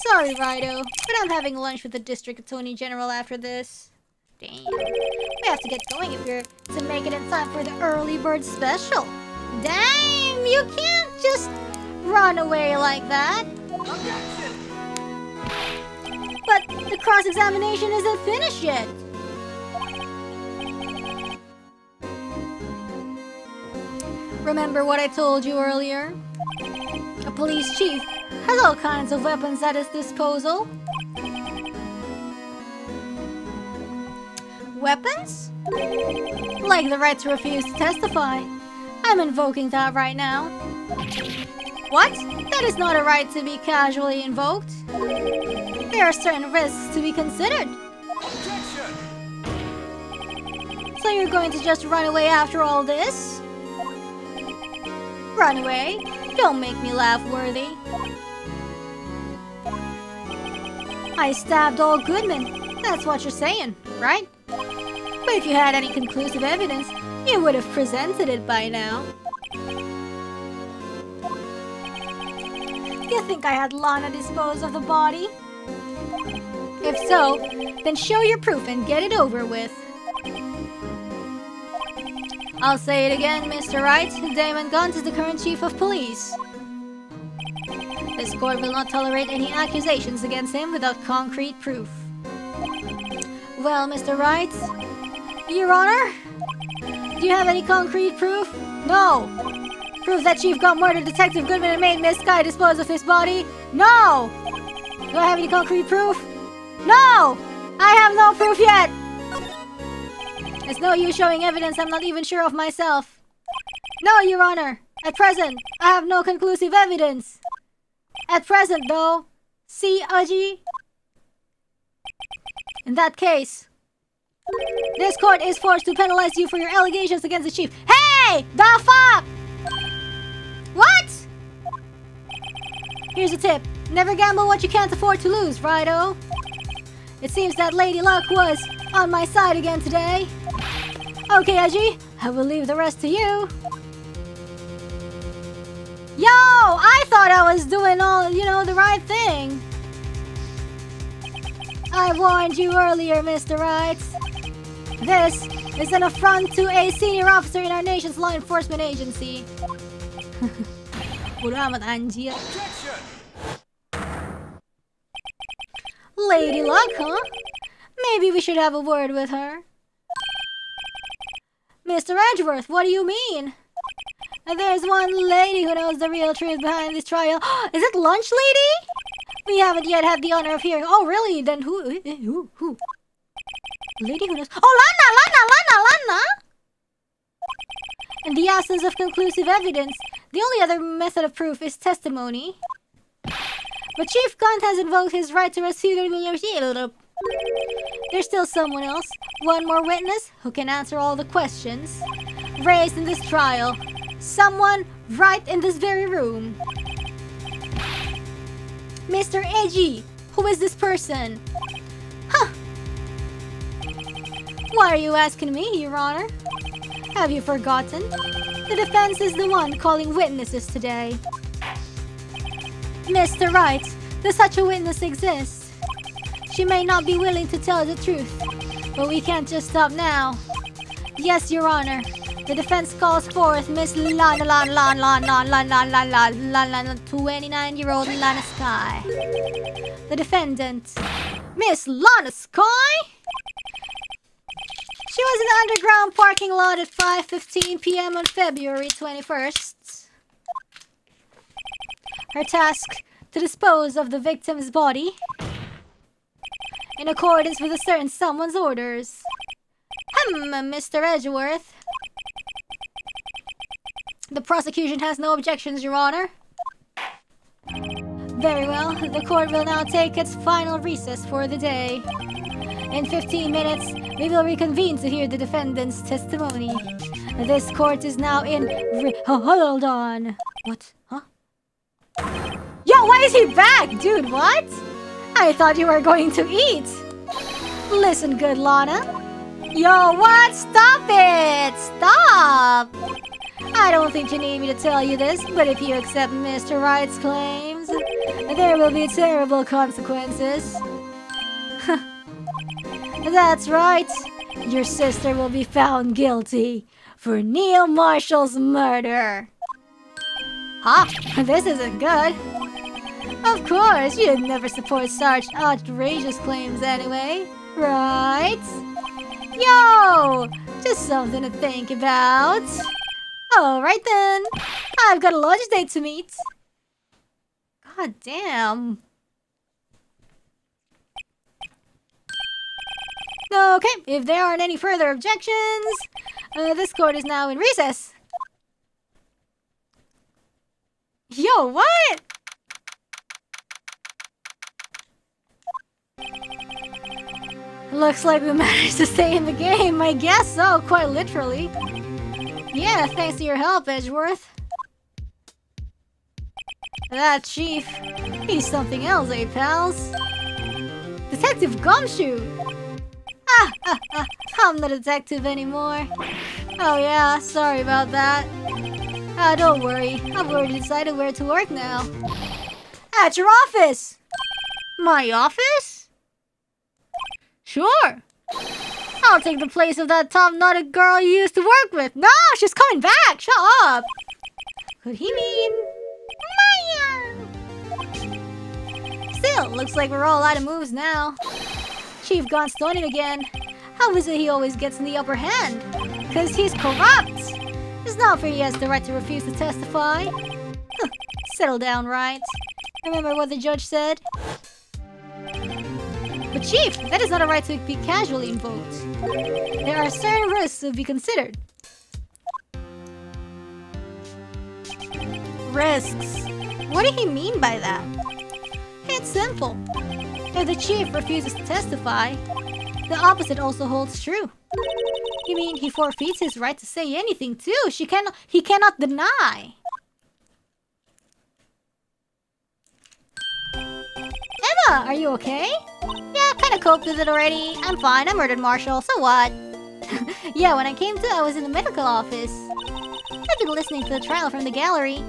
Sorry, Rido, but I'm having lunch with the District Attorney General after this. Damn. We have to get going if we're to make it in time for the early bird special. Damn, you can't just run away like that. Objection! But the cross-examination isn't finished yet. Remember what I told you earlier? A police chief has all kinds of weapons at his disposal. Weapons? Like the right to refuse to testify. I'm invoking that right now. What? That is not a right to be casually invoked. There are certain risks to be considered. Objection! So you're going to just run away after all this? Run away? Don't make me laugh, Worthy. I stabbed all Goodman. That's what you're saying, right? But if you had any conclusive evidence, you would have presented it by now. You think I had Lana dispose of the body? If so, then show your proof and get it over with. I'll say it again, Mr. Wright. Damon Guns is the current chief of police. This court will not tolerate any accusations against him without concrete proof. Well, Mr. Wright, Your Honor, do you have any concrete proof? No! Proof that Chief Gun murdered Detective Goodman and made Miss Sky dispose of his body? No! Do I have any concrete proof? No! I have no proof yet! It's no use showing evidence I'm not even sure of myself. No, Your Honor. At present, I have no conclusive evidence. At present, though, see, Aji? In that case, this court is forced to penalize you for your allegations against the chief. Hey! The fuck? What? Here's a tip. Never gamble what you can't afford to lose, Rido. It seems that Lady Luck was on my side again today. Okay, Aji, I will leave the rest to you. Yo! I thought I was doing all, the right thing. I warned you earlier, Mr. Wright. This is an affront to a senior officer in our nation's law enforcement agency. Lady Luck, huh? Maybe we should have a word with her. Mr. Edgeworth, what do you mean? There's one lady who knows the real truth behind this trial. Is it Lunch Lady? We haven't yet had the honor of hearing. Oh, really? Then who? Lady who knows. Oh, Lana! In the absence of conclusive evidence, the only other method of proof is testimony. But Chief Gun has invoked his right to refute. There's still someone else, one more witness, who can answer all the questions raised in this trial. Someone right in this very room. Mr. Eiji, who is this person? Huh. Why are you asking me, Your Honor? Have you forgotten? The defense is the one calling witnesses today. Mr. Wright, does such a witness exist? She may not be willing to tell the truth, but we can't just stop now. Yes, Your Honor. The defense calls forth Miss 29-year-old Lana Sky. The defendant, Miss Lana Sky? She was in the underground parking lot at 5:15 p.m. on February 21st. Her task, to dispose of the victim's body in accordance with a certain someone's orders. Mr. Edgeworth. The prosecution has no objections, Your Honor. Very well, the court will now take its final recess for the day. In 15 minutes, we will reconvene to hear the defendant's testimony. This court is now in hold on. What? Huh? Yo, why is he back? Dude, what? I thought you were going to eat. Listen, good Lana. Yo, what? Stop it! Stop! I don't think you need me to tell you this, but if you accept Mr. Wright's claims, there will be terrible consequences. That's right. Your sister will be found guilty for Neil Marshall's murder. Huh? This isn't good. Of course, you'd never support such outrageous claims anyway, right? Yo! Just something to think about. Alright then. I've got a lunch date to meet. God damn. Okay, if there aren't any further objections, this court is now in recess. Yo, what? Looks like we managed to stay in the game. I guess so, quite literally. Yeah, thanks to your help, Edgeworth. That chief, he's something else, eh, pals? Detective Gumshoe! I'm not a detective anymore. Oh yeah, sorry about that. Don't worry, I've already decided where to work now. At your office! My office? Sure. I'll take the place of that top-knotted girl you used to work with. No, she's coming back! Shut up! Could he mean... Maya? Still, looks like we're all out of moves now. Chief gone stoning again. How is it he always gets in the upper hand? Cause he's corrupt! It's not fair he has the right to refuse to testify. Settle down, Wright. Remember what the judge said? But Chief, that is not a right to be casually invoked. There are certain risks to be considered. Risks? What did he mean by that? It's simple. If the Chief refuses to testify, the opposite also holds true. You mean he forfeits his right to say anything too? He cannot deny. Emma, are you okay? Yeah, kinda coped with it already. I'm fine, I murdered Marshall, so what? Yeah, when I came to, I was in the medical office. I've been listening to the trial from the gallery.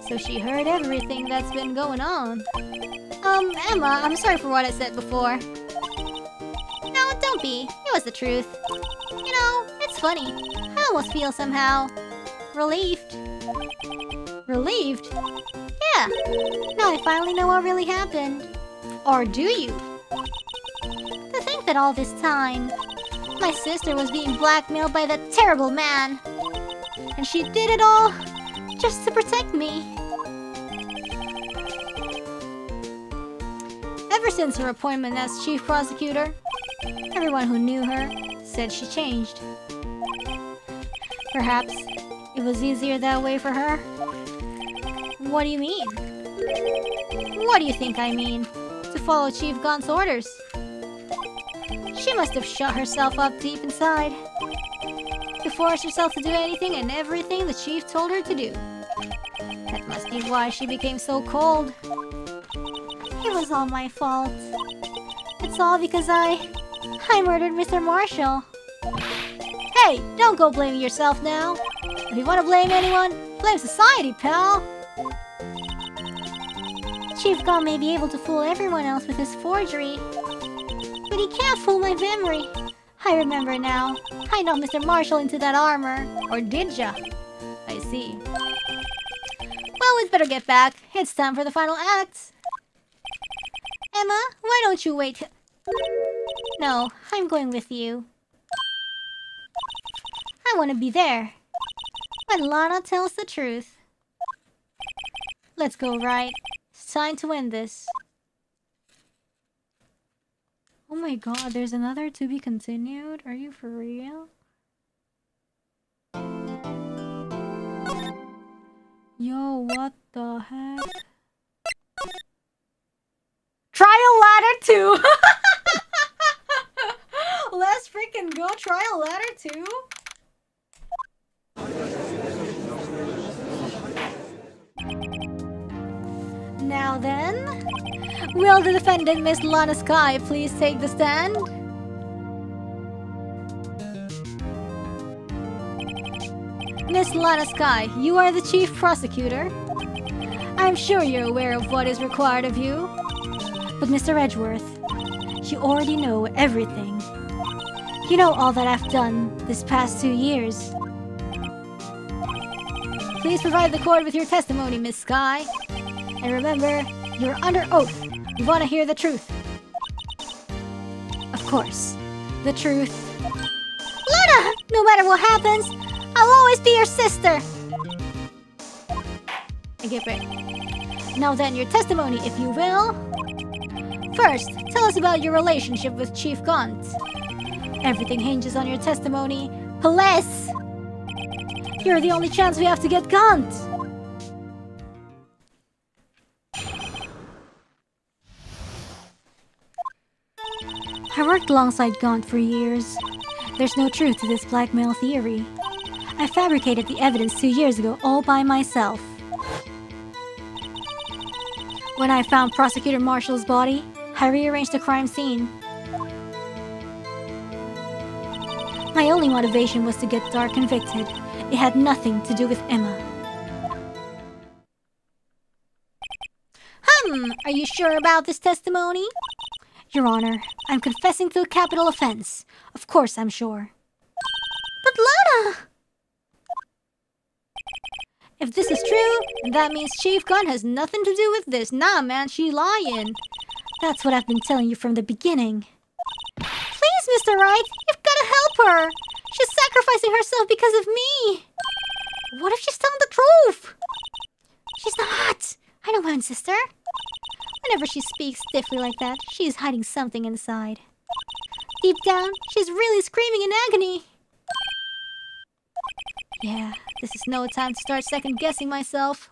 So she heard everything that's been going on. Emma, I'm sorry for what I said before. No, don't be. It was the truth. You know, it's funny. I almost feel somehow... relieved. Relieved? Yeah. Now I finally know what really happened. Or do you? To think that all this time, my sister was being blackmailed by that terrible man. And she did it all just to protect me. Ever since her appointment as chief prosecutor, everyone who knew her said she changed. Perhaps it was easier that way for her. What do you mean? What do you think I mean? To follow Chief Gon's orders. She must have shut herself up deep inside. To force herself to do anything and everything the Chief told her to do. That must be why she became so cold. It was all my fault. It's all because I murdered Mr. Marshall. Hey, don't go blaming yourself now. If you want to blame anyone, blame society, pal. Chief Gon may be able to fool everyone else with his forgery, but he can't fool my memory. I remember now. I knocked Mr. Marshall into that armor. Or did ya? I see. Well, we'd better get back. It's time for the final act. Emma, why don't you wait? No, I'm going with you. I want to be there when Lana tells the truth. Let's go, Wright. It's time to end this. Oh my god, there's another to be continued? Are you for real? Yo, what the heck? Trial ladder 2! Let's freaking go trial ladder 2! Now then, will the defendant, Miss Lana Sky, please take the stand? Miss Lana Sky, you are the chief prosecutor. I'm sure you're aware of what is required of you. But Mr. Edgeworth, you already know everything. You know all that I've done this past 2 years. Please provide the court with your testimony, Miss Sky. And remember, you're under oath. You want to hear the truth. Of course, the truth. Luna! No matter what happens, I'll always be your sister. I get it. Now then, your testimony, if you will. First, tell us about your relationship with Chief Gaunt. Everything hinges on your testimony. Please! You're the only chance we have to get Gaunt. I worked alongside Gaunt for years. There's no truth to this blackmail theory. I fabricated the evidence 2 years ago all by myself. When I found Prosecutor Marshall's body, I rearranged the crime scene. My only motivation was to get Dark convicted. It had nothing to do with Emma. Are you sure about this testimony? Your Honor, I'm confessing to a capital offense. Of course I'm sure. But Lana! If this is true, then that means Chief Gun has nothing to do with this. Nah, man, she lying. That's what I've been telling you from the beginning. Please, Mr. Wright, you've got to help her. She's sacrificing herself because of me. What if she's telling the truth? She's not. I know my own sister. Whenever she speaks stiffly like that, she's hiding something inside. Deep down, she's really screaming in agony. Yeah, this is no time to start second-guessing myself.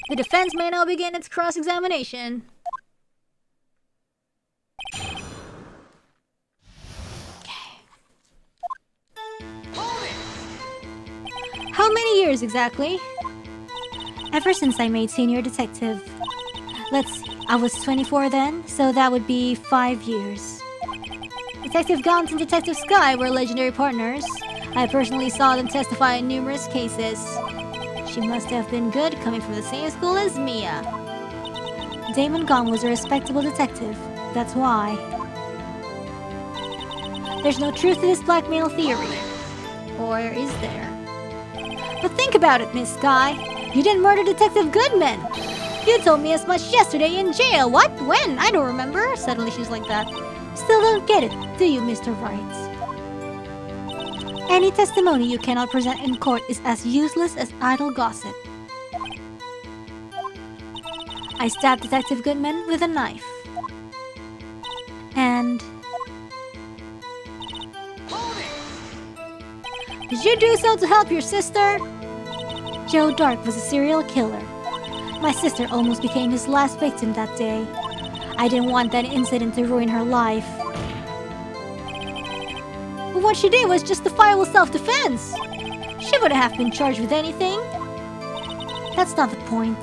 The defense may now begin its cross-examination. How many years exactly? Ever since I made senior detective. Let's see, I was 24 then, so that would be 5 years. Detective Gaunt and Detective Sky were legendary partners. I personally saw them testify in numerous cases. She must have been good coming from the same school as Mia. Damon Gaunt was a respectable detective. That's why. There's no truth to this blackmail theory. Or is there? But think about it, Miss Sky. You didn't murder Detective Goodman. You told me as much yesterday in jail. What? When? I don't remember. Suddenly she's like that. Still don't get it, do you, Mr. Wright? Any testimony you cannot present in court is as useless as idle gossip. I stabbed Detective Goodman with a knife. And... did you do so to help your sister? Joe Dark was a serial killer. My sister almost became his last victim that day. I didn't want that incident to ruin her life. But what she did was justifiable self-defense. She wouldn't have been charged with anything. That's not the point.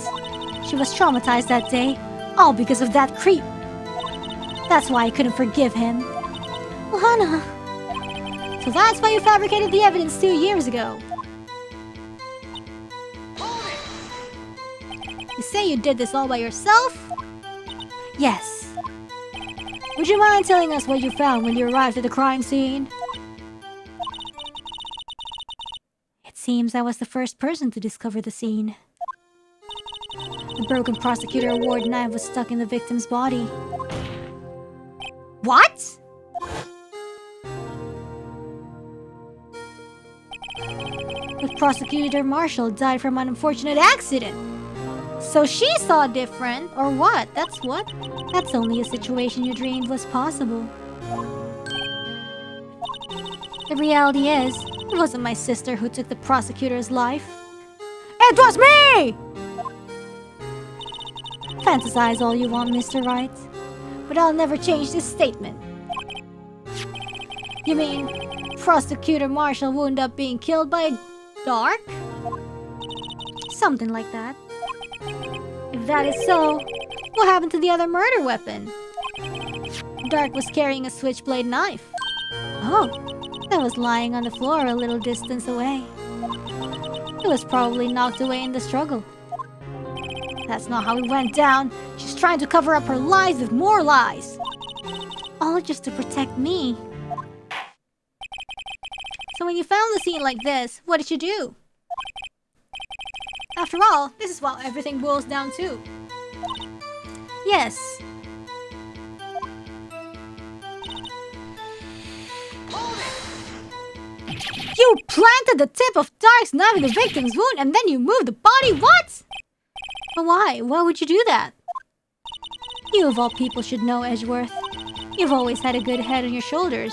She was traumatized that day, all because of that creep. That's why I couldn't forgive him. Lana. So that's why you fabricated the evidence 2 years ago. You say you did this all by yourself? Yes. Would you mind telling us what you found when you arrived at the crime scene? It seems I was the first person to discover the scene. The broken prosecutor award knife was stuck in the victim's body. What? But Prosecutor Marshall died from an unfortunate accident. So she saw different, or what? That's what? That's only a situation you dreamed was possible. The reality is, it wasn't my sister who took the prosecutor's life. It was me! Fantasize all you want, Mr. Wright, but I'll never change this statement. You mean Prosecutor Marshall wound up being killed by a Dark? Something like that. If that is so, what happened to the other murder weapon? Dark was carrying a switchblade knife. Oh, that was lying on the floor a little distance away. It was probably knocked away in the struggle. That's not how it went down. She's trying to cover up her lies with more lies. All just to protect me. So when you found the scene like this, what did you do? After all, this is what everything boils down to. Yes. You planted the tip of Dark's knife in the victim's wound and then you moved the body? What? But why? Why would you do that? You of all people should know, Edgeworth. You've always had a good head on your shoulders.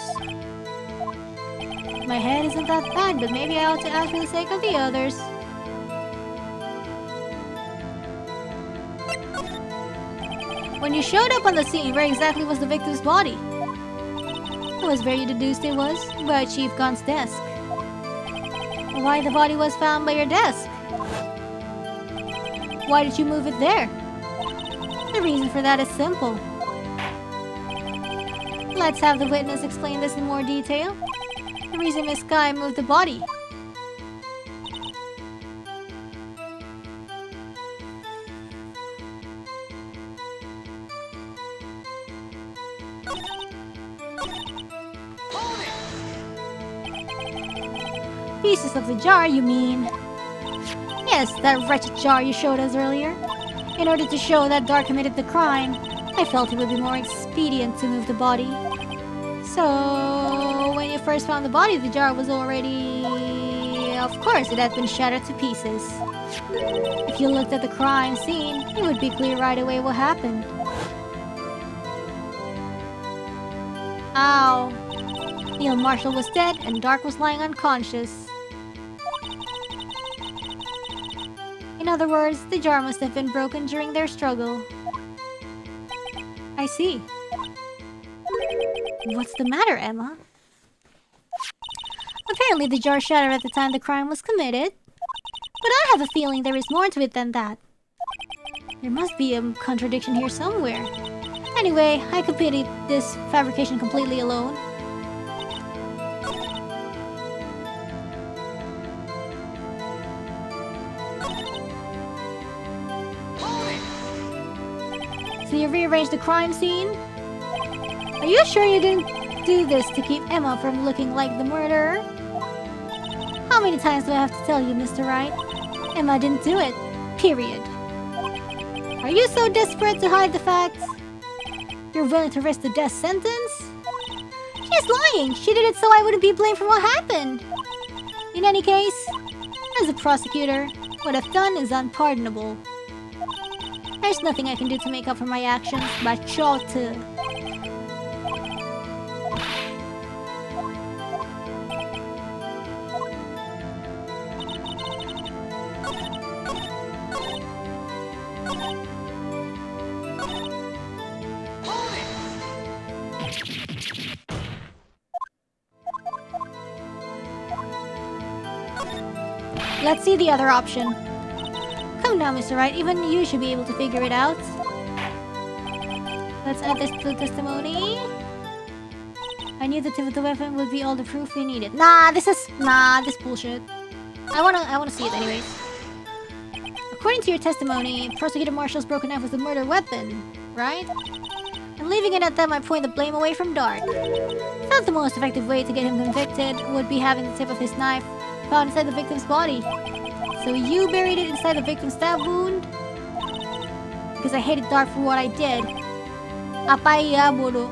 My head isn't that bad, but maybe I ought to ask for the sake of the others. When you showed up on the scene, where exactly was the victim's body? It was where you deduced it was, by Chief Gun's desk. Why the body was found by your desk? Why did you move it there? The reason for that is simple. Let's have the witness explain this in more detail. The reason Miss Sky moved the body. Pieces of the jar, you mean? Yes, that wretched jar you showed us earlier. In order to show that Dark committed the crime, I felt it would be more expedient to move the body. So, when you first found the body, the jar was already... Of course, it had been shattered to pieces. If you looked at the crime scene, it would be clear right away what happened. Ow. Neil Marshall was dead and Dark was lying unconscious. In other words, the jar must have been broken during their struggle. I see. What's the matter, Emma? Apparently the jar shattered at the time the crime was committed. But I have a feeling there is more to it than that. There must be a contradiction here somewhere. Anyway, I completed this fabrication completely alone. So you rearranged the crime scene? Are you sure you didn't do this to keep Emma from looking like the murderer? How many times do I have to tell you, Mr. Wright? Emma didn't do it. Period. Are you so desperate to hide the facts? You're willing to risk the death sentence? She's lying! She did it so I wouldn't be blamed for what happened! In any case, as a prosecutor, what I've done is unpardonable. There's nothing I can do to make up for my actions, but sure to. Let's see the other option. Come now, Mr. Wright, even you should be able to figure it out. Let's add this to the testimony. I knew the tip of the weapon would be all the proof we needed. This bullshit. I wanna see it anyways. According to your testimony, Prosecutor Marshall's broken knife was the murder weapon, right? And leaving it at that might point the blame away from Dark. I thought the most effective way to get him convicted would be having the tip of his knife found inside the victim's body. So you buried it inside the victim's stab wound? Because I hated Dark for what I did. Apaya bodo.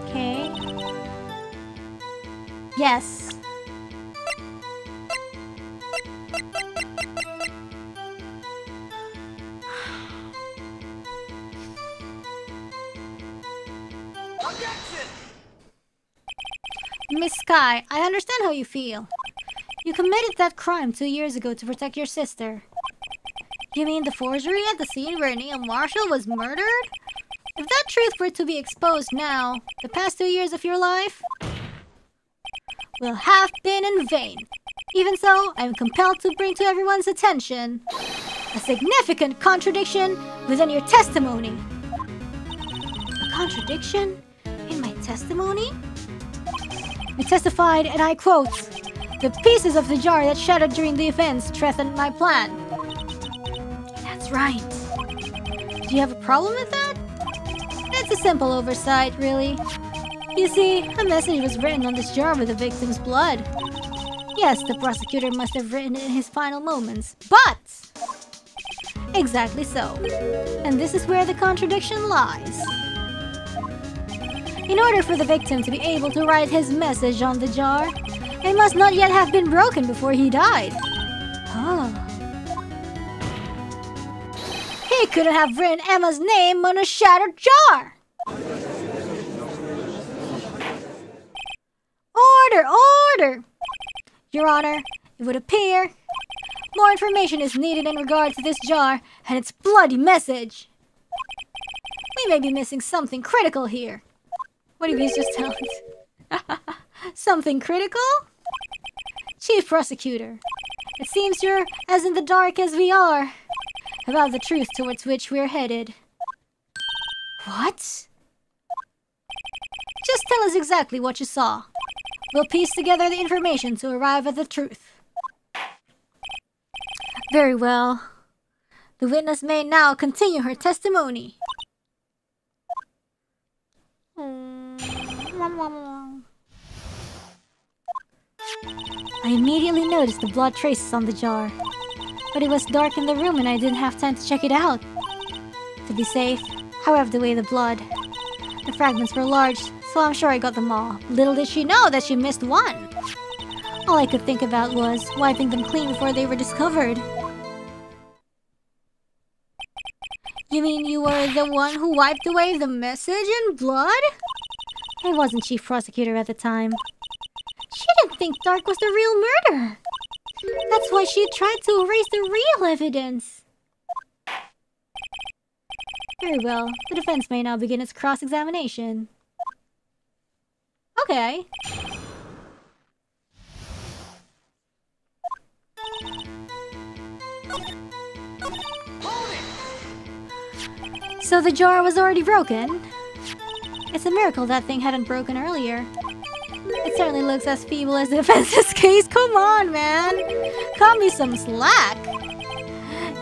Okay. Yes. Miss Sky, I understand how you feel. You committed that crime 2 years ago to protect your sister. You mean the forgery at the scene where Neil Marshall was murdered? If that truth were to be exposed now, the past 2 years of your life will have been in vain. Even so, I am compelled to bring to everyone's attention a significant contradiction within your testimony. A contradiction in my testimony? You testified, and I quote, "The pieces of the jar that shattered during the events threatened my plan." That's right. Do you have a problem with that? It's a simple oversight, really. You see, a message was written on this jar with the victim's blood. Yes, the prosecutor must have written it in his final moments, but... Exactly so. And this is where the contradiction lies. In order for the victim to be able to write his message on the jar, it must not yet have been broken before he died. Oh. He couldn't have written Emma's name on a shattered jar! Order! Order! Your Honor, it would appear more information is needed in regard to this jar and its bloody message. We may be missing something critical here. What if he's just telling us? Something critical? Chief Prosecutor, it seems you're as in the dark as we are about the truth towards which we're headed. What? Just tell us exactly what you saw. We'll piece together the information to arrive at the truth. Very well. The witness may now continue her testimony. I immediately noticed the blood traces on the jar, but it was dark in the room and I didn't have time to check it out. To be safe, I wiped away the blood. The fragments were large, so I'm sure I got them all. Little did she know that she missed one. All I could think about was wiping them clean before they were discovered. You mean you were the one who wiped away the message in blood? I wasn't Chief Prosecutor at the time. She didn't think Dark was the real murderer. That's why she tried to erase the real evidence. Very well, the defense may now begin its cross-examination. Okay. So the jar was already broken? It's a miracle that thing hadn't broken earlier. It certainly looks as feeble as the defense's case. Come on, man! Cut me some slack!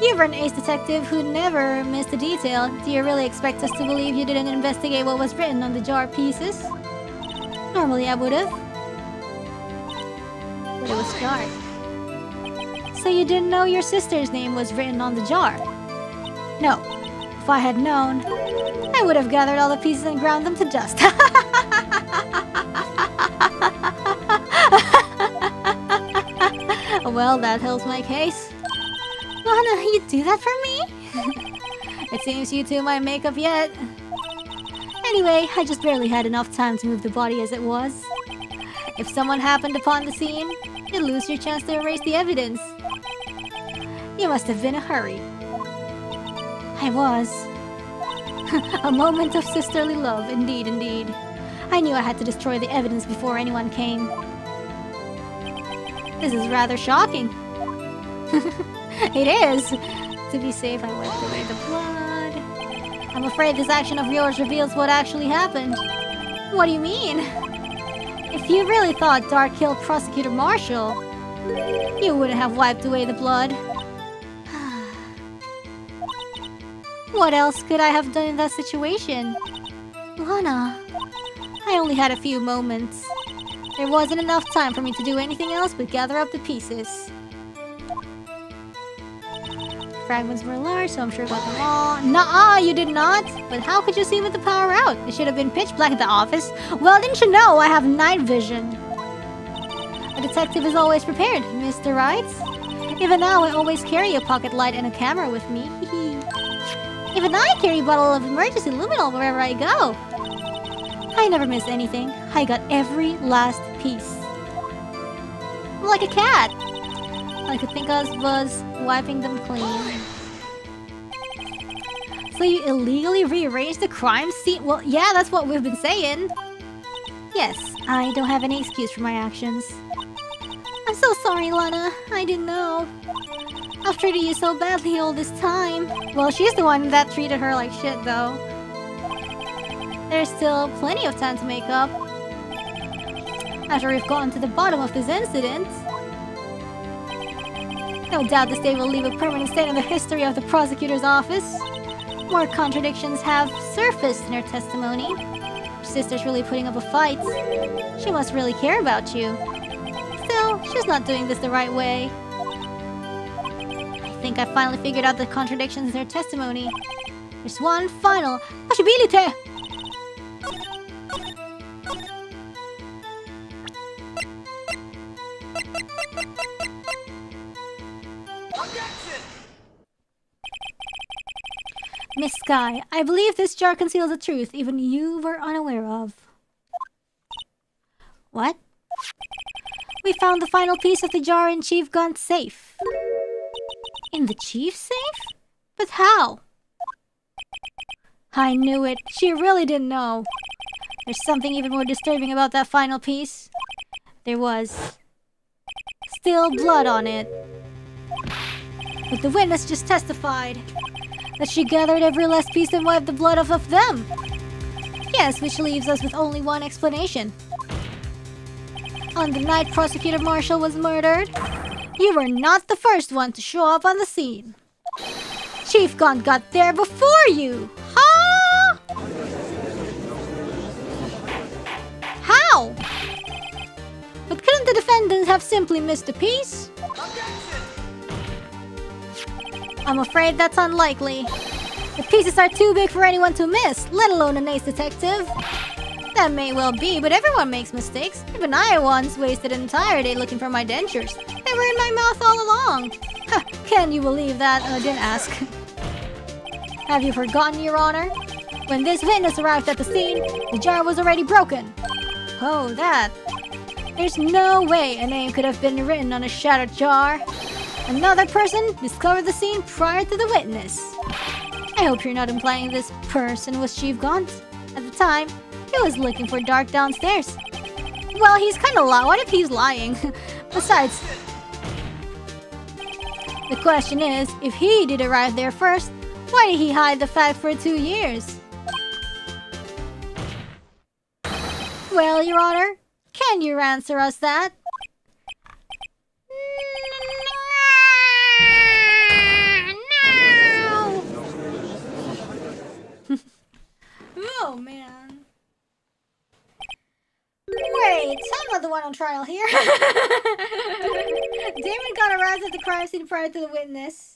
You're an ace detective who never missed a detail. Do you really expect us to believe you didn't investigate what was written on the jar pieces? Normally I would've. But it was dark. So you didn't know your sister's name was written on the jar? No. If I had known, I would have gathered all the pieces and ground them to dust. Well, that helps my case. Lana, you do that for me? It seems you two might make up yet. Anyway, I just barely had enough time to move the body as it was. If someone happened upon the scene, you'd lose your chance to erase the evidence. You must have been in a hurry. I was. A moment of sisterly love, indeed, indeed. I knew I had to destroy the evidence before anyone came. This is rather shocking. It is! To be safe, I wiped away the blood. I'm afraid this action of yours reveals what actually happened. What do you mean? If you really thought Dark killed Prosecutor Marshall, you wouldn't have wiped away the blood. What else could I have done in that situation? Lana, I only had a few moments. There wasn't enough time for me to do anything else but gather up the pieces. Fragments were large, so I'm sure I got them all. Nuh-uh, you did not! But how could you see with the power out? It should have been pitch black at the office. Well, didn't you know I have night vision? A detective is always prepared, Mr. Wright. Even now, I always carry a pocket light and a camera with me. Even I carry a bottle of emergency luminol wherever I go. I never miss anything. I got every last piece. Like a cat. All I could think of was wiping them clean. So you illegally rearranged the crime scene? Well, yeah, that's what we've been saying. Yes, I don't have any excuse for my actions. I'm so sorry, Lana. I didn't know. I've treated you so badly all this time. Well, she's the one that treated her like shit, though. There's still plenty of time to make up. After we've gotten to the bottom of this incident, no doubt this day will leave a permanent stain in the history of the prosecutor's office. More contradictions have surfaced in her testimony. Your sister's really putting up a fight. She must really care about you. Still, she's not doing this the right way. I think I finally figured out the contradictions in her testimony. There's one final possibility! Miss Sky, I believe this jar conceals a truth even you were unaware of. What? We found the final piece of the jar in Chief Gun's safe. In the chief's safe? But how? I knew it. She really didn't know. There's something even more disturbing about that final piece. There was still blood on it. But the witness just testified that she gathered every last piece and wiped the blood off of them. Yes, which leaves us with only one explanation. On the night Prosecutor Marshall was murdered, you were not the first one to show up on the scene. Chief Gun got there before you! Huh? How? But couldn't the defendants have simply missed a piece? I'm afraid that's unlikely. The pieces are too big for anyone to miss, let alone an ace detective. That may well be, but everyone makes mistakes. Even I once wasted an entire day looking for my dentures. They were in my mouth all along. Ha, can you believe that? I didn't ask. Have you forgotten, Your Honor? When this witness arrived at the scene, the jar was already broken. Oh, that. There's no way a name could have been written on a shattered jar. Another person discovered the scene prior to the witness. I hope you're not implying this person was Chief Gaunt. At the time, he was looking for Dark downstairs. Well, he's kind of lying. What if he's lying? Besides, the question is, if he did arrive there first, why did he hide the fact for 2 years? Well, Your Honor, can you answer us that? Oh, man. Wait, I'm not the one on trial here. Damon got arrived at the crime scene prior to the witness.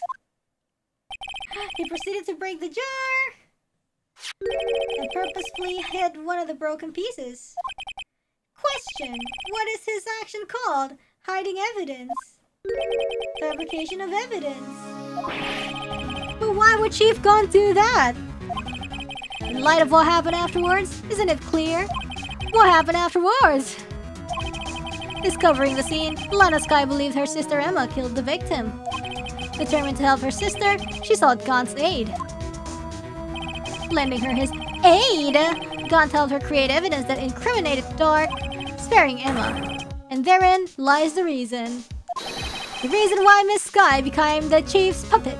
He proceeded to break the jar and purposefully hid one of the broken pieces. Question: what is his action called? Hiding evidence. Fabrication of evidence. But why would Chief Gon do that? In light of what happened afterwards, isn't it clear? What happened afterwards? Discovering the scene, Lana Sky believed her sister Emma killed the victim. Determined to help her sister, she sought Gaunt's aid. Lending her his aid, Gaunt helped her create evidence that incriminated Dark, sparing Emma. And therein lies the reason. The reason why Miss Sky became the chief's puppet.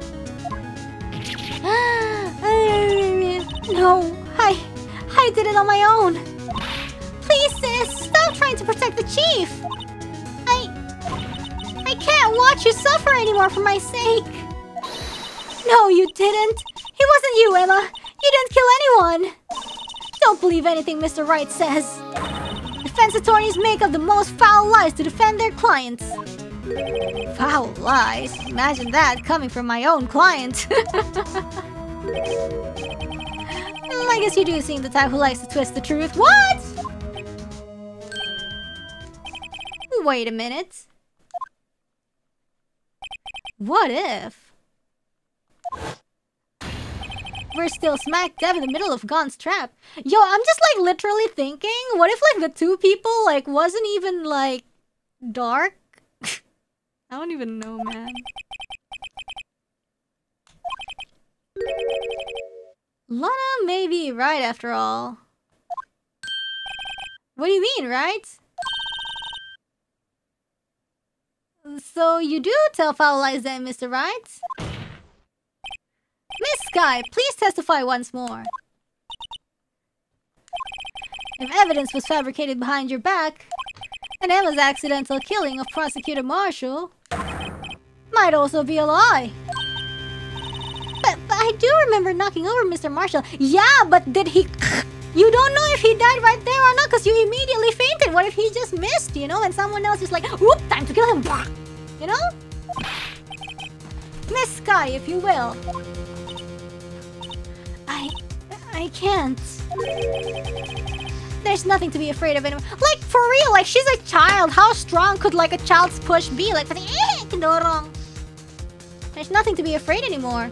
No, I did it on my own. Please, sis, stop trying to protect the chief. I can't watch you suffer anymore for my sake. No, you didn't. It wasn't you, Emma. You didn't kill anyone. Don't believe anything Mr. Wright says. Defense attorneys make up the most foul lies to defend their clients. Foul lies? Imagine that coming from my own client. I guess you do seem the type who likes to twist the truth. What? Wait a minute. What if We're still smack dab in the middle of Gon's trap. Yo, I'm just like literally thinking, what if like the two people like wasn't even like dark? I don't even know, man. Lana may be right after all. What do you mean, right? So you do tell foul lies then, Mr. Wright? Miss Sky, please testify once more. If evidence was fabricated behind your back, and Emma's accidental killing of Prosecutor Marshall might also be a lie. But I do remember knocking over Mr. Marshall. Yeah, but did he... You don't know if he died right there or not because you immediately fainted. What if he just missed, you know? And someone else is like, whoop, time to kill him. You know? Miss Sky, if you will. I can't. There's nothing to be afraid of anymore. Like, for real, like, she's a child. How strong could, like, a child's push be? Like, there's nothing to be afraid anymore.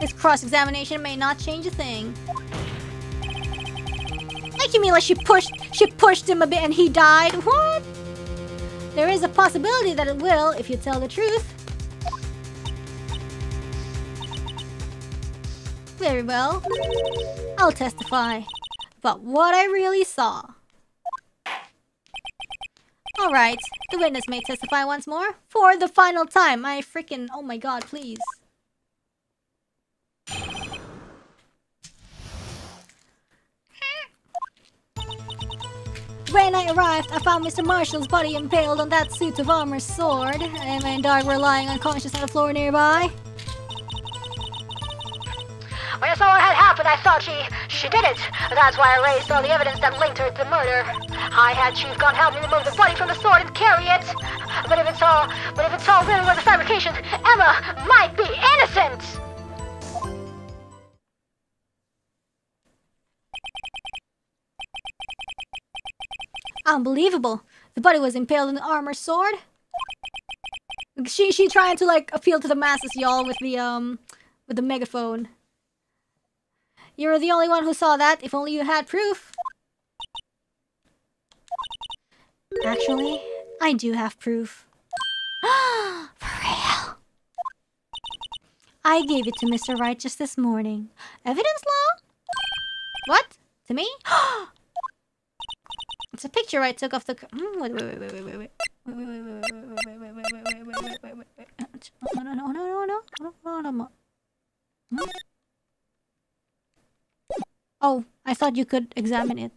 This cross-examination may not change a thing. Like, you mean like she pushed him a bit and he died? What? There is a possibility that it will, if you tell the truth. Very well. I'll testify about what I really saw. Alright, the witness may testify once more. For the final time. I freaking... Oh my god, please. When I arrived, I found Mr. Marshall's body impaled on that suit of armor sword. Emma and Dake were lying unconscious on the floor nearby. When I saw what had happened, I thought she did it. That's why I raised all the evidence that linked her to the murder. I had Chief Gun help me remove the body from the sword and carry it. But if it's all really was a fabrication, Emma might be innocent. Unbelievable. The body was impaled on the armor sword. She trying to like appeal to the masses, y'all, with the megaphone. You're the only one who saw that. If only you had proof. Actually, I do have proof. For real? I gave it to Mr. Wright just this morning. Evidence law? What? To me? It's a picture I took off the... Wait. No. Oh, I thought you could examine it.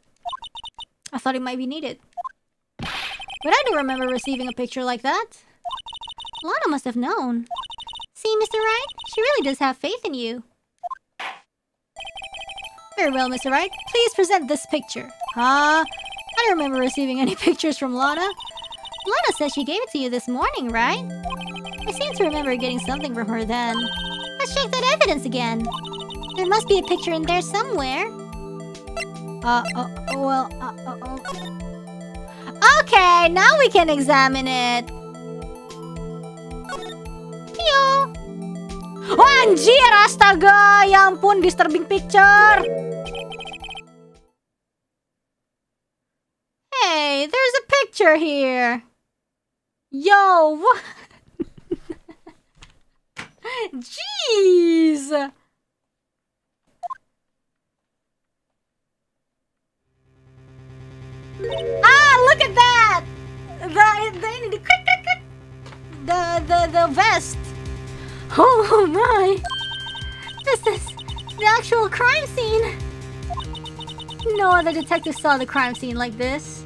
I thought it might be needed. But I do remember receiving a picture like that. Lana must have known. See, Mr. Wright? She really does have faith in you. Very well, Mr. Wright. Please present this picture. I don't remember receiving any pictures from Lana. Lana says she gave it to you this morning, right? I seem to remember getting something from her then. Let's check that evidence again. There must be a picture in there somewhere. Okay, now we can examine it. Yo! Oh, anjir, astaga! Ya ampun, disturbing picture! Hey, there's a picture here! Yo, what? Jeez! Look at that! The vest. Oh my! This is the actual crime scene. No other detective saw the crime scene like this.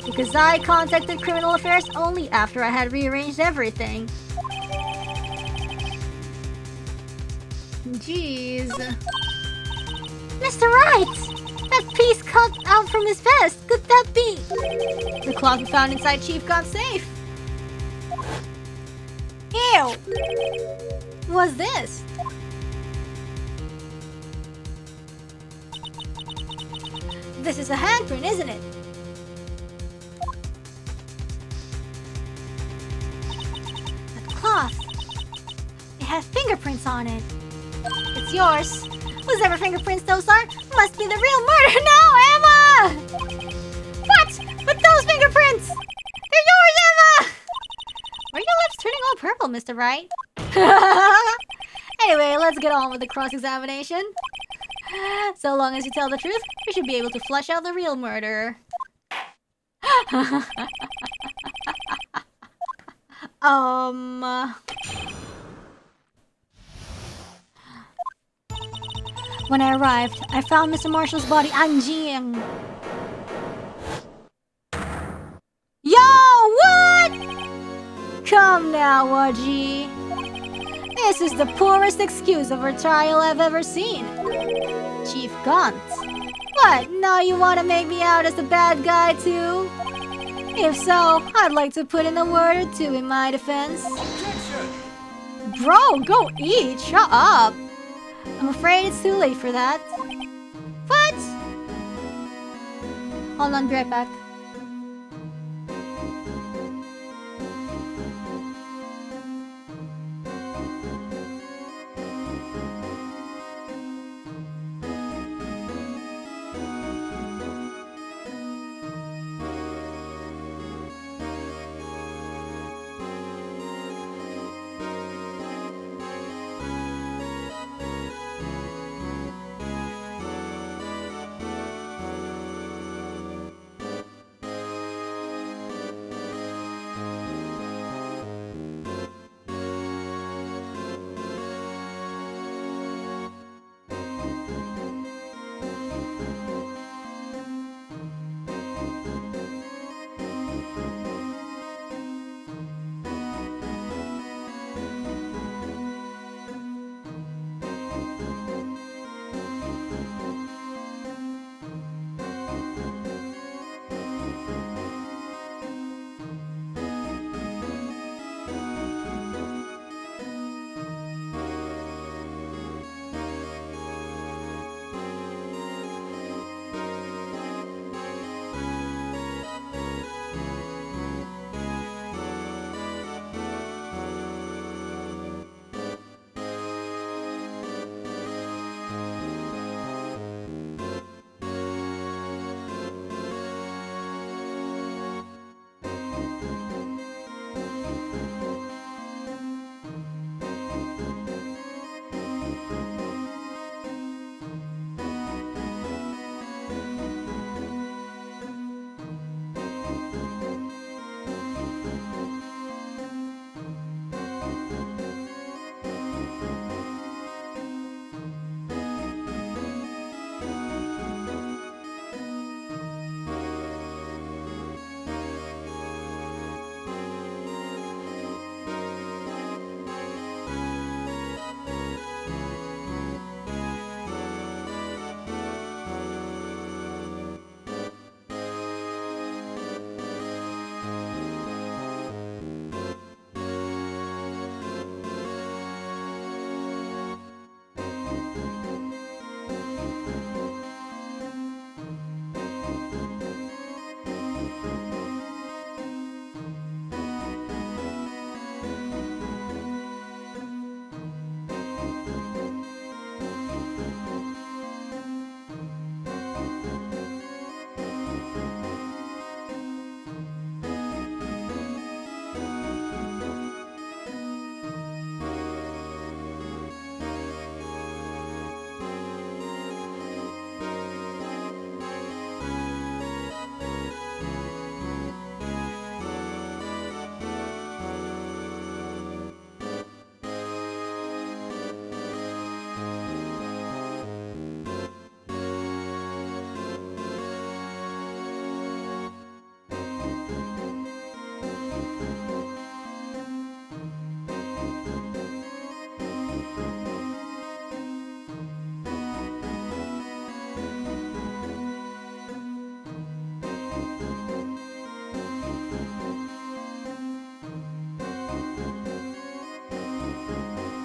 Because I contacted Criminal Affairs only after I had rearranged everything. Jeez. Mr. Wright! That piece cut out from his vest. Could that be? The cloth we found inside Chief God's safe. Ew! What's this? This is a handprint, isn't it? That cloth. fingerprints on it. It's yours. Whoever fingerprints those are must be the real murderer. No, Emma! What? But those fingerprints! They're yours, Emma! Why are your lips turning all purple, Mr. Wright? Anyway, let's get on with the cross-examination. So long as you tell the truth, we should be able to flush out the real murderer. When I arrived, I found Mr. Marshall's body angin. Yo, what? Come now, Waji. This is the poorest excuse of her trial I've ever seen. Chief Gaunt. What, now you want to make me out as the bad guy too? If so, I'd like to put in a word or two in my defense. Bro, go eat! Shut up! I'm afraid it's too late for that. What? Hold on, be right back.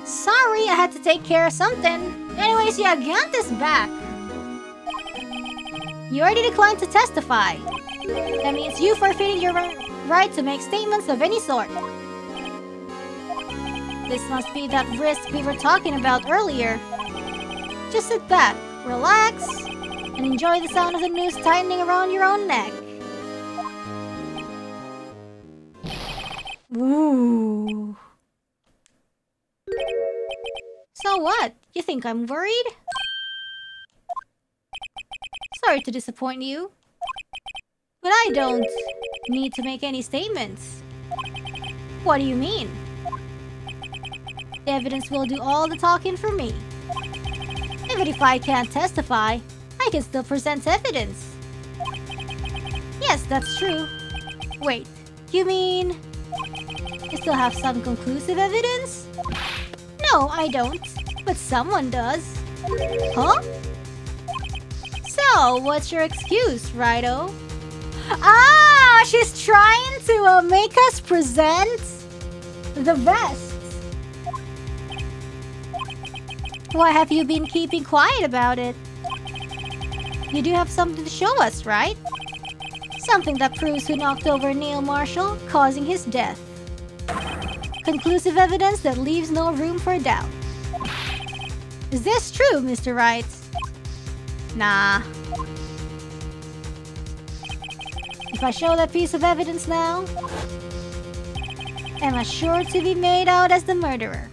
Sorry, I had to take care of something. Anyways, yeah, Gant is back. You already declined to testify. That means you forfeited your right to make statements of any sort. This must be that risk we were talking about earlier. Just sit back, relax, and enjoy the sound of the noose tightening around your own neck. Ooh. So what? You think I'm worried? Sorry to disappoint you, but I don't need to make any statements. What do you mean? The evidence will do all the talking for me. Even if I can't testify, I can still present evidence. Yes, that's true. Wait, you mean you still have some conclusive evidence? No, I don't, but someone does. Huh? So, what's your excuse, Righto? Ah, she's trying to make us present the best. Why have you been keeping quiet about it? You do have something to show us, right? Something that proves who knocked over Neil Marshall, causing his death. Conclusive evidence that leaves no room for doubt. Is this true, Mr. Wright? Nah. If I show that piece of evidence now, am I sure to be made out as the murderer?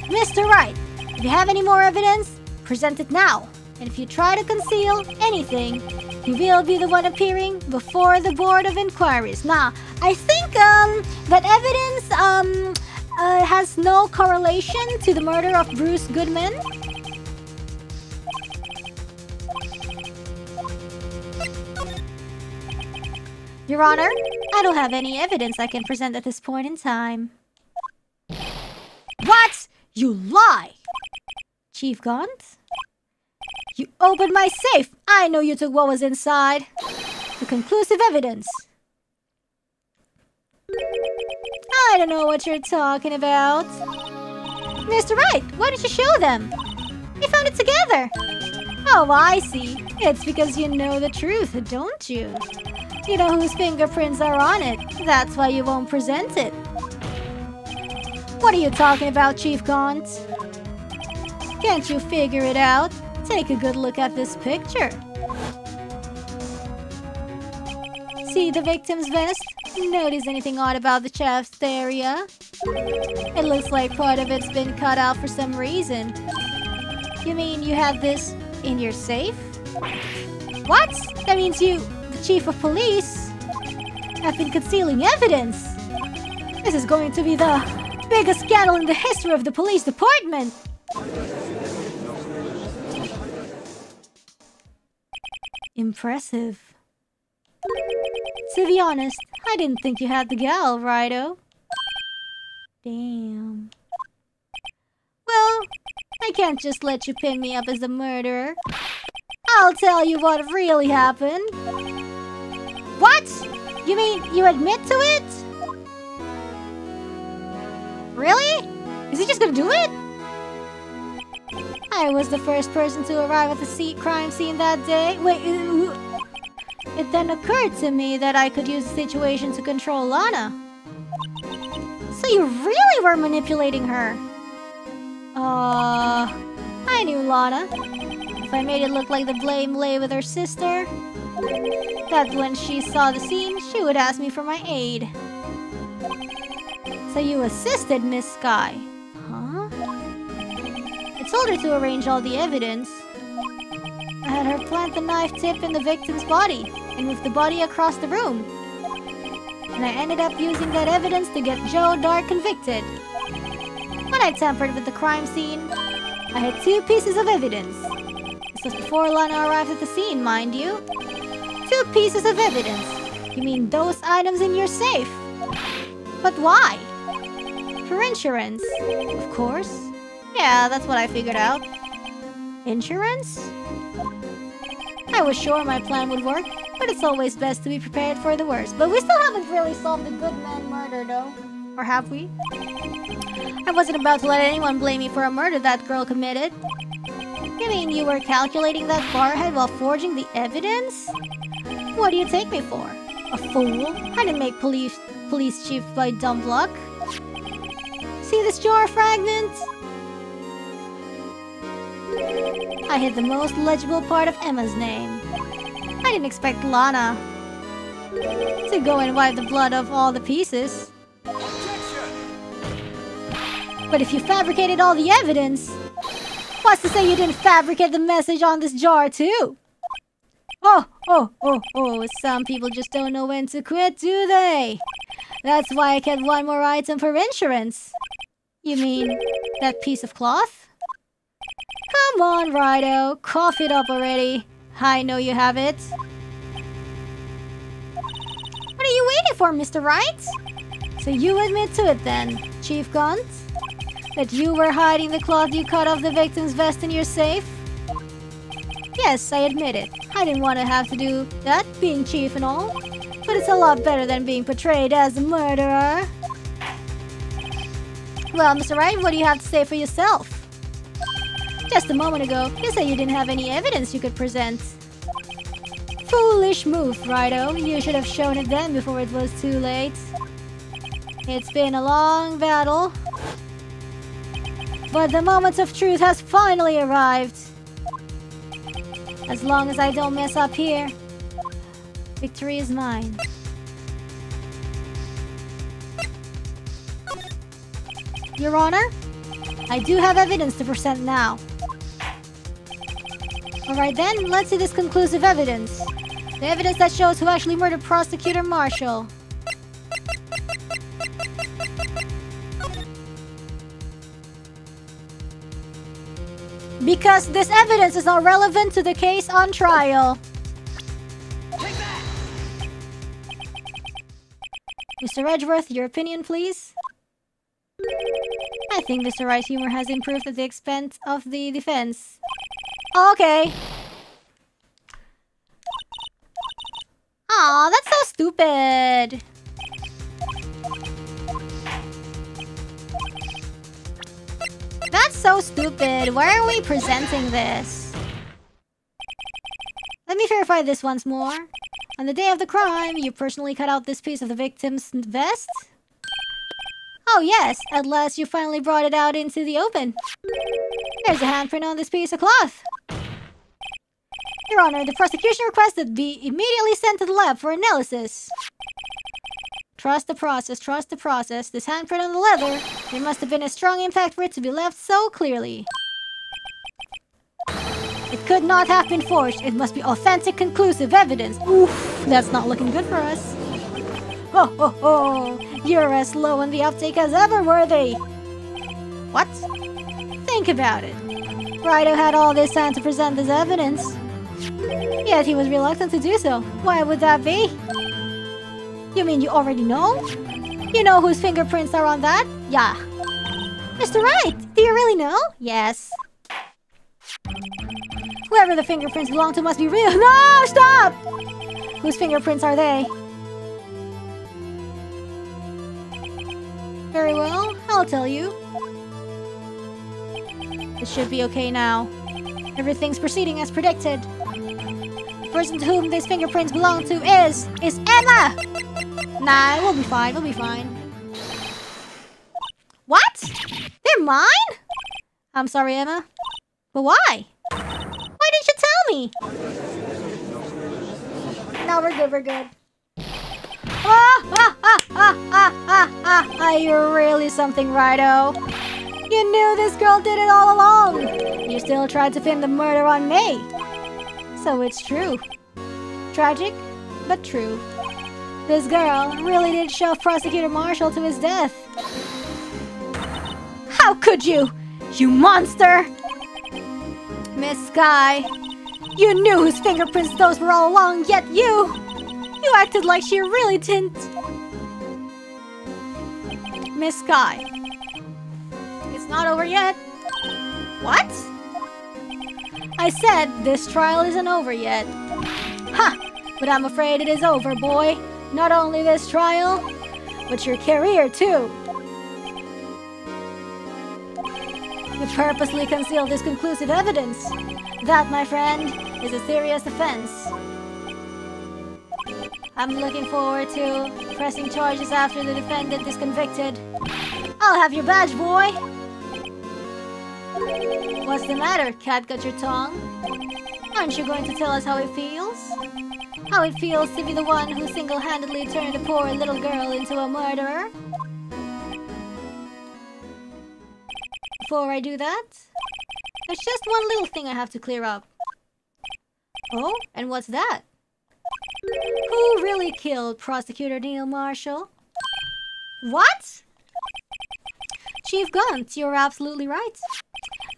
Mr. Wright, if you have any more evidence, present it now. And if you try to conceal anything, you will be the one appearing before the Board of Inquiries. Nah, I think that evidence has no correlation to the murder of Bruce Goodman. Your Honor, I don't have any evidence I can present at this point in time. What? You lie! Chief Gaunt? You opened my safe! I know you took what was inside. The conclusive evidence. I don't know what you're talking about. Mr. Wright, why don't you show them? We found it together. Oh, I see. It's because you know the truth, don't you? You know whose fingerprints are on it. That's why you won't present it. What are you talking about, Chief Gaunt? Can't you figure it out? Take a good look at this picture. See the victim's vest? Notice anything odd about the chest area? It looks like part of it's been cut out for some reason. You mean you had this in your safe? What? That means you, the chief of police, have been concealing evidence. This is going to be the biggest scandal in the history of the police department. Impressive. To be honest, I didn't think you had the gal, Righto. Damn. Well, I can't just let you pin me up as the murderer. I'll tell you what really happened. What? You mean you admit to it? Really? Is he just gonna do it? I was the first person to arrive at the crime scene that day. Wait, it then occurred to me that I could use the situation to control Lana. So you really were manipulating her? I knew Lana. If I made it look like the blame lay with her sister, that when she saw the scene, she would ask me for my aid. So you assisted Miss Sky, huh? I told her to arrange all the evidence. I had her plant the knife tip in the victim's body and move the body across the room. And I ended up using that evidence to get Joe Dark convicted. When I tampered with the crime scene, I had 2 pieces of evidence. This was before Lana arrived at the scene, mind you. 2 pieces of evidence. You mean those items in your safe? But why? For insurance, of course. Yeah, that's what I figured out. Insurance? I was sure my plan would work, but it's always best to be prepared for the worst. But we still haven't really solved the Goodman murder, though. Or have we? I wasn't about to let anyone blame me for a murder that girl committed. You mean you were calculating that far ahead while forging the evidence? What do you take me for? A fool? I didn't make police chief by dumb luck. See this jar fragment? I hit the most legible part of Emma's name. I didn't expect Lana to go and wipe the blood off all the pieces. But if you fabricated all the evidence, what's to say you didn't fabricate the message on this jar too? Oh, some people just don't know when to quit, do they? That's why I kept one more item for insurance. You mean that piece of cloth? Come on, Righto, cough it up already. I know you have it. What are you waiting for, Mr. Wright? So you admit to it then, Chief Gunt? That you were hiding the cloth you cut off the victim's vest in your safe? Yes, I admit it. I didn't want to have to do that, being chief and all. But it's a lot better than being portrayed as a murderer. Well, Mr. Wright, what do you have to say for yourself? Just a moment ago, you said you didn't have any evidence you could present. Foolish move, Righto. You should have shown it then before it was too late. It's been a long battle, but the moment of truth has finally arrived. As long as I don't mess up here, victory is mine. Your Honor, I do have evidence to present now. Alright then, let's see this conclusive evidence. The evidence that shows who actually murdered Prosecutor Marshall. Because this evidence is not relevant to the case on trial. Mr. Edgeworth, your opinion, please? I think Mr. Wright's humor has improved at the expense of the defense. Okay. Aw, that's so stupid. That's so stupid. Why are we presenting this? Let me verify this once more. On the day of the crime, you personally cut out this piece of the victim's vest? Oh yes, at last you finally brought it out into the open. There's a handprint on this piece of cloth. Your Honor, the prosecution requests that be immediately sent to the lab for analysis. Trust the process, trust the process. This handprint on the leather, there must have been a strong impact for it to be left so clearly. It could not have been forged. It must be authentic, conclusive evidence. Oof, that's not looking good for us. Ho ho ho! You're as low on the uptake as ever, Worthy! What? Think about it. Righto had all this time to present this evidence. Yet he was reluctant to do so. Why would that be? You mean you already know? You know whose fingerprints are on that? Yeah. Mr. Wright, do you really know? Yes. Whoever the fingerprints belong to must be real. No, stop! Whose fingerprints are they? Very well, I'll tell you. It should be okay now. Everything's proceeding as predicted. The person to whom these fingerprints belong to is Emma! Nah, we'll be fine, we'll be fine. What? They're mine? I'm sorry, Emma. But why? Why didn't you tell me? No, we're good, we're good. You're really something, Righto. You knew this girl did it all along. You still tried to pin the murder on me. So it's true. Tragic, but true. This girl really did shove Prosecutor Marshall to his death. How could you? You monster! Miss Sky, you knew whose fingerprints those were all along, yet you acted like she really didn't. Miss Sky, it's not over yet. What? I said this trial isn't over yet. Ha! But I'm afraid it is over, boy. Not only this trial, but your career too. You purposely concealed this conclusive evidence. That, my friend, is a serious offense. I'm looking forward to pressing charges after the defendant is convicted. I'll have your badge, boy. What's the matter? Cat got your tongue? Aren't you going to tell us how it feels? How it feels to be the one who single-handedly turned a poor little girl into a murderer? Before I do that, there's just one little thing I have to clear up. Oh, and what's that? Who really killed Prosecutor Neil Marshall? What? Chief Gunt, you're absolutely right.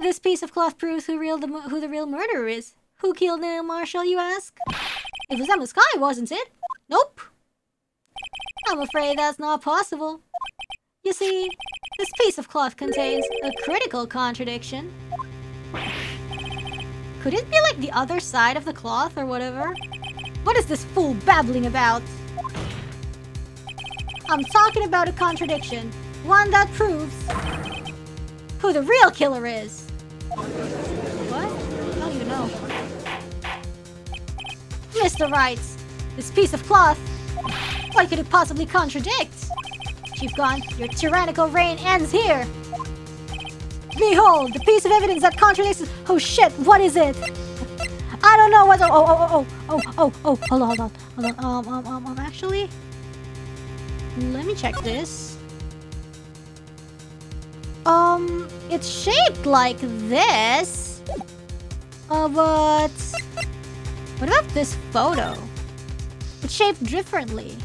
This piece of cloth proves who the real murderer is. Who killed Neil Marshall, you ask? It was Emma Sky, wasn't it? Nope. I'm afraid that's not possible. You see, this piece of cloth contains a critical contradiction. Could it be like the other side of the cloth or whatever? What is this fool babbling about? I'm talking about a contradiction. One that proves who the real killer is. What? I don't even know. Mr. Wright, this piece of cloth, what could it possibly contradict? Chief Gon, your tyrannical reign ends here. Behold, the piece of evidence that contradicts... Oh shit, what is it? I don't know what... Hold on. Actually... Let me check this. It's shaped like this. But... What about this photo? It's shaped differently.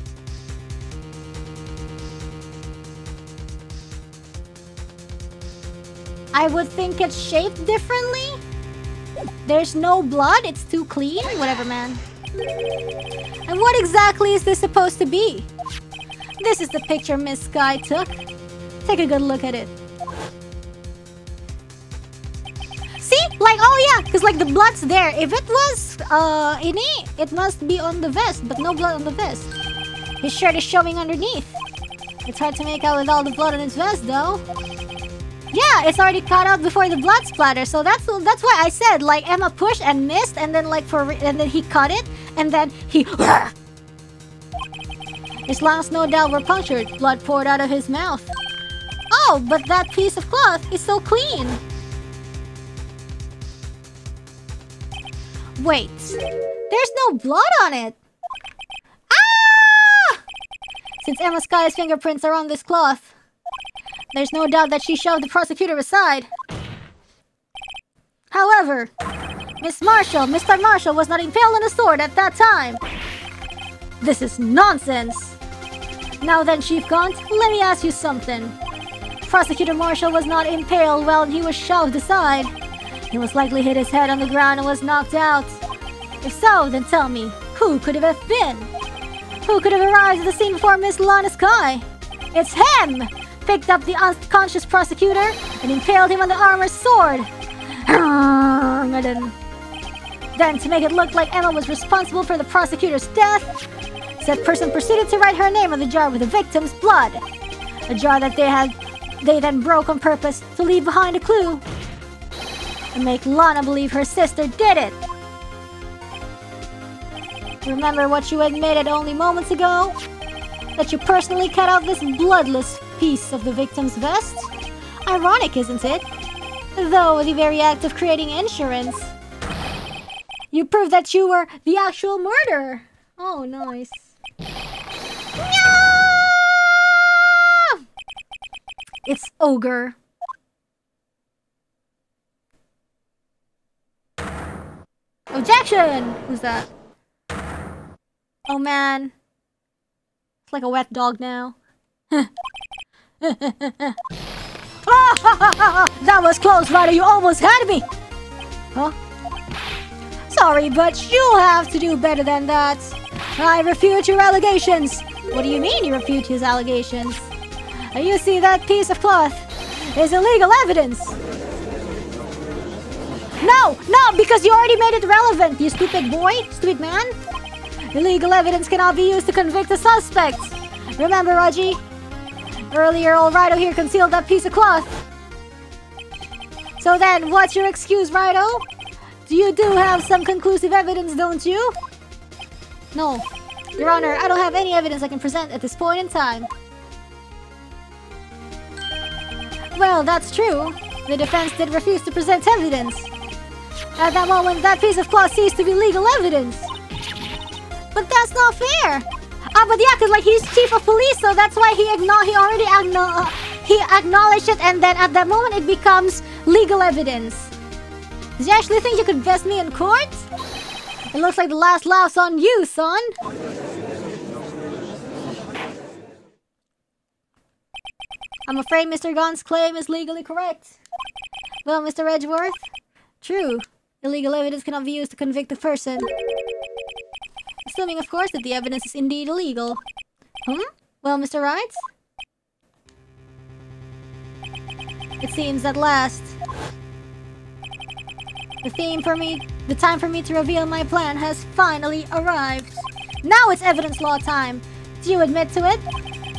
I would think it's shaped differently. There's no blood, it's too clean. Whatever, man. And what exactly is this supposed to be? This is the picture Miss Sky took. Take a good look at it. See? Like, oh yeah, because like the blood's there. If it was ini, it must be on the vest, but no blood on the vest. His shirt is showing underneath. It's hard to make out with all the blood on his vest, though. Yeah, it's already cut out before the blood splatter, so that's why I said like Emma pushed and missed, and then like and then he cut it, and then he. His lungs no doubt were punctured, blood poured out of his mouth. Oh, but that piece of cloth is so clean. Wait, there's no blood on it. Ah! Since Emma Sky's fingerprints are on this cloth, there's no doubt that she shoved the prosecutor aside. However, Mr. Marshall was not impaled on a sword at that time. This is nonsense. Now then, Chief Gaunt, let me ask you something. Prosecutor Marshall was not impaled while he was shoved aside. He most likely hit his head on the ground and was knocked out. If so, then tell me, who could it have been? Who could have arrived at the scene before Miss Lana Sky? It's him! Picked up the unconscious prosecutor and impaled him on the armor's sword. Then, to make it look like Emma was responsible for the prosecutor's death, said person proceeded to write her name on the jar with the victim's blood. A jar that they then broke on purpose to leave behind a clue and make Lana believe her sister did it. Remember what you admitted only moments ago? That you personally cut out this bloodless piece of the victim's vest? Ironic, isn't it? Though the very act of creating insurance, you proved that you were the actual murderer. Oh, nice. No! It's Ogre. Objection! Who's that? Oh man. It's like a wet dog now. That was close, Ryder. You almost had me. Huh? Sorry, but you'll have to do better than that. I refute your allegations. What do you mean you refute his allegations? You see, that piece of cloth is illegal evidence. No, because you already made it relevant, you stupid boy, stupid man. Illegal evidence cannot be used to convict a suspect. Remember, Raji? Earlier, old Rido here concealed that piece of cloth. So then, what's your excuse, Rido? You do have some conclusive evidence, don't you? No. Your Honor, I don't have any evidence I can present at this point in time. Well, that's true. The defense did refuse to present evidence. At that moment, that piece of cloth ceased to be legal evidence. But that's not fair. But yeah, cause like he's chief of police, so that's why he already acknowledged it, and then at that moment it becomes legal evidence. Did you actually think you could vest me in court? It looks like the last laugh's on you, son. I'm afraid Mr. Gon's claim is legally correct. Well, Mr. Edgeworth, true. Illegal evidence cannot be used to convict a person. Assuming, of course, that the evidence is indeed illegal. Well, Mr. Wright? It seems at last. The time for me to reveal my plan has finally arrived. Now it's evidence law time. Do you admit to it?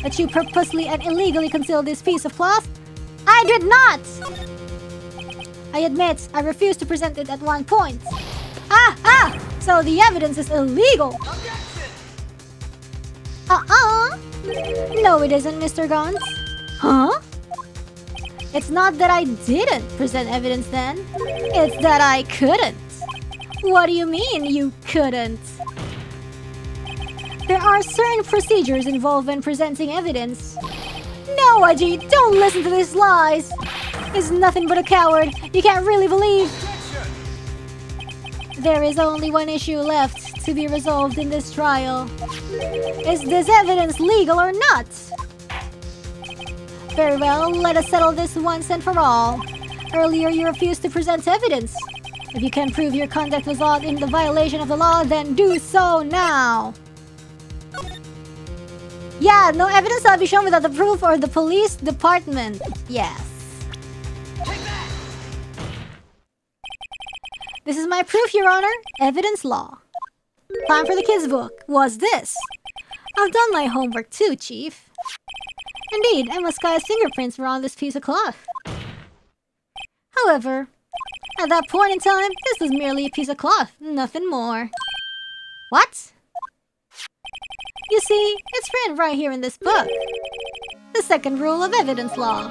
That you purposely and illegally concealed this piece of cloth? I did not! I admit, I refused to present it at one point. So the evidence is illegal. No, it isn't, Mr. Gons. Huh? It's not that I didn't present evidence then. It's that I couldn't. What do you mean, you couldn't? There are certain procedures involved when presenting evidence. No, Aji, don't listen to these lies. He's nothing but a coward. You can't really believe. There is only one issue left to be resolved in this trial. Is this evidence legal or not? Very well, let us settle this once and for all. Earlier you refused to present evidence. If you can prove your conduct was in the violation of the law, then do so now. Yeah, no evidence shall be shown without the proof or the police department. Yes. This is my proof, Your Honor. Evidence law. Time for the kids' book. What's this? I've done my homework too, Chief. Indeed, Emma Sky's fingerprints were on this piece of cloth. However, at that point in time, this was merely a piece of cloth, nothing more. What? You see, it's written right here in this book. The second rule of evidence law.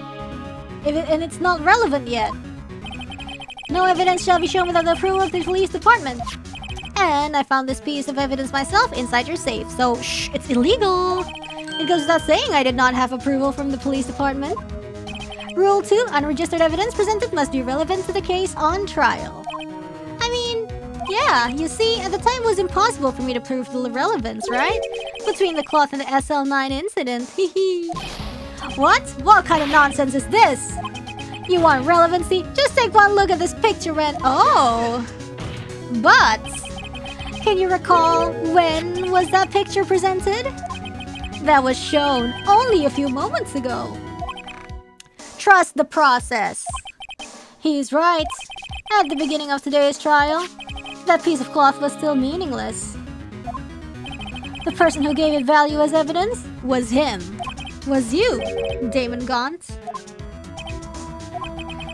And it's not relevant yet. No evidence shall be shown without the approval of the police department. And I found this piece of evidence myself inside your safe, so shh, it's illegal. It goes without saying I did not have approval from the police department. Rule 2, unregistered evidence presented must be relevant to the case on trial. I mean, yeah, you see, at the time it was impossible for me to prove the relevance, right? Between the cloth and the SL9 incident. What? What kind of nonsense is this? You want relevancy? Just take one look at this picture and... Oh! But... Can you recall when was that picture presented? That was shown only a few moments ago. Trust the process. He's right. At the beginning of today's trial, that piece of cloth was still meaningless. The person who gave it value as evidence was him. Was you, Damon Gaunt.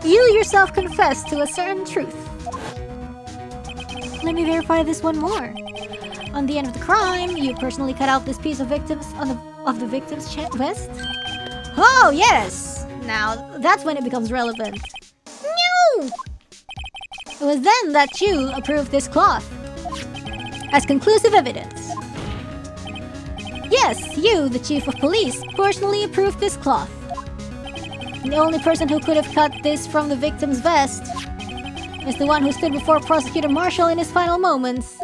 You yourself confessed to a certain truth. Let me verify this one more. On the end of the crime, you personally cut out this piece of the victim's vest? Oh, yes! Now, that's when it becomes relevant. No! It was then that you approved this cloth as conclusive evidence. Yes, you, the chief of police, personally approved this cloth. The only person who could have cut this from the victim's vest is the one who stood before Prosecutor Marshall in his final moments.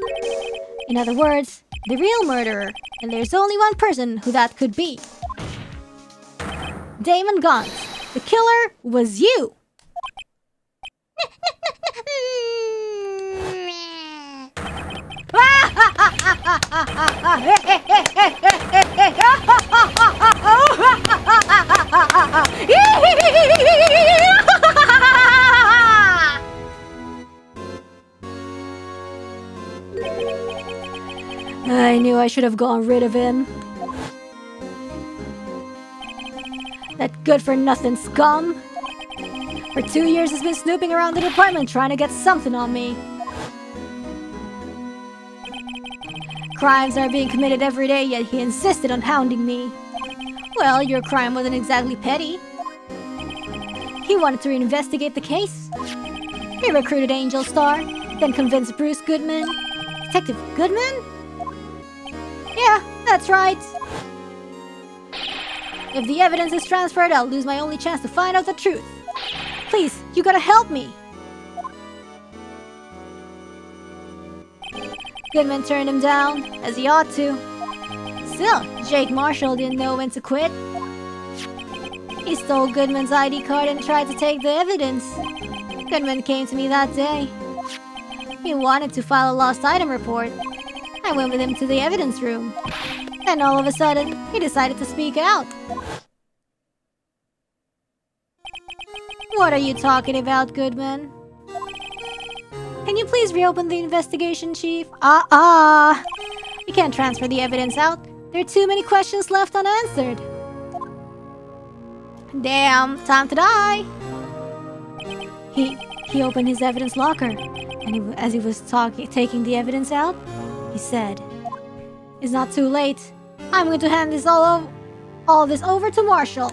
In other words, the real murderer, and there's only one person who that could be. Damon Gaunt, the killer was you! I knew I should have gotten rid of him. That good-for-nothing scum! For 2 years he's been snooping around the department trying to get something on me. Crimes are being committed every day, yet he insisted on hounding me. Well, your crime wasn't exactly petty. He wanted to investigate the case. He recruited Angel Star, then convinced Bruce Goodman. Detective Goodman? Yeah, that's right. If the evidence is transferred, I'll lose my only chance to find out the truth. Please, you gotta help me. Goodman turned him down, as he ought to. Still, Jake Marshall didn't know when to quit. He stole Goodman's ID card and tried to take the evidence. Goodman came to me that day. He wanted to file a lost item report. I went with him to the evidence room. Then all of a sudden, he decided to speak out. What are you talking about, Goodman? Can you please reopen the investigation, Chief? You can't transfer the evidence out. There are too many questions left unanswered. Damn, time to die. He opened his evidence locker, and as he was taking the evidence out, he said, "It's not too late. I'm going to hand this all this over to Marshall."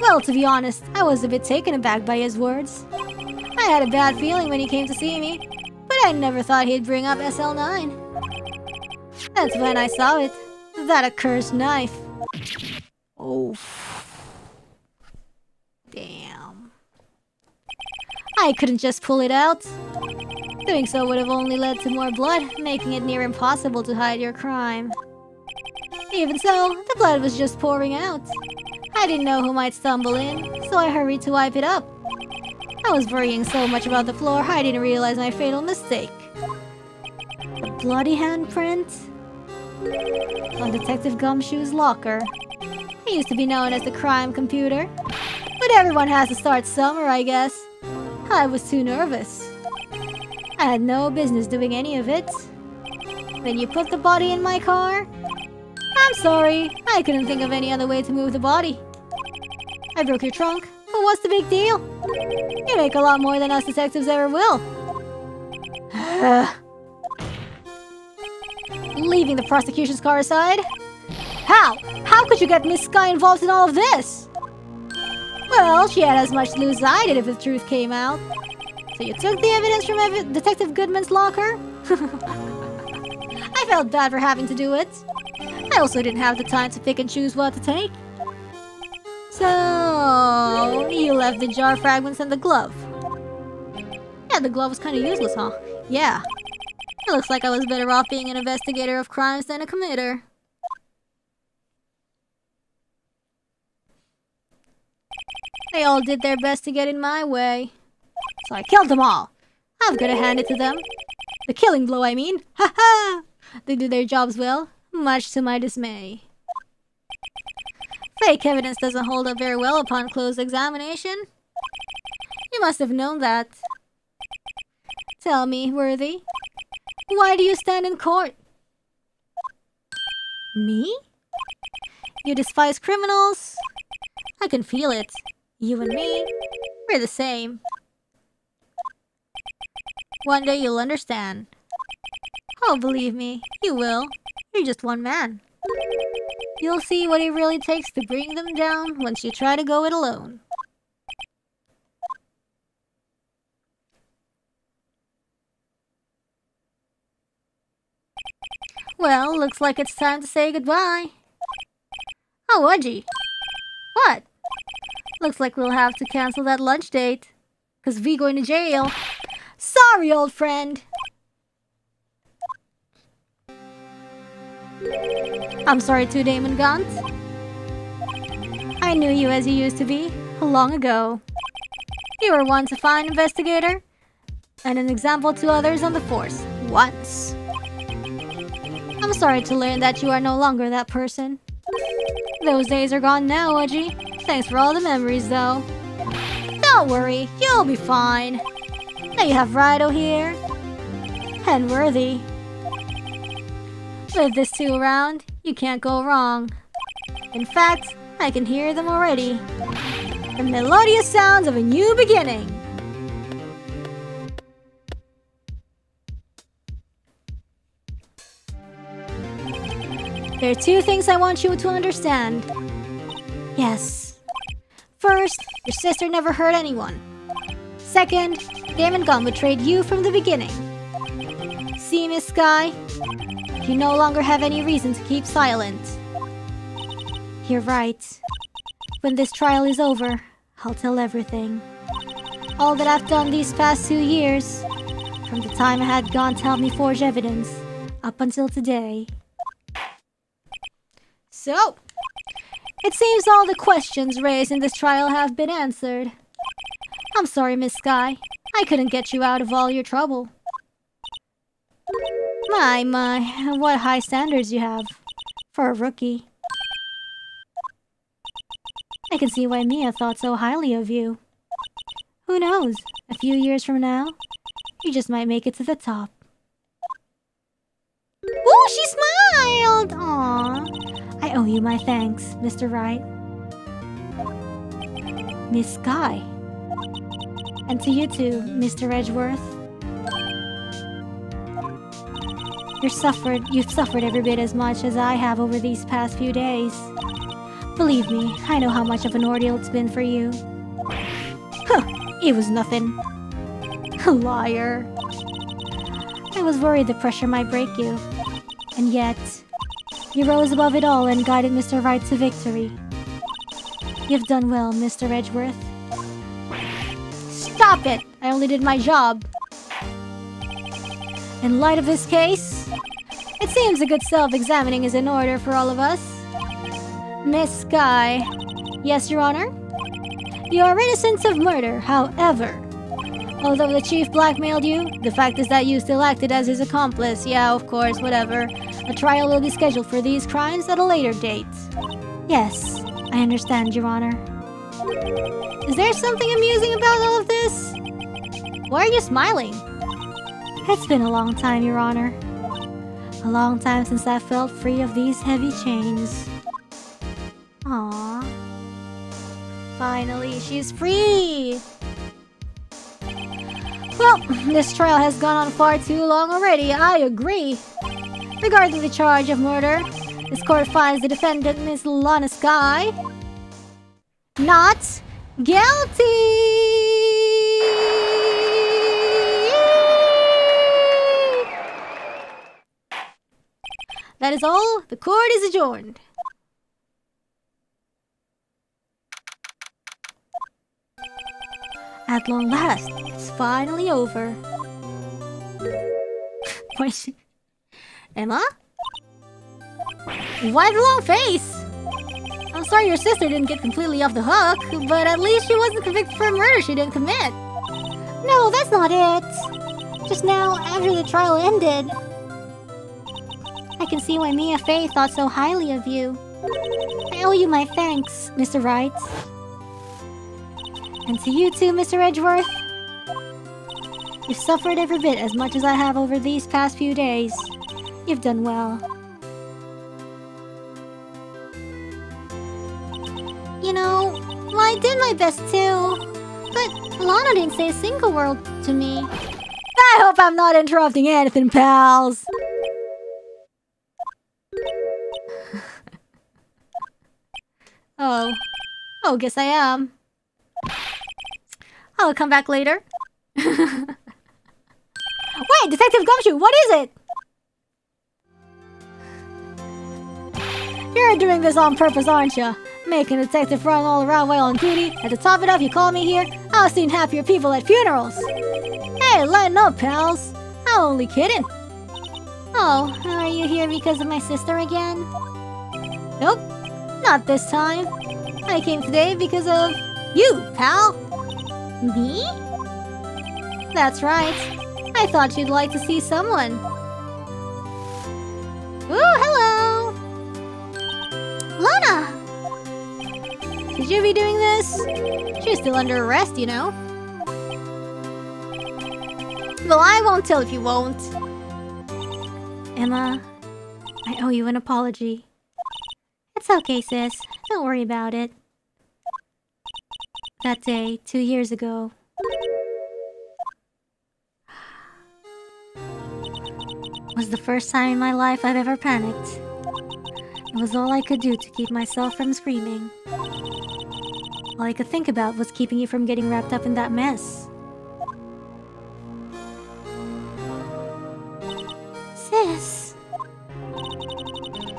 Well, to be honest, I was a bit taken aback by his words. I had a bad feeling when he came to see me, but I never thought he'd bring up SL9. That's when I saw it. That accursed knife. Oh. Damn. I couldn't just pull it out. Doing so would have only led to more blood, making it near impossible to hide your crime. Even so, the blood was just pouring out. I didn't know who might stumble in, so I hurried to wipe it up. I was worrying so much about the floor, I didn't realize my fatal mistake. A bloody handprint on Detective Gumshoe's locker. He used to be known as the crime computer, but everyone has to start somewhere, I guess. I was too nervous. I had no business doing any of it. Then you put the body in my car? I'm sorry, I couldn't think of any other way to move the body. I broke your trunk, but what's the big deal? You make a lot more than us detectives ever will. Leaving the prosecution's car aside? How? How could you get Miss Sky involved in all of this? Well, she had as much to lose as I did if the truth came out. So you took the evidence from Detective Goodman's locker? I felt bad for having to do it. I also didn't have the time to pick and choose what to take. So, you left the jar fragments and the glove. Yeah, the glove was kind of useless, huh? Yeah. It looks like I was better off being an investigator of crimes than a committer. They all did their best to get in my way. So I killed them all. I've got to hand it to them. The killing blow, I mean. Ha ha! They did their jobs well, much to my dismay. Fake evidence doesn't hold up very well upon close examination. You must have known that. Tell me, Worthy, why do you stand in court? Me? You despise criminals? I can feel it. You and me, we're the same. One day you'll understand. Oh, believe me, you will. You're just one man. You'll see what it really takes to bring them down once you try to go it alone. Well, looks like it's time to say goodbye. Oh, Udgy. What? Looks like we'll have to cancel that lunch date. 'Cause we going to jail. Sorry, old friend. I'm sorry too, Damon Gaunt. I knew you as you used to be, long ago. You were once a fine investigator, and an example to others on the force. Once. I'm sorry to learn that you are no longer that person. Those days are gone now, Udgy. Thanks for all the memories, though. Don't worry, you'll be fine. Now you have Wright here, and Worthy. With these two around, you can't go wrong. In fact, I can hear them already. The melodious sounds of a new beginning. There are two things I want you to understand. Yes. First, your sister never hurt anyone. Second, Damon Gum betrayed you from the beginning. See, Miss Sky? You no longer have any reason to keep silent. You're right. When this trial is over, I'll tell everything. All that I've done these past 2 years, from the time I had gone to help me forge evidence, up until today. So, it seems all the questions raised in this trial have been answered. I'm sorry, Miss Sky. I couldn't get you out of all your trouble. My, what high standards you have for a rookie. I can see why Mia thought so highly of you. Who knows, a few years from now, you just might make it to the top. Ooh, she smiled! Aww. I owe you my thanks, Mr. Wright. Miss Sky. And to you too, Mr. Edgeworth. You've suffered every bit as much as I have over these past few days. Believe me, I know how much of an ordeal it's been for you. Huh, it was nothing. Liar. I was worried the pressure might break you. And yet, you rose above it all and guided Mr. Wright to victory. You've done well, Mr. Edgeworth. Stop it! I only did my job. In light of this case, it seems a good self-examining is in order for all of us. Miss Sky. Yes, Your Honor? You are innocent of murder, however. Although the chief blackmailed you, the fact is that you still acted as his accomplice. Yeah, of course, whatever. A trial will be scheduled for these crimes at a later date. Yes, I understand, Your Honor. Is there something amusing about all of this? Why are you smiling? It's been a long time, Your Honor. A long time since I felt free of these heavy chains. Aww. Finally, she's free! Well, this trial has gone on far too long already, I agree. Regarding the charge of murder, this court finds the defendant, Miss Lana Sky, not guilty! That is all. The court is adjourned. At long last, it's finally over. Emma? Why the long face? I'm sorry your sister didn't get completely off the hook, but at least she wasn't convicted for a murder she didn't commit. No, that's not it. Just now, after the trial ended, I can see why Mia Fey thought so highly of you. I owe you my thanks, Mr. Wright. And to you too, Mr. Edgeworth. You've suffered every bit as much as I have over these past few days. You've done well. You know, well, I did my best too. But Lana didn't say a single word to me. I hope I'm not interrupting anything, pals. Oh, guess I am. I'll come back later. Wait, Detective Gumshoe, what is it? You're doing this on purpose, aren't you? Making a detective run all around while on duty. And to top it off, you call me here? I've seen happier people at funerals. Hey, lighten up, pals. I'm only kidding. Oh, are you here because of my sister again? Nope, not this time. I came today because of you, pal. Me? That's right. I thought you'd like to see someone. Ooh, hello! Lana! Should you be doing this? She's still under arrest, you know. Well, I won't tell if you won't. Emma, I owe you an apology. It's okay, sis. Don't worry about it. That day, 2 years ago, was the first time in my life I've ever panicked. It was all I could do to keep myself from screaming. All I could think about was keeping you from getting wrapped up in that mess. Sis...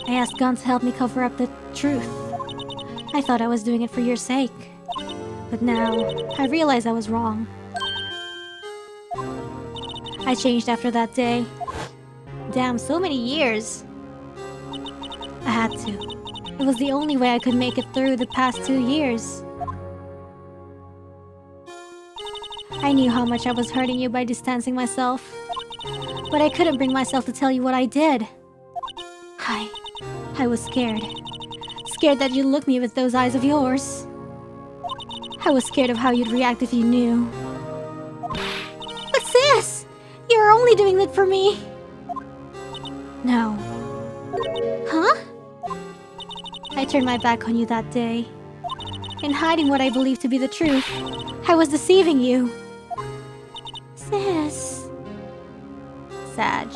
I asked Gon to help me cover up the truth. I thought I was doing it for your sake. But now, I realize I was wrong. I changed after that day. Damn, so many years. I had to. It was the only way I could make it through the past 2 years. I knew how much I was hurting you by distancing myself. But I couldn't bring myself to tell you what I did. I was scared. Scared that you'd look me with those eyes of yours. I was scared of how you'd react if you knew. But sis! You're only doing it for me! No. Huh? I turned my back on you that day. In hiding what I believed to be the truth, I was deceiving you. Sis... Sag.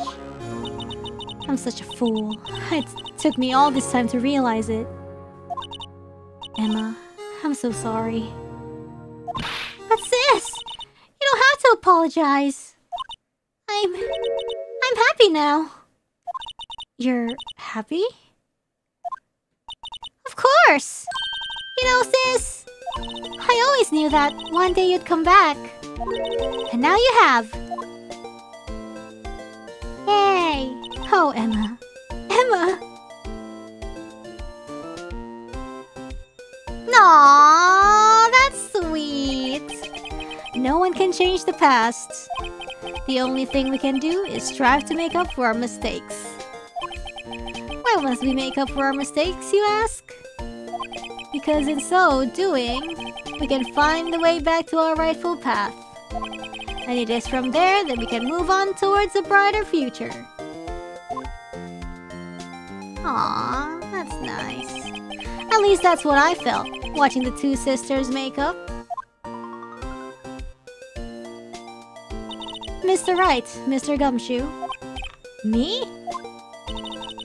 I'm such a fool. It took me all this time to realize it. Emma, I'm so sorry. But sis! You don't have to apologize. I'm happy now. You're happy? Of course! You know, sis, I always knew that one day you'd come back. And now you have. Yay! Oh, Emma. Emma! Aww, that's sweet. No one can change the past. The only thing we can do is strive to make up for our mistakes. Why must we make up for our mistakes, you ask? Because in so doing, we can find the way back to our rightful path. And it is from there that we can move on towards a brighter future. Aww, that's nice. At least that's what I felt, watching the two sisters make up. Mr. Wright, Mr. Gumshoe. Me?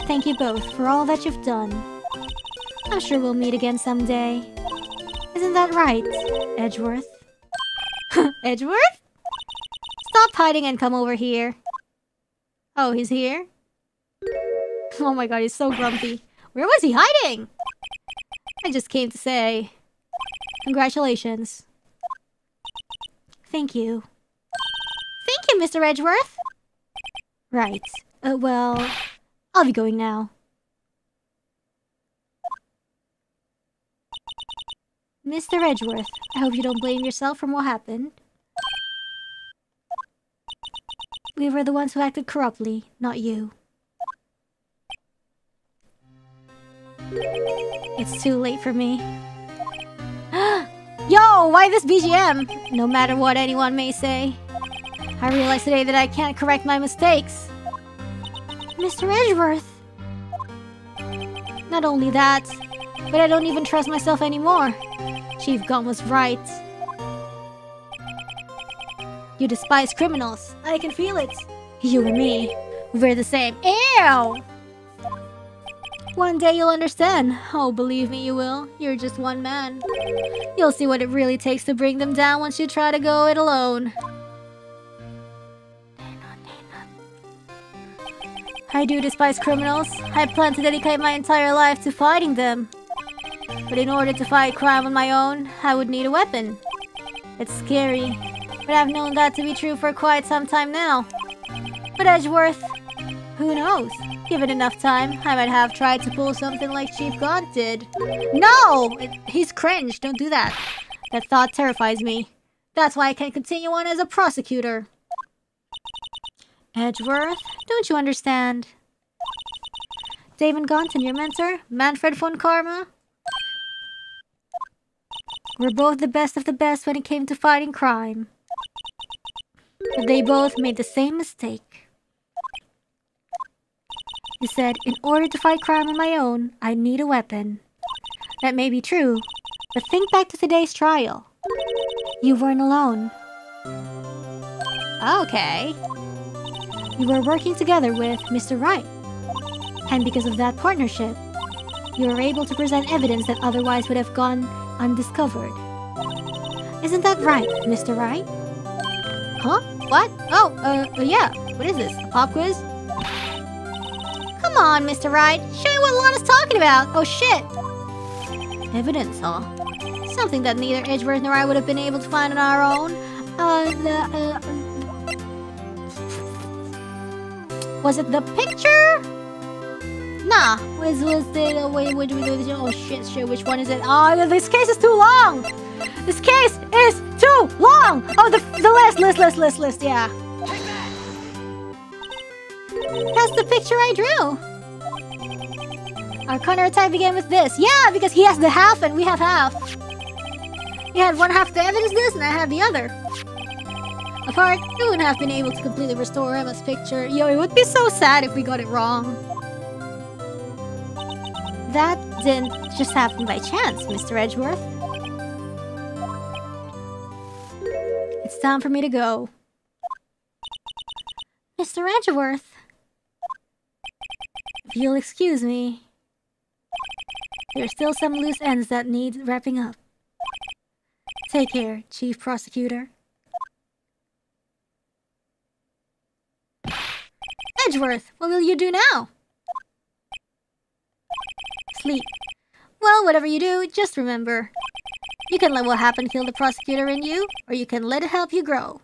Thank you both for all that you've done. I'm sure we'll meet again someday. Isn't that right, Edgeworth? Edgeworth? Stop hiding and come over here. Oh, he's here? Oh my god, he's so grumpy. Where was he hiding? I just came to say... Congratulations. Thank you. Thank you, Mr. Edgeworth. Right. Well... I'll be going now. Mr. Edgeworth, I hope you don't blame yourself from what happened. We were the ones who acted corruptly, not you. It's too late for me. Yo, why this BGM? No matter what anyone may say, I realize today that I can't correct my mistakes. Mr. Edgeworth! Not only that, but I don't even trust myself anymore. Chief Gun was right. You despise criminals. I can feel it. You and me, we're the same. Ew! One day you'll understand. Oh, believe me, you will. You're just one man. You'll see what it really takes to bring them down once you try to go it alone. I do despise criminals. I plan to dedicate my entire life to fighting them. But in order to fight crime on my own, I would need a weapon. It's scary, but I've known that to be true for quite some time now. But Edgeworth, who knows? Given enough time, I might have tried to pull something like Chief Gaunt did. No! He's cringe, don't do that. That thought terrifies me. That's why I can't continue on as a prosecutor. Edgeworth, don't you understand? David Gaunt and your mentor, Manfred von Karma? We're both the best of the best when it came to fighting crime. But they both made the same mistake. You said, in order to fight crime on my own, I need a weapon. That may be true, but think back to today's trial. You weren't alone. Okay. You were working together with Mr. Wright. And because of that partnership, you were able to present evidence that otherwise would have gone undiscovered. Isn't that right, Mr. Wright? Huh? What? Oh, yeah. What is this? A pop quiz? Come on, Mr. Wright. Show me what Lana's talking about. Oh, shit. Evidence, huh? Something that neither Edgeworth nor I would have been able to find on our own. Was it the picture? Nah. Was the wait, oh shit, which one is it? Oh, this case is too long! This case is too long! Oh, the list, yeah. That's the picture I drew. Our counterattack began with this. Yeah, because he has the half and we have half. He had one half the evidence this and I had the other. Apart, we wouldn't have been able to completely restore Emma's picture. Yo, it would be so sad if we got it wrong. That didn't just happen by chance, Mr. Edgeworth. It's time for me to go. Mr. Edgeworth. If you'll excuse me. There's still some loose ends that need wrapping up. Take care, Chief Prosecutor. Edgeworth, what will you do now? Sleep. Well, whatever you do, just remember. You can let what happened kill the prosecutor in you, or you can let it help you grow.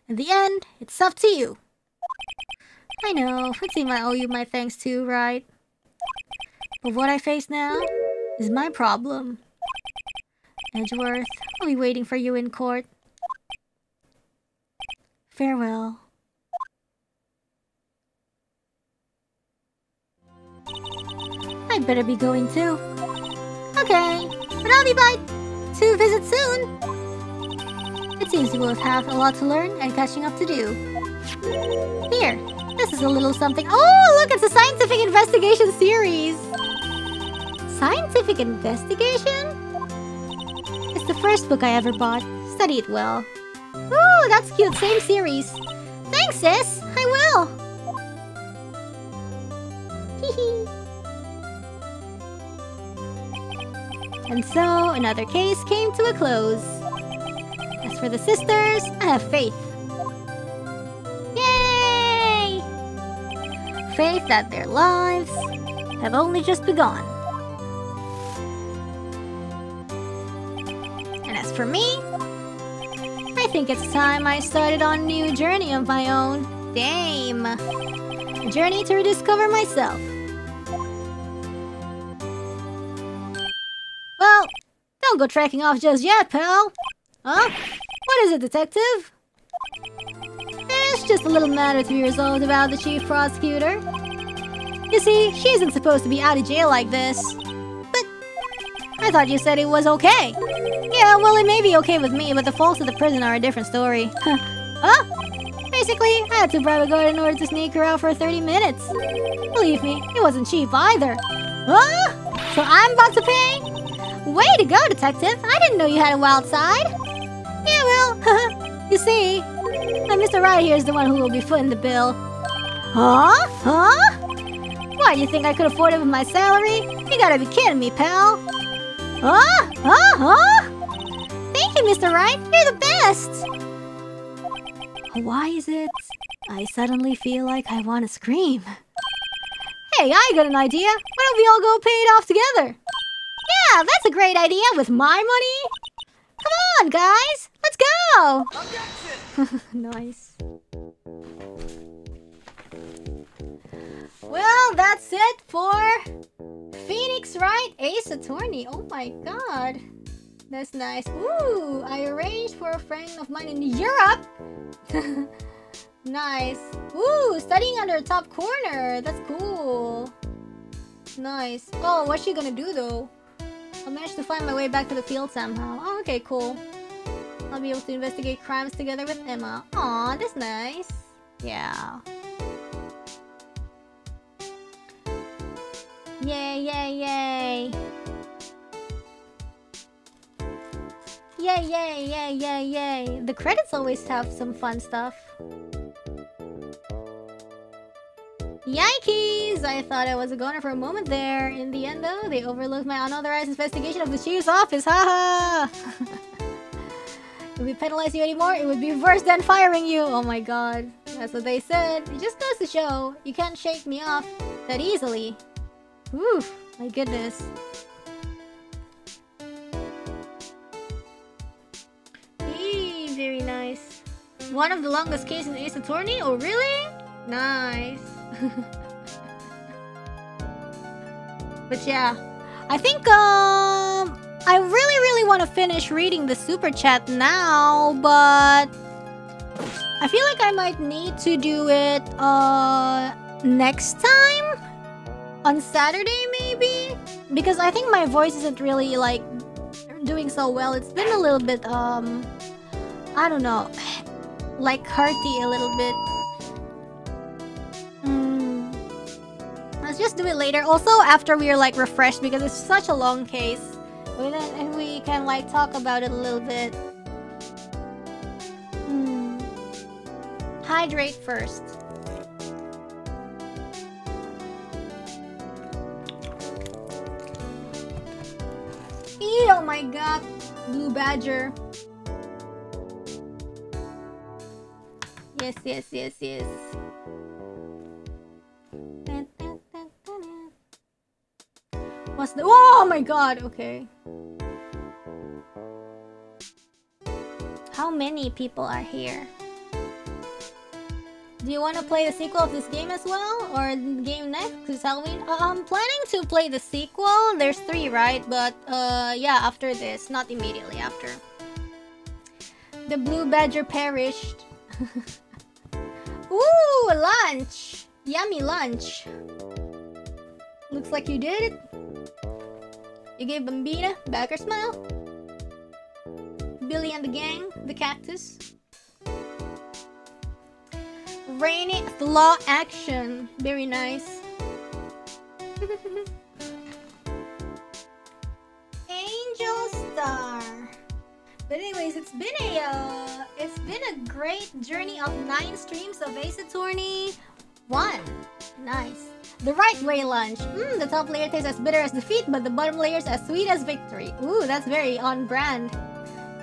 In the end, it's up to you. I know, it seems I owe you my thanks too, right? But what I face now is my problem. Edgeworth, I'll be waiting for you in court. Farewell. I'd better be going too. Okay, but I'll be by to visit soon. It seems you both have a lot to learn and catching up to do. Here, this is a little something. Oh, look, it's a scientific investigation series. Scientific investigation? It's the first book I ever bought. Study it well. Ooh, that's cute. Same series. Thanks, sis. I will. Hehe. And so, another case came to a close. As for the sisters, I have faith. Yay! Faith that their lives have only just begun. And as for me, I think it's time I started on a new journey of my own. Damn! A journey to rediscover myself. Well, don't go trekking off just yet, pal. Huh? What is it, detective? It's just a little matter to be resolved about the chief prosecutor. You see, she isn't supposed to be out of jail like this. But I thought you said it was okay. Yeah, well, it may be okay with me, but the folks at the prison are a different story. Huh? Basically, I had to bribe a guard in order to sneak her out for 30 minutes. Believe me, it wasn't cheap either. Huh? So I'm about to pay? Way to go, detective! I didn't know you had a wild side. Yeah, well, you see, Mr. Wright here is the one who will be footing the bill. Huh? Huh? Why, do you think I could afford it with my salary? You gotta be kidding me, pal. Huh? Huh? Huh? Thank you, Mr. Wright. You're the best. Why is it I suddenly feel like I want to scream? Hey, I got an idea. Why don't we all go pay it off together? Yeah, that's a great idea with my money. Come on, guys. Let's go. Nice. Well, that's it for Phoenix Wright Ace Attorney. Oh my god. That's nice. Ooh, I arranged for a friend of mine in Europe. Nice. Ooh, studying under a top corner. That's cool. Nice. Oh, what's she gonna do though? I managed to find my way back to the field somehow. Oh, okay, cool. I'll be able to investigate crimes together with Emma. Aw, that's nice. Yeah. Yay, yay, yay. Yay, yay, yay, yay, yay. The credits always have some fun stuff. Yikes! I thought I was a goner for a moment there. In the end though, they overlooked my unauthorized investigation of the chief's office. Haha! If we penalize you anymore, it would be worse than firing you. Oh my god. That's what they said. It just goes to show, you can't shake me off that easily. Whew, my goodness. Eee, very nice. One of the longest cases in Ace Attorney? Oh really? Nice. But yeah, I think I really want to finish reading the super chat now, but I feel like I might need to do it next time on Saturday maybe, because I think my voice isn't really like doing so well. It's been a little bit I don't know, like hearty a little bit. Let's just do it later. Also, after we are like refreshed, because it's such a long case, and we can like talk about it a little bit. Hydrate first. Eee, oh my god, blue badger. Yes, yes, yes, yes. What's the— oh my god, okay. How many people are here? Do you want to play the sequel of this game as well? Or the game next? Because it's Halloween? I'm planning to play the sequel. There's 3, right? But yeah, after this. Not immediately after. The blue badger perished. Ooh, lunch! Yummy lunch. Looks like you did it. You gave Bambina back her smile. Billy and the gang, the cactus. Rainy law action, very nice. Angel Star. But anyways, it's been a great journey of 9 streams of Ace Attorney 1. Nice. The right way lunch. The top layer tastes as bitter as defeat, but the bottom layer is as sweet as victory. Ooh, that's very on brand.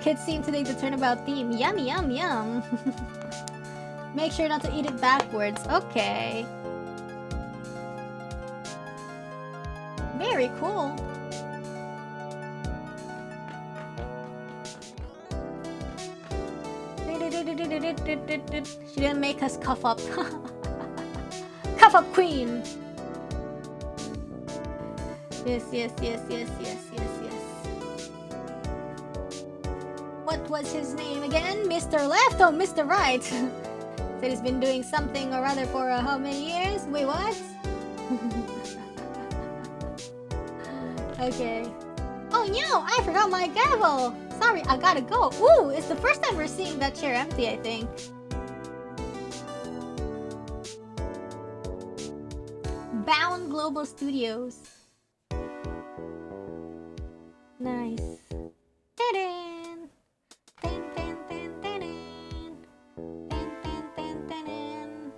Kids seem to take the turnabout theme. Yummy, yum, yum. Make sure not to eat it backwards. Okay. Very cool. She didn't make us cough up. Cough up queen. Yes, yes, yes, yes, yes, yes, yes. What was his name again? Mr. Left? Oh, Mr. Right. Said he's been doing something or other for how many years? Wait, what? Okay. Oh no, I forgot my gavel. Sorry, I gotta go. Ooh, it's the first time we're seeing that chair empty, I think. Bound Global Studios. Nice. Ta-dan! Tan, tan, tan, tan-dan. Tan, tan, tan, tan-dan.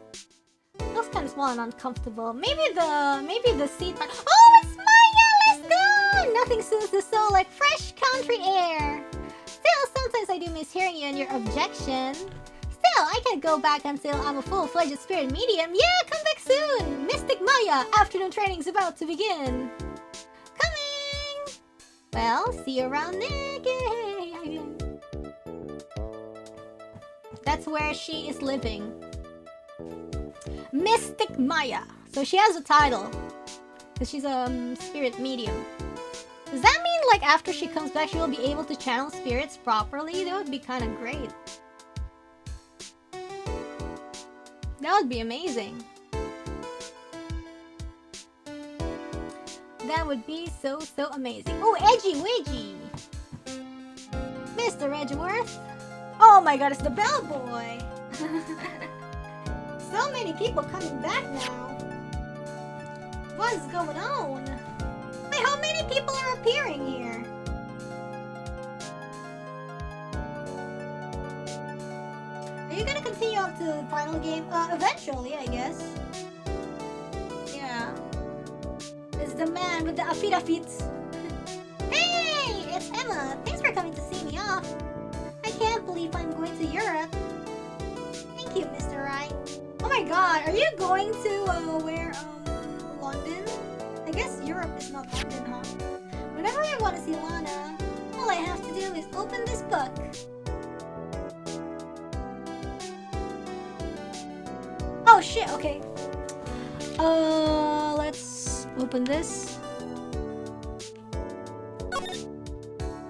Feels kind of small and uncomfortable. Maybe the seat. Oh, it's Maya! Let's go! Nothing soothes the soul like fresh country air. Still, sometimes I do miss hearing you and your objection. Still, I can't go back until I'm a full-fledged spirit medium. Yeah, come back soon! Mystic Maya, afternoon training's about to begin. Coming! Well, see you around there. That's where she is living. Mystic Maya. So she has a title. Because she's a spirit medium. Does that mean like after she comes back she will be able to channel spirits properly? That would be kind of great. That would be amazing. That would be so amazing. Oh, Edgy Widgy! Mr. Edgeworth! Oh my god, it's the bellboy! So many people coming back now. What's going on? Wait, how many people are appearing here? Are you gonna continue up to the final game? Eventually, I guess. Yeah. It's the man with the affidavits. Hey! It's Emma! Thanks for coming to see me off. I can't believe you going to where London? I guess Europe is not London, huh? Whenever I want to see Lana, all I have to do is open this book. Oh shit, okay. Let's open this.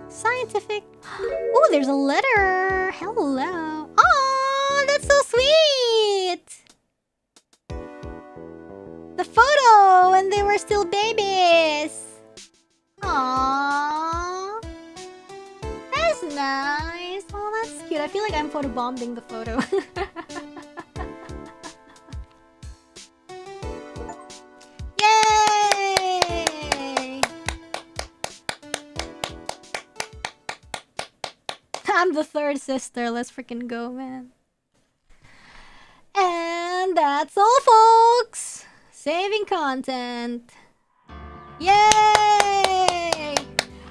Scientific. Oh, there's a letter. Hello. Oh, that's so sweet. The photo when they were still babies. Aww. That's nice. Oh, that's cute. I feel like I'm photobombing the photo. Yay! I'm the third sister. Let's freaking go, man. And that's all, folks. Saving content. Yay!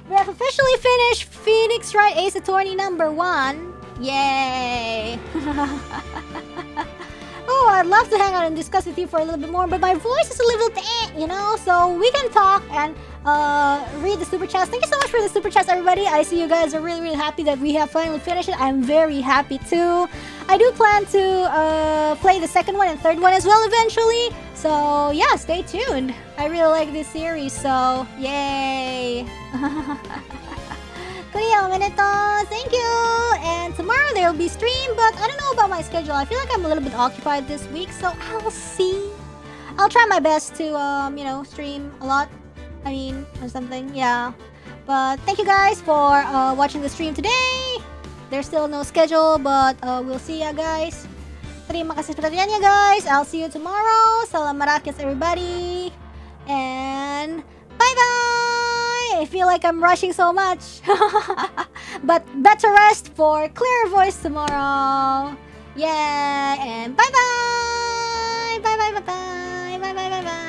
We have officially finished Phoenix Wright Ace Attorney number 1. Yay! Oh, I'd love to hang out and discuss with you for a little bit more, but my voice is a little you know, so we can talk and read the super chats. Thank you so much for the super chats, everybody. I see you guys are really, really happy that we have finally finished it. I'm very happy too. I do plan to play the second one and third one as well eventually. So yeah, stay tuned. I really like this series, so yay! Thank you! And tomorrow there will be stream, but I don't know about my schedule. I feel like I'm a little bit occupied this week, so I'll see. I'll try my best to, you know, stream a lot. I mean, or something, yeah. But thank you guys for watching the stream today. There's still no schedule, but we'll see ya, guys. Terima kasih perhatian ya, guys. I'll see you tomorrow. Salam merakyat, everybody. And bye-bye! I feel like I'm rushing so much. But better rest for clearer voice tomorrow. Yeah, and bye-bye! Bye-bye, bye-bye! Bye-bye, bye-bye!